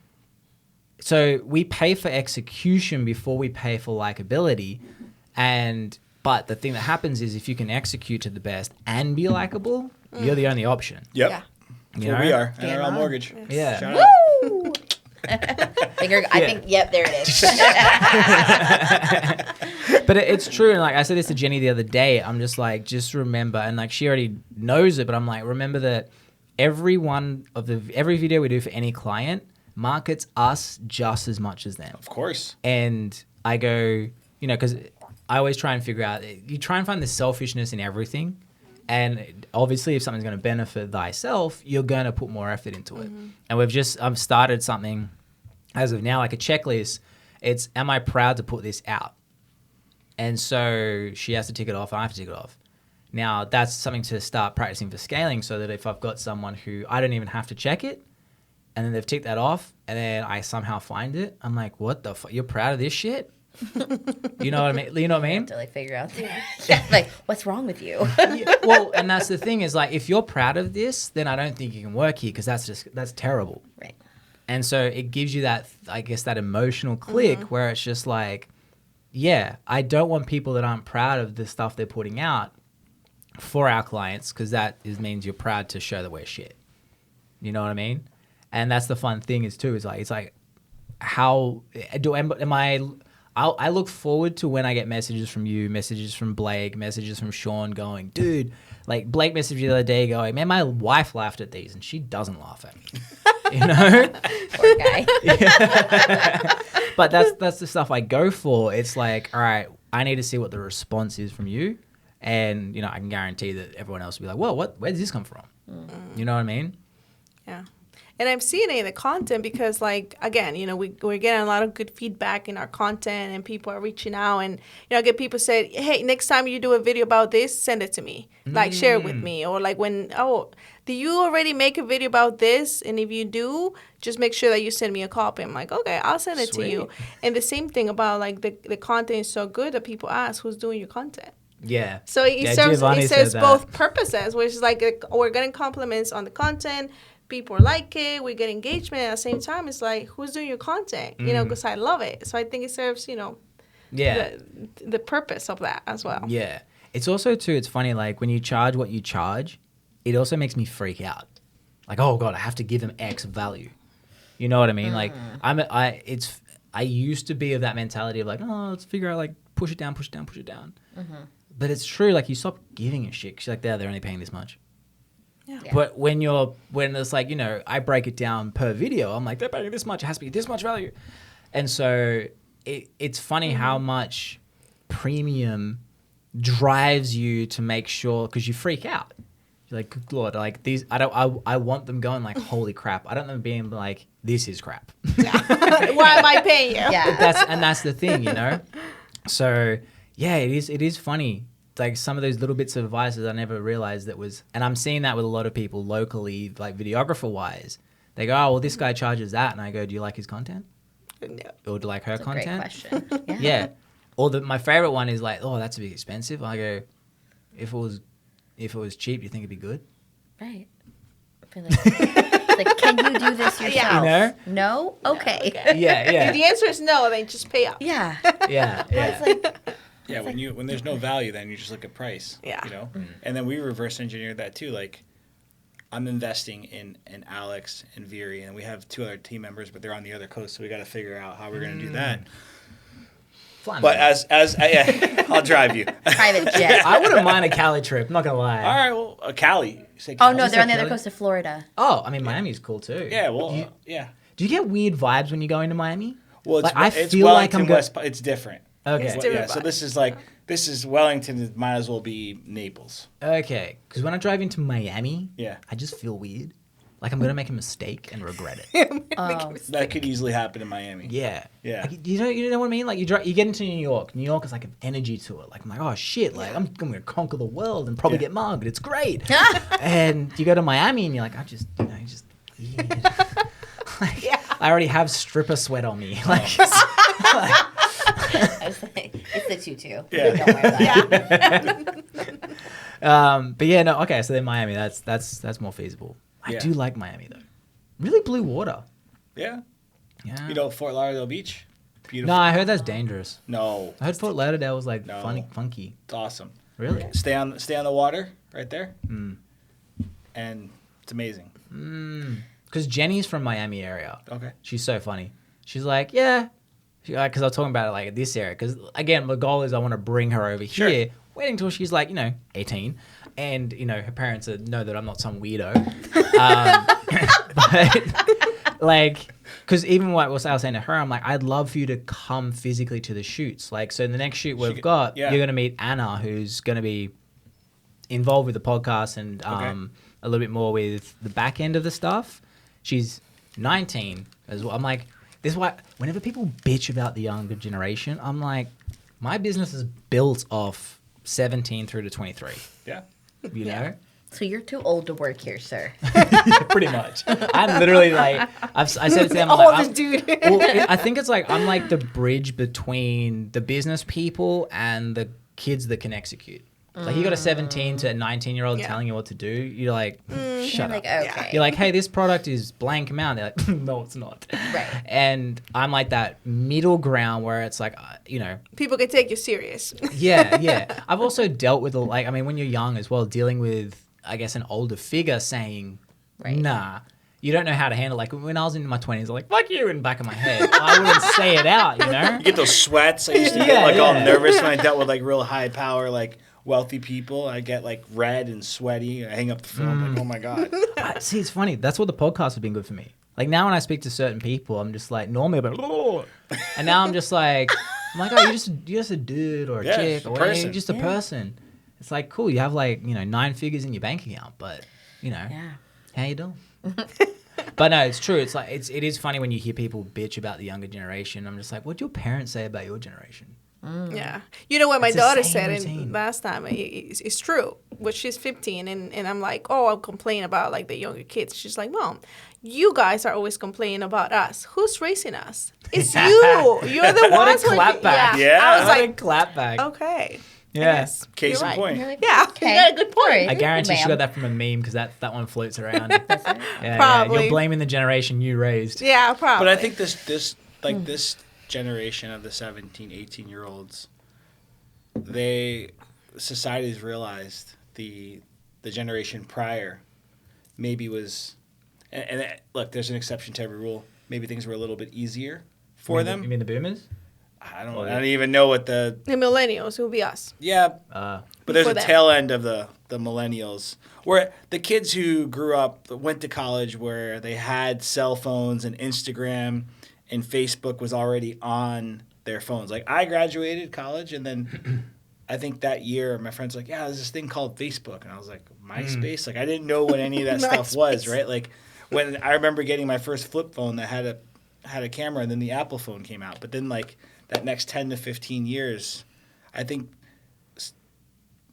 So we pay for execution before we pay for likability, but the thing that happens is if you can execute to the best and be likable, you're the only option. Yep. Yeah. That's You what know? we are. Game NRL on. Mortgage. Yeah. Shout out. Woo! I think, yep, there it is. But it's true, and like I said this to Jenny the other day, I'm just like, just remember, and like she already knows it, but I'm like, remember that every video we do for any client markets us just as much as them. Of course. And I go, you know, because I always try and figure out, you try and find the selfishness in everything. And obviously, if something's going to benefit thyself, you're going to put more effort into it. And I've started something as of now, like a checklist. It's, am I proud to put this out? And so she has to tick it off, and I have to tick it off. Now, that's something to start practicing for scaling, so that if I've got someone who I don't even have to check it, and then they've ticked that off, and then I somehow find it, I'm like, what the fuck? You're proud of this shit? You know what I mean? You know what I mean? To like figure out, like, what's wrong with you? Yeah, well, and that's the thing is, like, if you're proud of this, then I don't think you can work here because that's terrible. Right. And so it gives you that, I guess, that emotional click where it's just like, yeah, I don't want people that aren't proud of the stuff they're putting out for our clients, because means you're proud to show that we're shit. You know what I mean? And that's the fun thing is too, is like, it's like, how I look forward to when I get messages from you, messages from Blake, messages from Sean going, dude, like Blake messaged me the other day going, man, my wife laughed at these and she doesn't laugh at me. You know? Poor guy. But that's the stuff I go for. It's like, all right, I need to see what the response is from you. And, you know, I can guarantee that everyone else will be like, well, where does this come from? You know what I mean? Yeah. And I'm seeing it in the content because, like, again, you know, we're getting a lot of good feedback in our content, and people are reaching out, and, you know, I get people say, hey, next time you do a video about this, send it to me, like, share it with me. Or like when, oh, do you already make a video about this? And if you do, just make sure that you send me a copy. I'm like, okay, I'll send it to you. And the same thing about, like, the content is so good that people ask, who's doing your content? Yeah. So it Giovanni serves said both purposes, which is like we're getting compliments on the content, people like it, we get engagement. At the same time, it's like, who's doing your content? You know, because I love it. So I think it serves, you know, the purpose of that as well. Yeah. It's also too, it's funny, like when you charge what you charge, it also makes me freak out. Like, oh God, I have to give them X value. You know what I mean? Like I used to be of that mentality of like, oh, let's figure out, like, push it down. But it's true, like, you stop giving a shit because you're like, they're only paying this much. Yeah. But when it's like, you know, I break it down per video, I'm like, they're paying this much, it has to be this much value. And so it's funny how much premium drives you to make sure, because you freak out. You're like, good Lord, like these, I want them going like, holy crap. I don't want them being like, this is crap. Yeah. Why am I paying you? Yeah. That's the thing, you know? So yeah, it is funny. Like some of those little bits of advice that I never realized that was, and I'm seeing that with a lot of people locally, like videographer wise. They go, oh, well, this guy charges that. And I go, do you like his content? No. Or do you like her That's a content? great question. Yeah. Or my favorite one is like, oh, that's a bit expensive. I go, if it was cheap, you think it'd be good? Right. I feel like, it's like, can you do this yourself? You know? No? Okay. Yeah. If the answer is no, then just pay up. Yeah. Yeah. It's like, Yeah, when there's no value, then you just look at price. Yeah. You know, and then we reverse engineered that too. Like, I'm investing in Alex and Viri, and we have 2 other team members, but they're on the other coast, so we got to figure out how we're going to do that. Flying But boat. yeah, I'll drive you. private jet. I wouldn't mind a Cali trip, not gonna lie. All right, well, Cali. You say Oh, Cali? no, they're on the Kelly? other coast of Florida. Oh, I mean, Miami's cool too. Yeah, well, yeah. Do you get weird vibes when you go into Miami? Well, it's, Like, I it's feel like Wellington, I'm go- West. It's different. Okay. It's different. Yeah, so this is Wellington. It might as well be Naples. Okay. Because when I drive into Miami, Yeah. I just feel weird. Like I'm gonna make a mistake and regret it. Oh, That could easily happen in Miami. Yeah. Yeah. Like, you know what I mean? Like you get into New York. New York is like an energy to it. Like I'm like, oh shit, like I'm gonna conquer the world and probably Yeah. get mugged. It's great. And you go to Miami and you're like, weird. Like, I already have stripper sweat on me. Like, I was like, it's the tutu. Yeah. Don't worry about it. but yeah, no, okay. So then Miami, that's more feasible. I Yeah. do like Miami though. Really blue water. Yeah. Yeah. You know Fort Lauderdale Beach? No, Beautiful. I heard that's dangerous. No. I heard Fort Lauderdale was like No. funky. It's awesome. Really? Stay on the water right there. Mm. And it's amazing. Because Jenny's from Miami area. Okay. She's so funny. She's like, yeah. Because I was talking about it like this area. Because again, the goal is I want to bring her over Sure. here, waiting till she's like, 18. And, her parents know that I'm not some weirdo. But, like, because even what I was saying to her, I'm like, I'd love for you to come physically to the shoots. Like, so the next shoot we've got, yeah. you're going to meet Anna, who's going to be involved with the podcast and a little bit more with the back end of the stuff. She's 19 as well. I'm like, this is why whenever people bitch about the younger generation, I'm like, my business is built off 17 through to 23. Yeah. You know? So you're too old to work here, sir. Pretty much. I'm literally like, I said it to them. I'm Oh, like, this I'm- dude. well, I think it's like, I'm like the bridge between the business people and the kids that can execute. Like you got a 17 to a 19-year-old Yeah. telling you what to do. You're like, shut You're up. like, okay. You're like, hey, this product is blank amount. They're like, no, it's not. Right. And I'm like that middle ground where it's like, People can take you serious. yeah. I've also dealt with, when you're young as well, dealing with, I guess, an older figure saying, Right. nah, you don't know how to handle. Like when I was in my 20s, I'm like, fuck you in the back of my head. I wouldn't say it out, You get those sweats. I used to Yeah, get all yeah. nervous when I dealt with real high power, wealthy people. I get red and sweaty. I hang up the phone. Like, oh my God. See, it's funny. That's what the podcast has been good for me. Like now when I speak to certain people, I'm just like normally, but and now I'm just like, oh, you're just a dude or a Yeah, chick a or whatever. person. You're just a person. It's like cool. You have 9 figures in your bank account, but Yeah. how you doing? But no, it's true. It's like it is funny when you hear people bitch about the younger generation. I'm just like, what'd your parents say about your generation? Yeah. You know what my It's the daughter same said routine. last time? It's true. But she's 15, and I'm like, oh, I'll complain about like the younger kids. She's like, Mom, you guys are always complaining about us. Who's raising us? It's you. You're the What a ones. clapback. Yeah. I was What like, a clapback. okay. Yeah. Yes. Case You're in right. point. You're like, Yeah. okay. You got a good point. All right. I guarantee she Ma'am. got that from a meme because that one floats around. That's it. Yeah, Probably. You're blaming the generation you raised. Yeah, probably. But I think this generation of the 17, 18-year-olds, society's realized the generation prior maybe was, and look, there's an exception to every rule. Maybe things were a little bit easier for them. You mean the boomers? I don't even know what the millennials will be us. but there's For a them. tail end of the millennials where the kids who grew up, went to college where they had cell phones and Instagram and Facebook was already on their phones. Like I graduated college and then I think that year my friends were like, yeah, there's this thing called Facebook. And I was like, MySpace? Like I didn't know what any of that stuff was, right? Like when I remember getting my first flip phone that had a camera and then the Apple phone came out. But then like that next 10 to 15 years, I think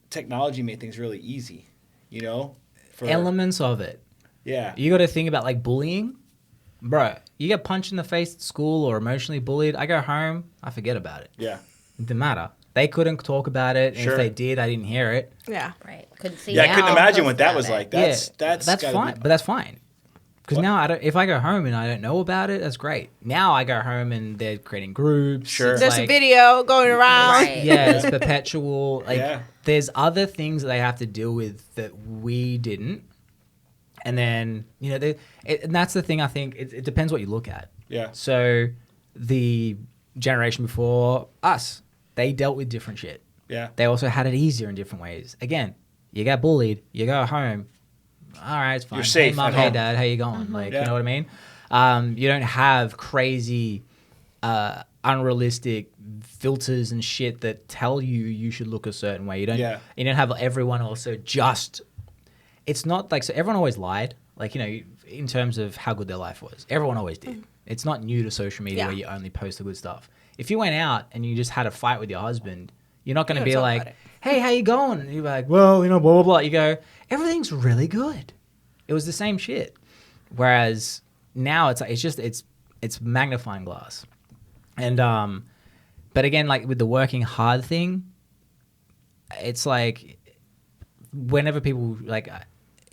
technology made things really easy, you know? Elements of it. Yeah. You got to think about like bullying. Bro, you get punched in the face at school or emotionally bullied. I go home, I forget about it. Yeah. It didn't matter. They couldn't talk about it. And Sure. if they did, I didn't hear it. Yeah. Right. Couldn't see. Yeah, I couldn't now, imagine post what that about was it. like. That's gotta fine. be- But that's fine. Because What? now, if I go home and I don't know about it, that's great. Now I go home and they're creating groups. Sure. It's There's like- a video going around. Right. Yeah, it's perpetual. Like, Yeah. there's other things that they have to deal with that we didn't. And then, you know, and that's the thing, I think, it depends what you look at. Yeah. So the generation before us, they dealt with different shit. Yeah. They also had it easier in different ways. Again, you get bullied, you go home, all right, it's fine. You're safe Hey, mom, at hey, home. dad, how you going? Like, Yeah. you know what I mean? You don't have crazy, unrealistic filters and shit that tell you should look a certain way. You don't. Yeah. You don't have everyone also just. It's not like so. Everyone always lied. Like, you know, in terms of how good their life was, everyone always did. It's not new to social media Yeah. where you only post the good stuff. If you went out and you just had a fight with your husband, you're not going to You be don't talk like, about it. "Hey, how you going?" And you're like, "Well, you know, blah blah blah." You go, "Everything's really good." It was the same shit. Whereas now it's like it's magnifying glass. And but again, like with the working hard thing, it's like whenever people like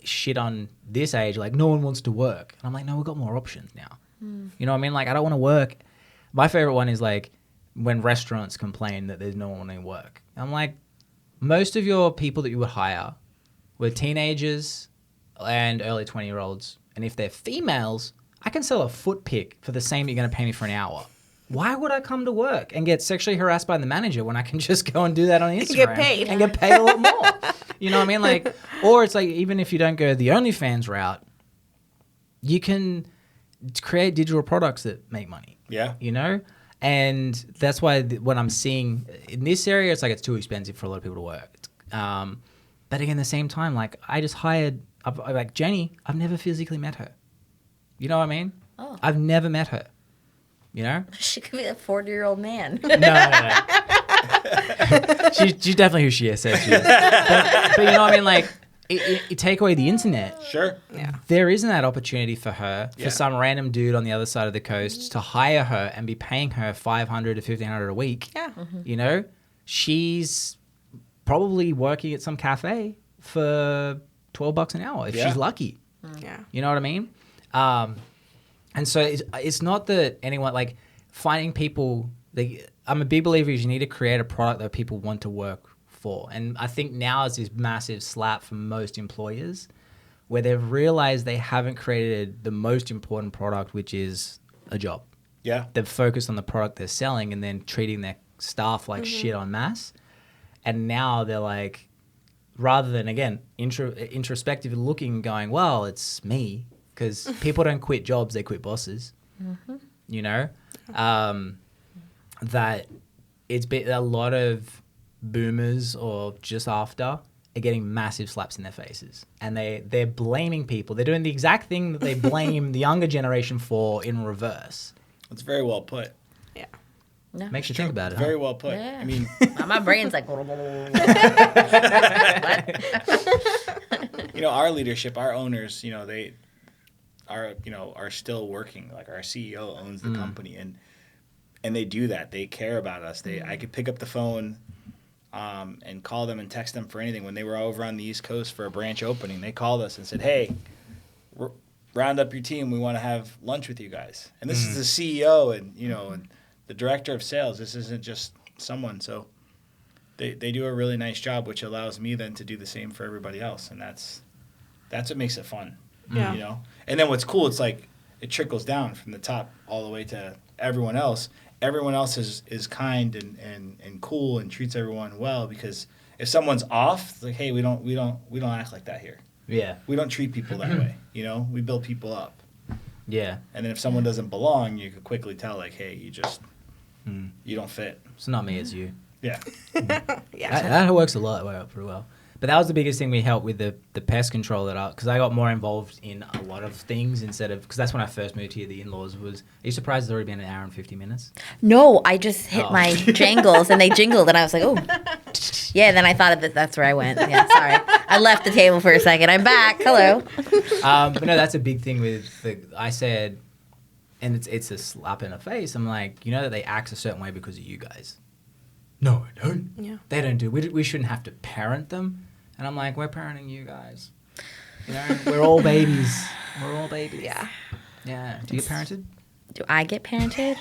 shit on this age, like no one wants to work. And I'm like, no, we've got more options now. You know what I mean? Like I don't want to work. My favorite one is like when restaurants complain that there's no one wanting to work. I'm like, most of your people that you would hire were teenagers and early 20-year-olds. And if they're females, I can sell a foot pick for the same you're going to pay me for an hour. Why would I come to work and get sexually harassed by the manager when I can just go and do that on Instagram get paid. and get paid a lot more? You know what I mean? Like, or it's like even if you don't go the OnlyFans route, you can create digital products that make money. Yeah. You know, and that's why when I'm seeing in this area, it's like it's too expensive for a lot of people to work. But again, at the same time, like I just hired like Jenny. I've never physically met her. You know what I mean? Oh. I've never met her. You know? She could be a 40-year-old man. No. She's definitely who she says she is. But you know what I mean? Like, you take away the internet, Sure. Yeah. there isn't that opportunity for her, Yeah. for some random dude on the other side of the coast to hire her and be paying her $500 to $1,500 a week. Yeah. You know? She's probably working at some cafe for $12 an hour if Yeah. she's lucky. Yeah. You know what I mean? And so it's not that anyone, like, finding people, I'm a big believer is you need to create a product that people want to work for. And I think now is this massive slap for most employers where they've realized they haven't created the most important product, which is a job. Yeah. They've focused on the product they're selling and then treating their staff like shit en masse. And now they're like, rather than, again, introspectively looking and going, well, it's me. Because people don't quit jobs, they quit bosses. You know? That it's been a lot of boomers or just after are getting massive slaps in their faces, and they're blaming people. They're doing the exact thing that they blame the younger generation for in reverse. It's very well put. Yeah. No. Makes you think about it. Very huh? well put. Yeah. I mean, My brain's like. you know, our leadership, our owners, you know, they are still working. Like our CEO owns the company, and they do that. They care about us. I could pick up the phone and call them and text them for anything. When they were over on the East Coast for a branch opening, they called us and said, "Hey, round up your team. We want to have lunch with you guys." And this is the CEO and, you know, and the director of sales. This isn't just someone. So they do a really nice job, which allows me then to do the same for everybody else. And that's what makes it fun. Yeah. You know? And then what's cool, it's like it trickles down from the top all the way to everyone else. Everyone else is kind and cool and treats everyone well, because if someone's off, it's like, hey, we don't act like that here. Yeah. We don't treat people that way. You know, we build people up. Yeah. And then if someone doesn't belong, you could quickly tell, like, hey, you don't fit. It's not me, it's you. Yeah. Yeah. That works a lot pretty well. But that was the biggest thing we helped with the pest control because I got more involved in a lot of things instead of, because that's when I first moved here, the in-laws was, are you surprised it's already been an hour and 50 minutes? No, I just hit my jangles and they jingled and I was like, oh. Yeah, then I thought that's where I went. Yeah, sorry. I left the table for a second. I'm back. Hello. But no, that's a big thing I said, and it's a slap in the face. I'm like, you know that they act a certain way because of you guys. No, I don't. Yeah. They don't do. We shouldn't have to parent them. And I'm like, we're parenting you guys. You know, we're all babies. We're all babies. Yeah. Yeah. Do you get parented? Do I get parented?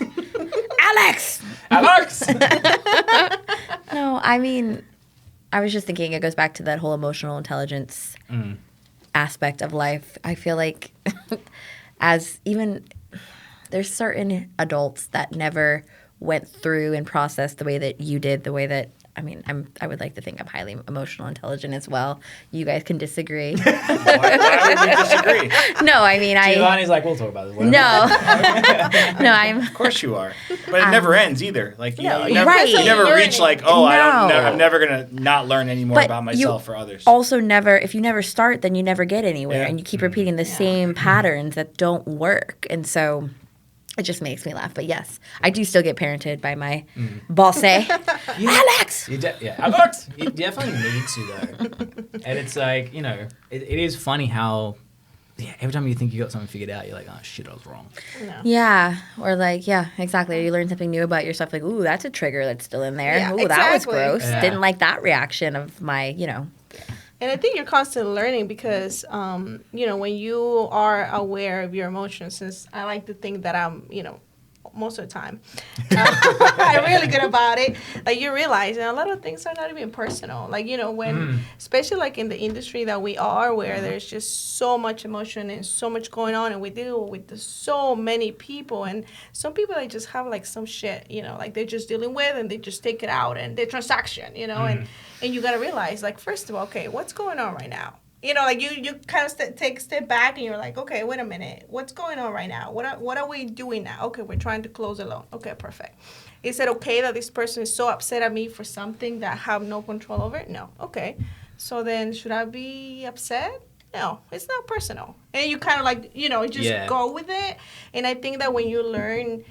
Alex! Alex! No, I mean, I was just thinking it goes back to that whole emotional intelligence aspect of life. I feel like there's certain adults that never went through and processed the way that you did, the way that, I mean, I would like to think I'm highly emotional intelligent as well. You guys can disagree. Why would we disagree? No, I mean, Giovanni's like, we'll talk about this. No. No, Of course you are. But it never ends either. Like, you know, you never, Right. you never reach like, oh, No. I'm never going to not learn any more But about you myself or others. also if you never start, then you never get anywhere. Yeah. And you keep repeating the same patterns that don't work. And so it just makes me laugh. But yes, I do still get parented by my bossé. Alex! Alex! You definitely need to, though. And it's like, you know, it is funny how every time you think you got something figured out, you're like, oh, shit, I was wrong. No. Yeah. Or like, yeah, exactly. Or you learn something new about yourself. Like, ooh, that's a trigger that's still in there. Yeah, Ooh, that was exactly. gross. Yeah. Didn't like that reaction of my, you know. And I think you're constantly learning because, you know, when you are aware of your emotions, since I like to think that I'm, you know, most of the time, I'm really good about it. Like, you realize a lot of things are not even personal. Like, you know, when, especially like in the industry that we are, where there's just so much emotion and so much going on, and we deal with so many people, and some people, they just have like some shit, you know, like they're just dealing with, and they just take it out, and their transaction, you know, and you got to realize, like, first of all, okay, what's going on right now? You know, like you kind of take a step back and you're like, okay, wait a minute. What's going on right now? What are we doing now? Okay, we're trying to close a loan. Okay, perfect. Is it okay that this person is so upset at me for something that I have no control over? No. Okay. So then should I be upset? No, it's not personal. And you kind of like, you know, just go with it. And I think that when you learn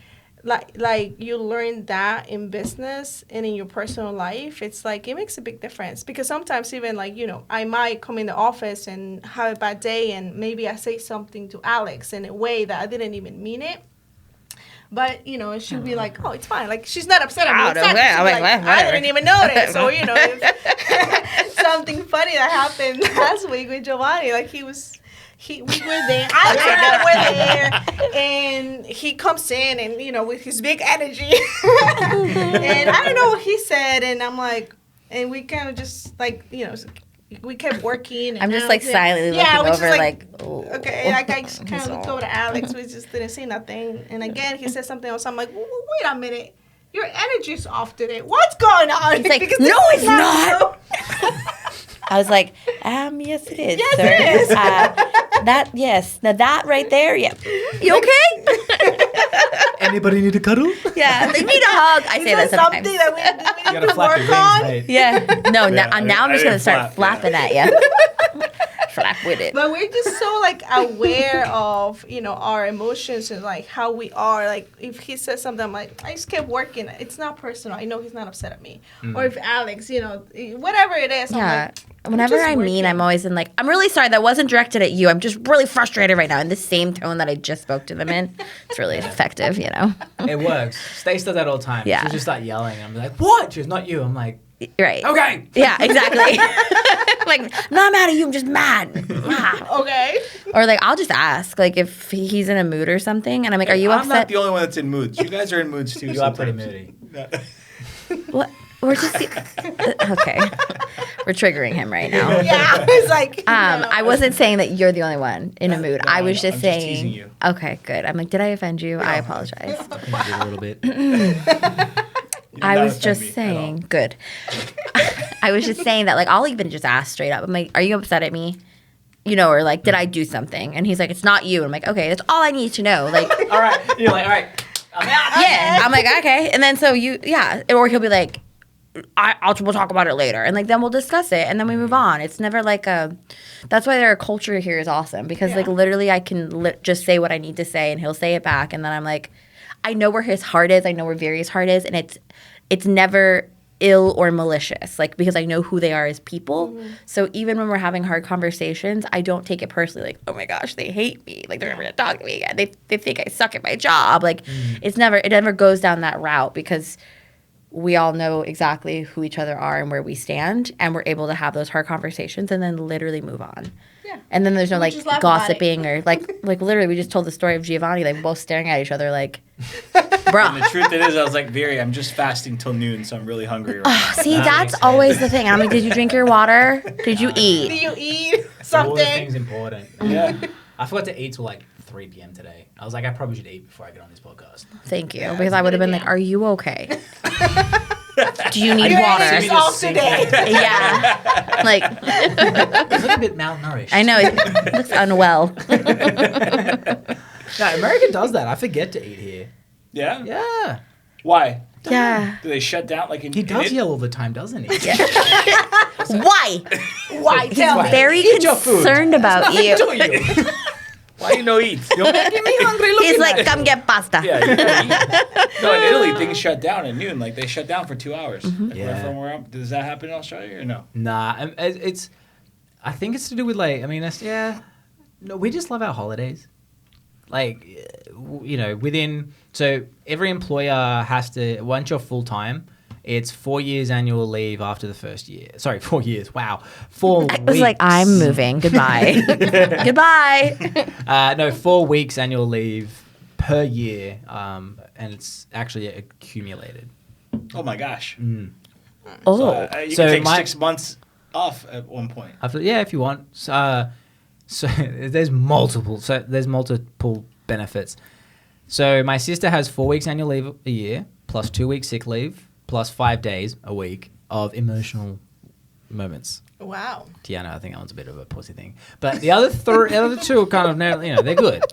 like you learn that in business and in your personal life, it's like it makes a big difference, because sometimes even like, you know, I might come in the office and have a bad day, and maybe I say something to Alex in a way that I didn't even mean it. But, you know, she'll be like, oh, it's fine. Like, she's not upset at me. It's not, she'll be like, I didn't even notice. Or, you know, if something funny that happened last week with Giovanni, like we were there. I were there, and he comes in, and you know, with his big energy, and I don't know what he said, and I'm like, and we kind of just like, you know, we kept working. And I'm just like silently looking over, like, oh. Okay, like I just kind of looked over to Alex. We just didn't say nothing, and again he said something else. I'm like, wait a minute. Your energy's off today. What's going on? It's like, because no, it's not. True. I was like, yes, it is, Yes, sir. it is. Yes. Now that right there, yeah. You okay? Anybody need a cuddle? Yeah, they need a hug. I say that sometimes. Something that we You need gotta to flap work your wings, on. mate. Yeah. No, now I'm I just didn't gonna start flap, flapping at you. Flap with it. But we're just so like aware of, you know, our emotions and like how we are. Like if he says something, I'm like, I just kept working. It's not personal. I know he's not upset at me. Or if Alex, you know, whatever it is, I'm Yeah. like, Whenever just I mean, working. I'm always in like, I'm really sorry that wasn't directed at you. I'm just really frustrated right now in the same tone that I just spoke to them in. It's really effective, you know? It works. Stace does that all the time. Yeah. She'll just start yelling. I'm like, what? She's not you. I'm like, Right. okay. Yeah, exactly. Like, I'm not mad at you. I'm just mad. Ah. okay. Or like, I'll just ask, like, if he's in a mood or something, and I'm like, "Are you I'm not upset?" the only one that's in moods. You guys are in moods too. You are pretty sometimes. moody. What? We're just okay. We're triggering him right now. Yeah. It's like, no. I wasn't saying that you're the only one in a mood. I was no, just I'm just saying. teasing you. Okay, good. I'm like, did I offend you? I apologize. A little bit. You did I not was offend me just at all. saying. Good. I was just saying that, like, I'll even just ask straight up. I'm like, "Are you upset at me?" You know, or like, "Did I do something?" And he's like, "It's not you." I'm like, "Okay, that's all I need to know." Like, All right. You're like, all right. I'm out. yeah. I'm like, "Okay." And then so or he'll be like, we'll talk about it later, and like then we'll discuss it, and then we move on. It's never like a. That's why their culture here is awesome because like literally I can just say what I need to say, and he'll say it back, and then I'm like, I know where his heart is, I know where Viri's heart is, and it's never ill or malicious, like because I know who they are as people. So even when we're having hard conversations, I don't take it personally. Like, oh my gosh, they hate me. Like they're never gonna talk to me again. They think I suck at my job. Like it never goes down that route because we all know exactly who each other are and where we stand, and we're able to have those hard conversations and then literally move on. Yeah. And then there's no We like just laugh about gossiping or like literally we just told the story of Giovanni, like both staring at each other like, And the bruh. truth it is, I was like, Viri, I'm just fasting till noon, so I'm really hungry right now. See, That that's makes always sense. the thing. I'm like, did you drink your water? Did you Do eat? you eat All the something? things important. Yeah. I forgot to eat till like 3 p.m. today. I was like, I probably should eat before I get on this podcast. Thank you. Because I would have been like, are you okay? Do you need You're water? anxious all today. Yeah. Like, I look a bit malnourished. I know. It looks unwell. No, America does that. I forget to eat here. Yeah? Yeah. Why? Yeah. Do they shut down like in He does in- yell all the time, doesn't he? Why? Why? Tell me. Very Eat your food. concerned about you. Do you? Why you no eat? You're making me hungry looking He's at like, you. come get pasta. Yeah, you gotta eat. No, in Italy, things shut down at noon. Like, they shut down for 2 hours. Like, Yeah. From where I'm, does that happen in Australia or no? Nah, it's. I think it's to do with like. I mean, yeah. No, we just love our holidays. Like, you know, so every employer has to, once you're full time, it's 4 years annual leave after the first year. Sorry, 4 years. Wow, 4 weeks. I was like, I'm moving. Goodbye. Goodbye. No, 4 weeks annual leave per year, and it's actually accumulated. Oh my gosh. Oh. So, you So can take my- 6 months off at one point. Yeah, if you want. So there's multiple. So there's multiple benefits. So my sister has 4 weeks annual leave a year, plus 2 weeks sick leave, plus 5 days a week of emotional moments. Wow. Tiana, I think that one's a bit of a pussy thing, but the other two are kind of, you know, they're good.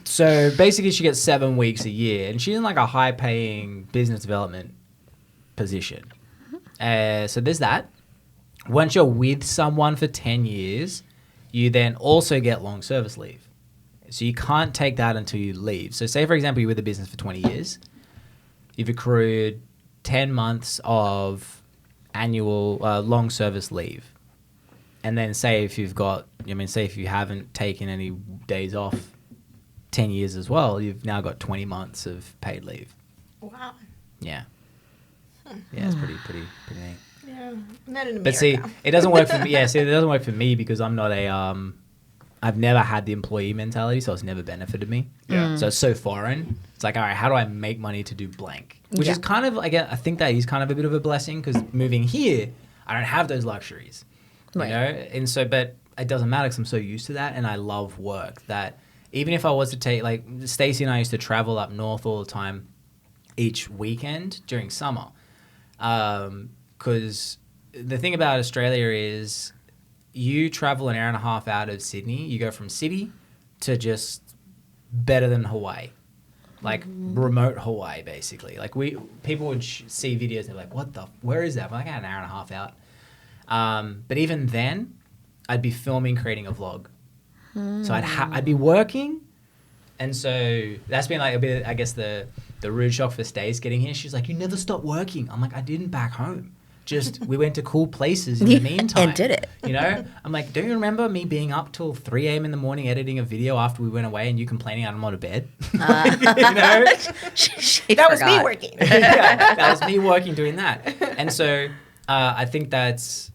So basically, she gets 7 weeks a year, and she's in like a high-paying business development position. So there's that. Once you're with someone for 10 years, you then also get long service leave. So you can't take that until you leave. So say, for example, you're with a business for 20 years. You've accrued 10 months of annual long service leave. And then say if you haven't taken any days off 10 years as well, you've now got 20 months of paid leave. Wow. Yeah. Yeah, it's pretty neat. Yeah. Not in America. But see, it doesn't work for me. Yeah, see, it doesn't work for me because I'm not I've never had the employee mentality, so it's never benefited me. Yeah. So it's so foreign. It's like, all right, how do I make money to do blank? Which Yeah. is kind of, again, I think that is kind of a bit of a blessing because moving here, I don't have those luxuries. Right. You know? And so, but it doesn't matter because I'm so used to that and I love work that even if I was to take, like, Stacey and I used to travel up north all the time each weekend during summer. Because the thing about Australia is you travel an hour and a half out of Sydney. You go from city to just better than Hawaii. like remote Hawaii, basically. Like people would see videos and they're like, where is that? I'm like, an hour and a half out. But even then, I'd be filming, creating a vlog. So I'd be working. And so that's been like a bit, I guess, the rude shock for Stace getting here. She's like, you never stop working. I'm like, I didn't back home. Just, we went to cool places in the meantime. And did it. You know? I'm like, don't you remember me being up till 3 a.m. in the morning editing a video after we went away and you complaining I'm not to bed? You know? That was me working. Yeah, that was me working doing that. And so I think that's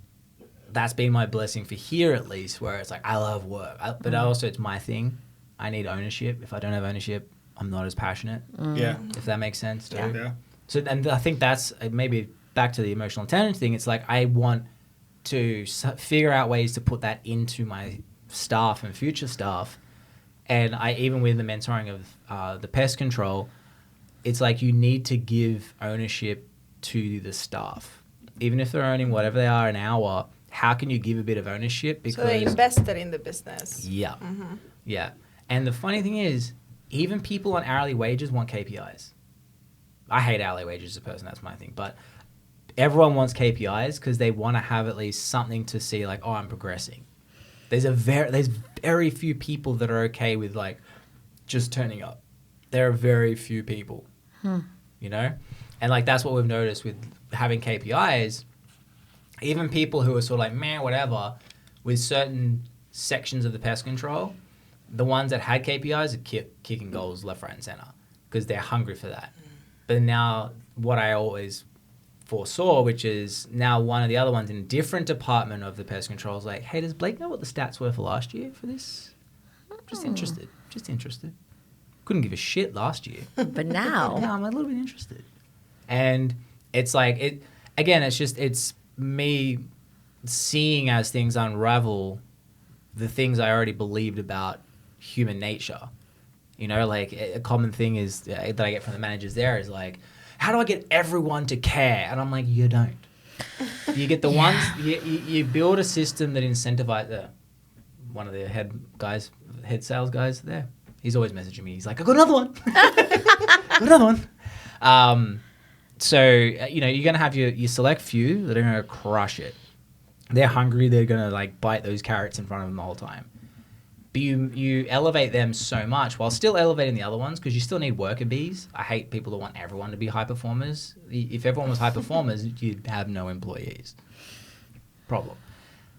been my blessing for here, at least, where it's like, I love work. But also it's my thing. I need ownership. If I don't have ownership, I'm not as passionate. Yeah. If that makes sense. Too. Yeah. So, and I think that's maybe back to the emotional intelligence thing. It's like I want to figure out ways to put that into my staff and future staff. And even with the mentoring of the pest control, it's like you need to give ownership to the staff. Even if they're earning whatever they are an hour, how can you give a bit of ownership? Because so they invested in the business. Yeah. Mm-hmm. Yeah. And the funny thing is, even people on hourly wages want KPIs. I hate hourly wages as a person. That's my thing. But everyone wants KPIs because they want to have at least something to see, like, oh, I'm progressing. There's very few people that are okay with, like, just turning up. There are very few people, you know? And, like, that's what we've noticed with having KPIs. Even people who are sort of like, man, whatever, with certain sections of the pest control, the ones that had KPIs are kicking goals left, right, and center because they're hungry for that. But now what I always foresaw, which is now one of the other ones in a different department of the pest control is like, hey, does Blake know what the stats were for last year for this? Just interested. Couldn't give a shit last year. But now. Now I'm a little bit interested. And it's like, it's me seeing as things unravel the things I already believed about human nature. You know, like a common thing is that I get from the managers there is like, how do I get everyone to care? And I'm like, you don't. You get the ones, you build a system that incentivizes one of the head sales guys there. He's always messaging me. He's like, I got another one. Got another one. So, you know, you're going to have your select few that are going to crush it. They're hungry. They're going to like bite those carrots in front of them the whole time. But you elevate them so much while still elevating the other ones because you still need worker bees. I hate people that want everyone to be high performers. If everyone was high performers, you'd have no employees. Problem.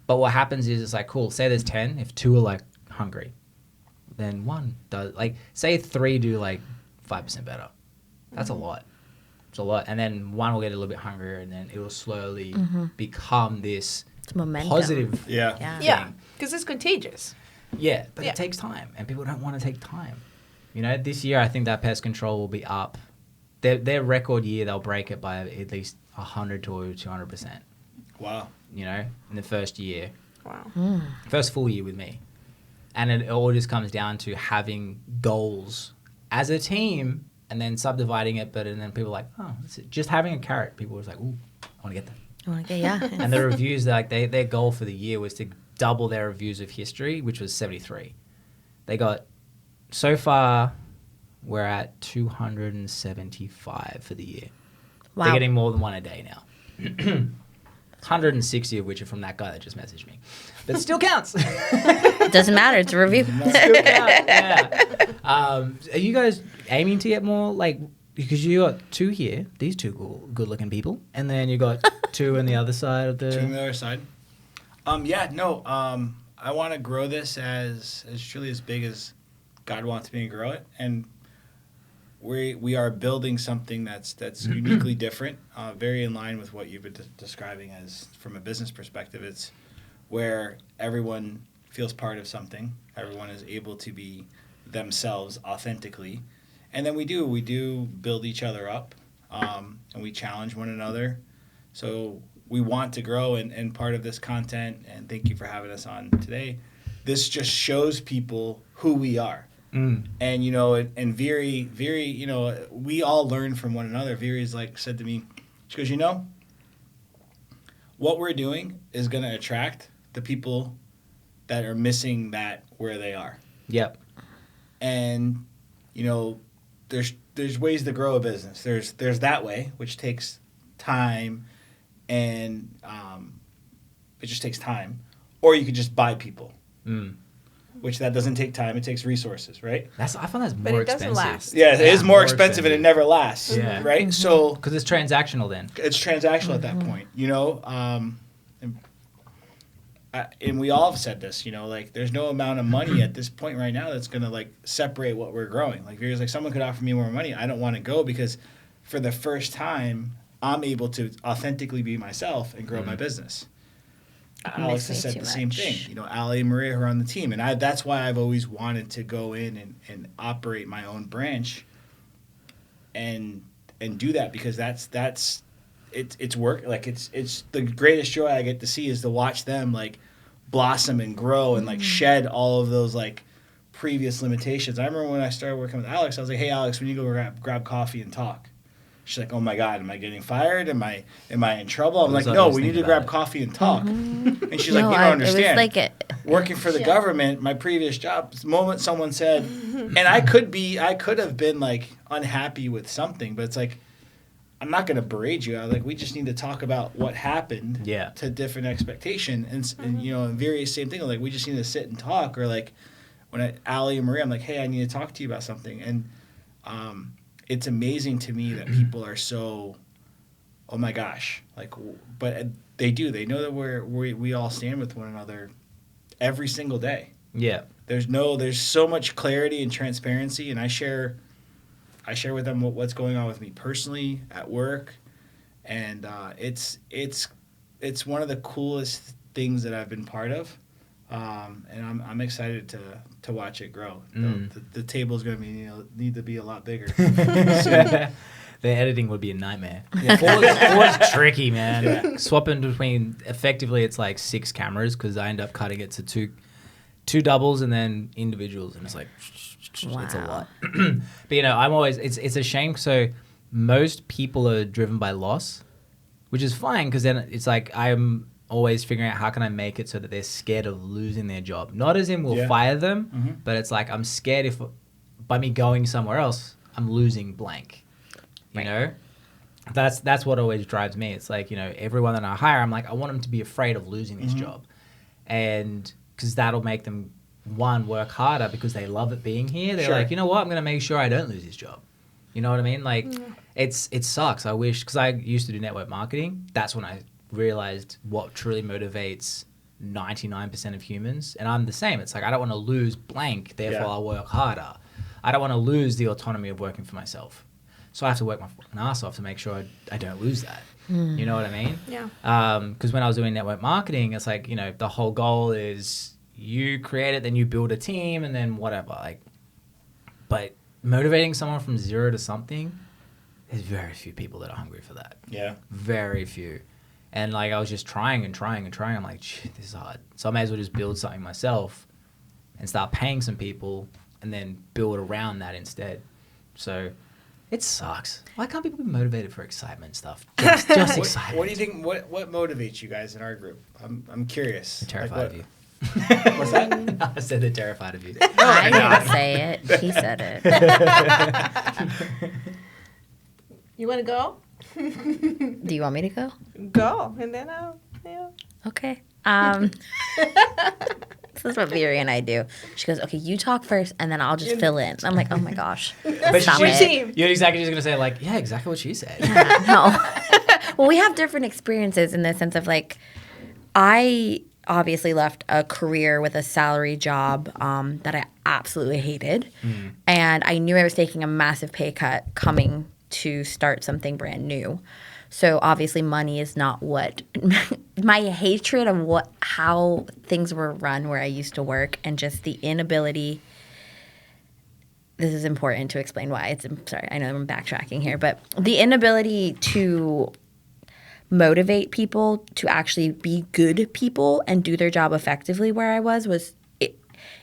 But what happens is it's like, cool, say there's 10. If 2 are like hungry, then 1 does, like, say 3 do like 5% better. That's a lot. It's a lot. And then 1 will get a little bit hungrier and then it will slowly become this positive thing. Yeah, because it's contagious. Yeah, but it takes time, and people don't want to take time. You know, this year I think that pest control will be up. Their record year, they'll break it by at least 100 to 200%. Wow. You know, in the first year. Wow. First full year with me. And it all just comes down to having goals as a team and then subdividing it. And then people are like, oh, that's it. Just having a carrot. People are just like, ooh, I want to get that. Yeah. And the reviews, like their goal for the year was to double their reviews of history, which was 73. They got, so far, we're at 275 for the year. Wow. They're getting more than 1 a day now. 160 of which are from that guy that just messaged me. But it still counts. It doesn't matter. It's a review. Still counts, yeah. Are you guys aiming to get more, like, because you got 2 here, these 2 good-looking people, and then you got 2 on the other side of the... 2 on the other side. I want to grow this as truly as big as God wants me to grow it, and we are building something that's uniquely different, very in line with what you've been describing as from a business perspective. It's where everyone feels part of something, everyone is able to be themselves authentically, and then we do build each other up, and we challenge one another. So we want to grow, and part of this content, and thank you for having us on today, this just shows people who we are. And, you know, and Viri, you know, we all learn from one another. Viri's like said to me, she goes, you know, what we're doing is going to attract the people that are missing that where they are. Yep. And, you know, there's ways to grow a business. There's that way, which takes time, and it just takes time, or you could just buy people, which that doesn't take time. It takes resources, right? I find that's But more it doesn't expensive. last. Yeah, it is more expensive and it never lasts, Yeah. right? So Because it's transactional then. it's transactional at that point, you know. And we all have said this, you know, like there's no amount of money at this point right now that's gonna like separate what we're growing. Like, if you're like someone could offer me more money, I don't want to go because for the first time I'm able to authentically be myself and grow my business. Alex has me said too the same much. thing. You know, Ali and Maria are on the team, and that's why I've always wanted to go in and operate my own branch, and do that because it's work. Like it's the greatest joy I get to see is to watch them like blossom and grow and like shed all of those like previous limitations. I remember when I started working with Alex, I was like, "Hey, Alex, we need to go grab coffee and talk." She's like, "Oh my God, am I getting fired? Am I in trouble?" I'm like, "No, we need to grab coffee and talk." And she's like, "You don't understand. It was like Working for the government, my previous job, the moment someone said, and I could have been like unhappy with something, but it's like, I'm not going to berate you. I was like, we just need to talk about what happened to different expectation. And you know, and Viri, same thing. Like, we just need to sit and talk. Or like when Ali and Maria, I'm like, hey, I need to talk to you about something. And it's amazing to me that people are so, oh my gosh, like, but they do. They know that we all stand with one another every single day. Yeah. There's so much clarity and transparency, and I share with them what's going on with me personally at work, and it's one of the coolest things that I've been part of, and I'm excited to watch it grow. The table's going to need to be a lot bigger. The editing would be a nightmare. Four's tricky, man. Yeah. Swapping between, effectively, it's like 6 cameras because I end up cutting it to two doubles and then individuals, and it's like, it's a lot. But you know, it's a shame. So most people are driven by loss, which is fine because then it's like I'm always figuring out how can I make it so that they're scared of losing their job. Not as in we'll fire them, but it's like I'm scared if by me going somewhere else I'm losing blank. You know, that's what always drives me. It's like, you know, everyone that I hire, I'm like, I want them to be afraid of losing this job, and because that'll make them work harder because they love it being here. They're like, you know what, I'm gonna make sure I don't lose this job. You know what I mean? Like, it sucks. I wish, because I used to do network marketing. That's when I realized what truly motivates 99% of humans, and I'm the same. It's like, I don't want to lose blank, therefore I'll work harder. I don't want to lose the autonomy of working for myself. So I have to work my fucking ass off to make sure I don't lose that. You know what I mean? Yeah. Because when I was doing network marketing, it's like, you know, the whole goal is you create it, then you build a team, and then whatever. Like, but motivating someone from zero to something, there's very few people that are hungry for that. Yeah. Very few. And like, I was just trying. I'm like, shit, this is hard. So I may as well just build something myself and start paying some people and then build around that instead. So it sucks. Why can't people be motivated for excitement stuff? Just excitement. What do you think? What motivates you guys in our group? I'm curious. They're terrified of you. What's that? I said they're terrified of you. I didn't say it. He said it. You want to go? Do you want me to go? Go, and then I'll. Yeah. Okay. This is what Viri and I do. She goes, okay, you talk first, and then I'll just fill in. I'm like, oh my gosh. But Stop Your it. team. You're exactly just going to say, like, yeah, exactly what she said. No. Well, we have different experiences in the sense of like, I obviously left a career with a salary job that I absolutely hated. And I knew I was taking a massive pay cut coming to start something brand new. So obviously money is not what my hatred of how things were run where I used to work, and just the inability. This is important to explain why. Sorry, I know I'm backtracking here, but the inability to motivate people to actually be good people and do their job effectively where I was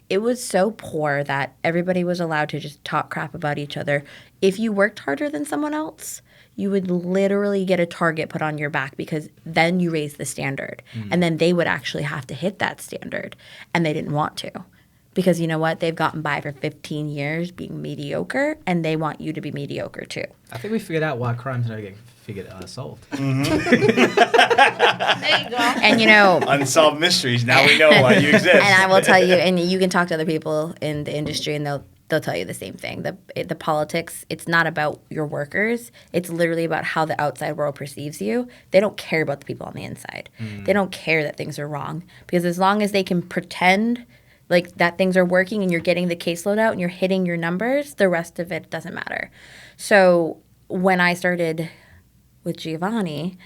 it was so poor that everybody was allowed to just talk crap about each other. If you worked harder than someone else, you would literally get a target put on your back, because then you raise the standard. And then they would actually have to hit that standard, and they didn't want to. Because you know what? They've gotten by for 15 years being mediocre, and they want you to be mediocre too. I think we figured out why crimes don't get solved. There you go. And you know, Unsolved mysteries. Now we know why you exist. and I will tell you, and you can talk to other people in the industry, and they'll tell you the same thing. The politics, it's not about your workers. It's literally about how the outside world perceives you. They don't care about the people on the inside. They don't care that things are wrong, because as long as they can pretend like that things are working and you're getting the caseload out and you're hitting your numbers, the rest of it doesn't matter. So when I started with Giovanni,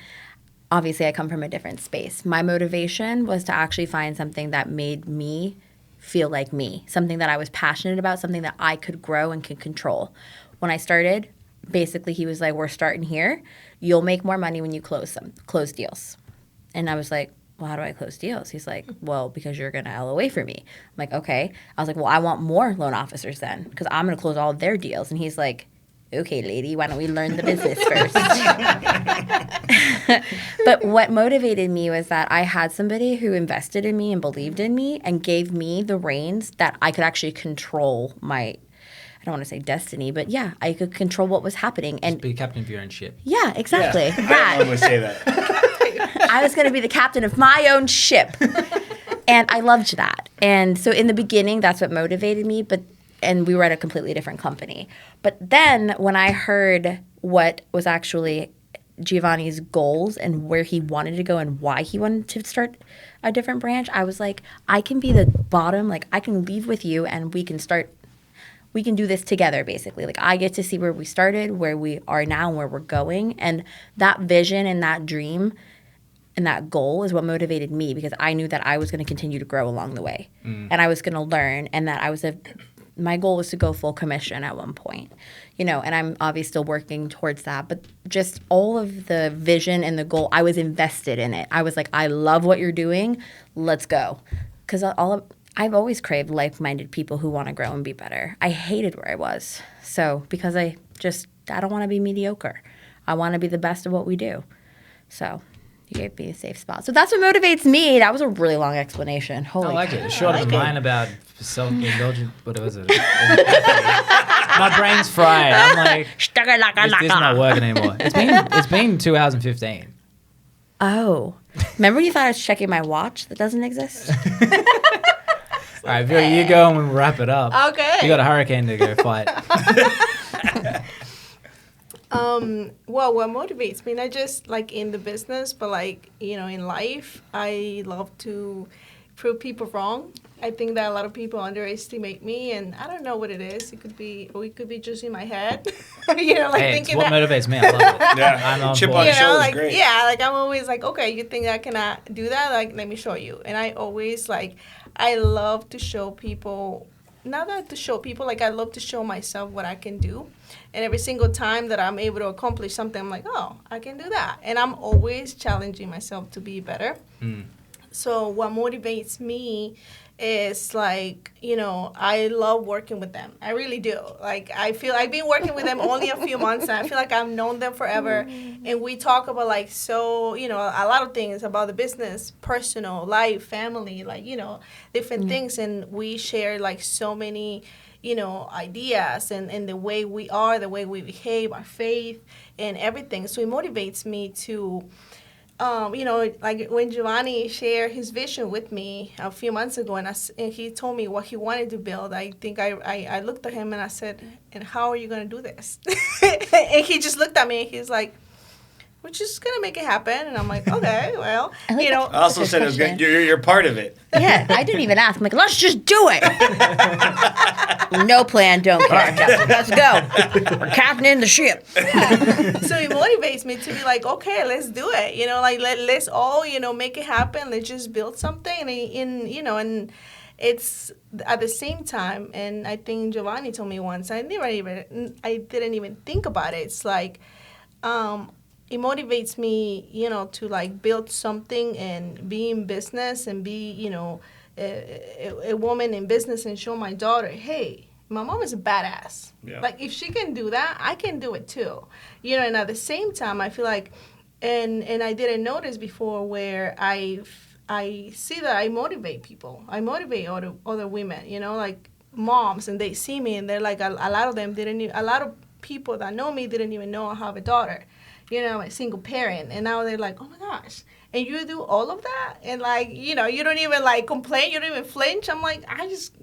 obviously I come from a different space. My motivation was to actually find something that made me feel like me, something that I was passionate about, something that I could grow and could control. When I started, basically he was like, we're starting here. You'll make more money when you close deals. And I was like, well, how do I close deals? He's like, well, because you're going to LOA for me. I'm like, okay. I was like, well, I want more loan officers then, because I'm going to close all of their deals. And he's like, okay, lady, why don't we learn the business first? But what motivated me was that I had somebody who invested in me and believed in me and gave me the reins that I could actually control my, I don't want to say destiny, but yeah, I could control what was happening. And Just be captain of your own ship. yeah, exactly. Yeah, That. I normally say that. I was going to be the captain of my own ship. And I loved that. And so in the beginning, that's what motivated me. And we were at a completely different company. But then when I heard what was actually Giovanni's goals and where he wanted to go and why he wanted to start a different branch, I was like, I can be the bottom. Like, I can leave with you and we can do this together, basically. Like, I get to see where we started, where we are now, and where we're going. And that vision and that dream and that goal is what motivated me, because I knew that I was going to continue to grow along the way. And I was going to learn, and that my goal was to go full commission at one point, and I'm obviously still working towards that. But just all of the vision and the goal, I was invested in it. I was like, I love what you're doing. Let's go. Because I've always craved like-minded people who want to grow and be better. I hated where I was. So because I don't want to be mediocre. I want to be the best of what we do. So you gave me a safe spot. So that's what motivates me. That was a really long explanation. Holy I like cow. it. It's shorter than mine about self-indulgent. What was it? My brain's fried. I'm like, this is not working anymore. It's been 2 hours and 15. Oh. Remember when you thought I was checking my watch that doesn't exist? All right, Viri, you go and we'll wrap it up. Okay. You got a hurricane to go fight. Well, what motivates me, not just like in the business, but like, in life, I love to prove people wrong. I think that a lot of people underestimate me, and I don't know what it is. It could be just in my head. Hey, thinking it's what that. motivates me. I love it. Yeah. I'm on Chip board. on show is like, great. yeah, like I'm always like, okay, you think I cannot do that? Like, let me show you. And I always I love to show people, not that to show people, like I love to show myself what I can do. And every single time that I'm able to accomplish something, I'm like, oh, I can do that. And I'm always challenging myself to be better. So what motivates me is I love working with them. I really do. Like, I feel I've been working with them only a few months, and I feel like I've known them forever. And we talk about a lot of things about the business, personal life, family, different things. And we share so many, ideas and the way we are, the way we behave, our faith and everything. So it motivates me to, like when Giovanni shared his vision with me a few months ago, and he told me what he wanted to build, I think I looked at him and I said, and how are you going to do this? And he just looked at me and he's like, we're just going to make it happen. And I'm like, okay, well, I Also said it was good. You're part of it. Yeah, I didn't even ask. I'm like, let's just do it. No plan, don't care. Captain. Let's go. We're captaining the ship. So it motivates me to be like, okay, let's do it. Let's all, make it happen. Let's just build something. And it's at the same time, and I think Giovanni told me once, I didn't even think about it. It's like, it motivates me, to build something and be in business and be, a woman in business and show my daughter, hey, my mom is a badass. Yeah. Like, if she can do that, I can do it too. And at the same time, I feel like, and I didn't notice before where I see that I motivate people. I motivate other women, you know, like moms, and they see me and they're like, a lot of them a lot of people that know me didn't even know I have a daughter, you know, a single parent. And now they're like, oh my gosh, and you do all of that? And like, you know, you don't even like complain, you don't even flinch. I'm like, I just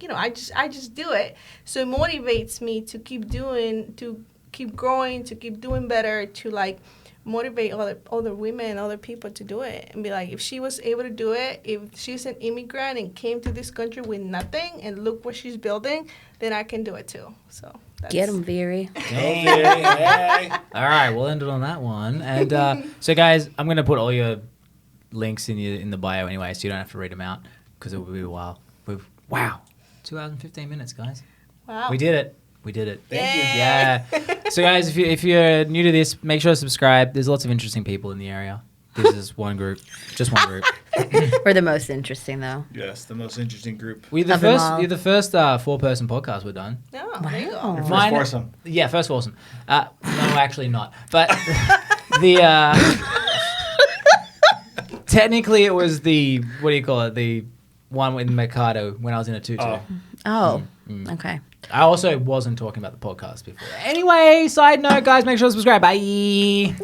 do it. So it motivates me to keep doing, to keep growing, to keep doing better, to like motivate other women, other people to do it, and be like, if she was able to do it, if she's an immigrant and came to this country with nothing and look what she's building, then I can do it too. So Get him, Viri. Hey. All right, we'll end it on that one. And so, guys, I'm gonna put all your links in the bio anyway, so you don't have to read them out because it will be a while. Wow, 2 hours and 15 minutes, guys. Wow. We did it. Thank you. Yeah. So, guys, if you're new to this, make sure to subscribe. There's lots of interesting people in the area. This is one group, just one group. We're the most interesting, though. Yes, the most interesting group. You're the first 4-person podcast we've done. No, there you go. First Mine- foursome. Yeah, first foursome. No, actually not. But the technically it was the, what do you call it? The one in Mercado when I was in a tutu. Oh, okay. I also wasn't talking about the podcast before. Anyway, side note, guys, make sure to subscribe. Bye.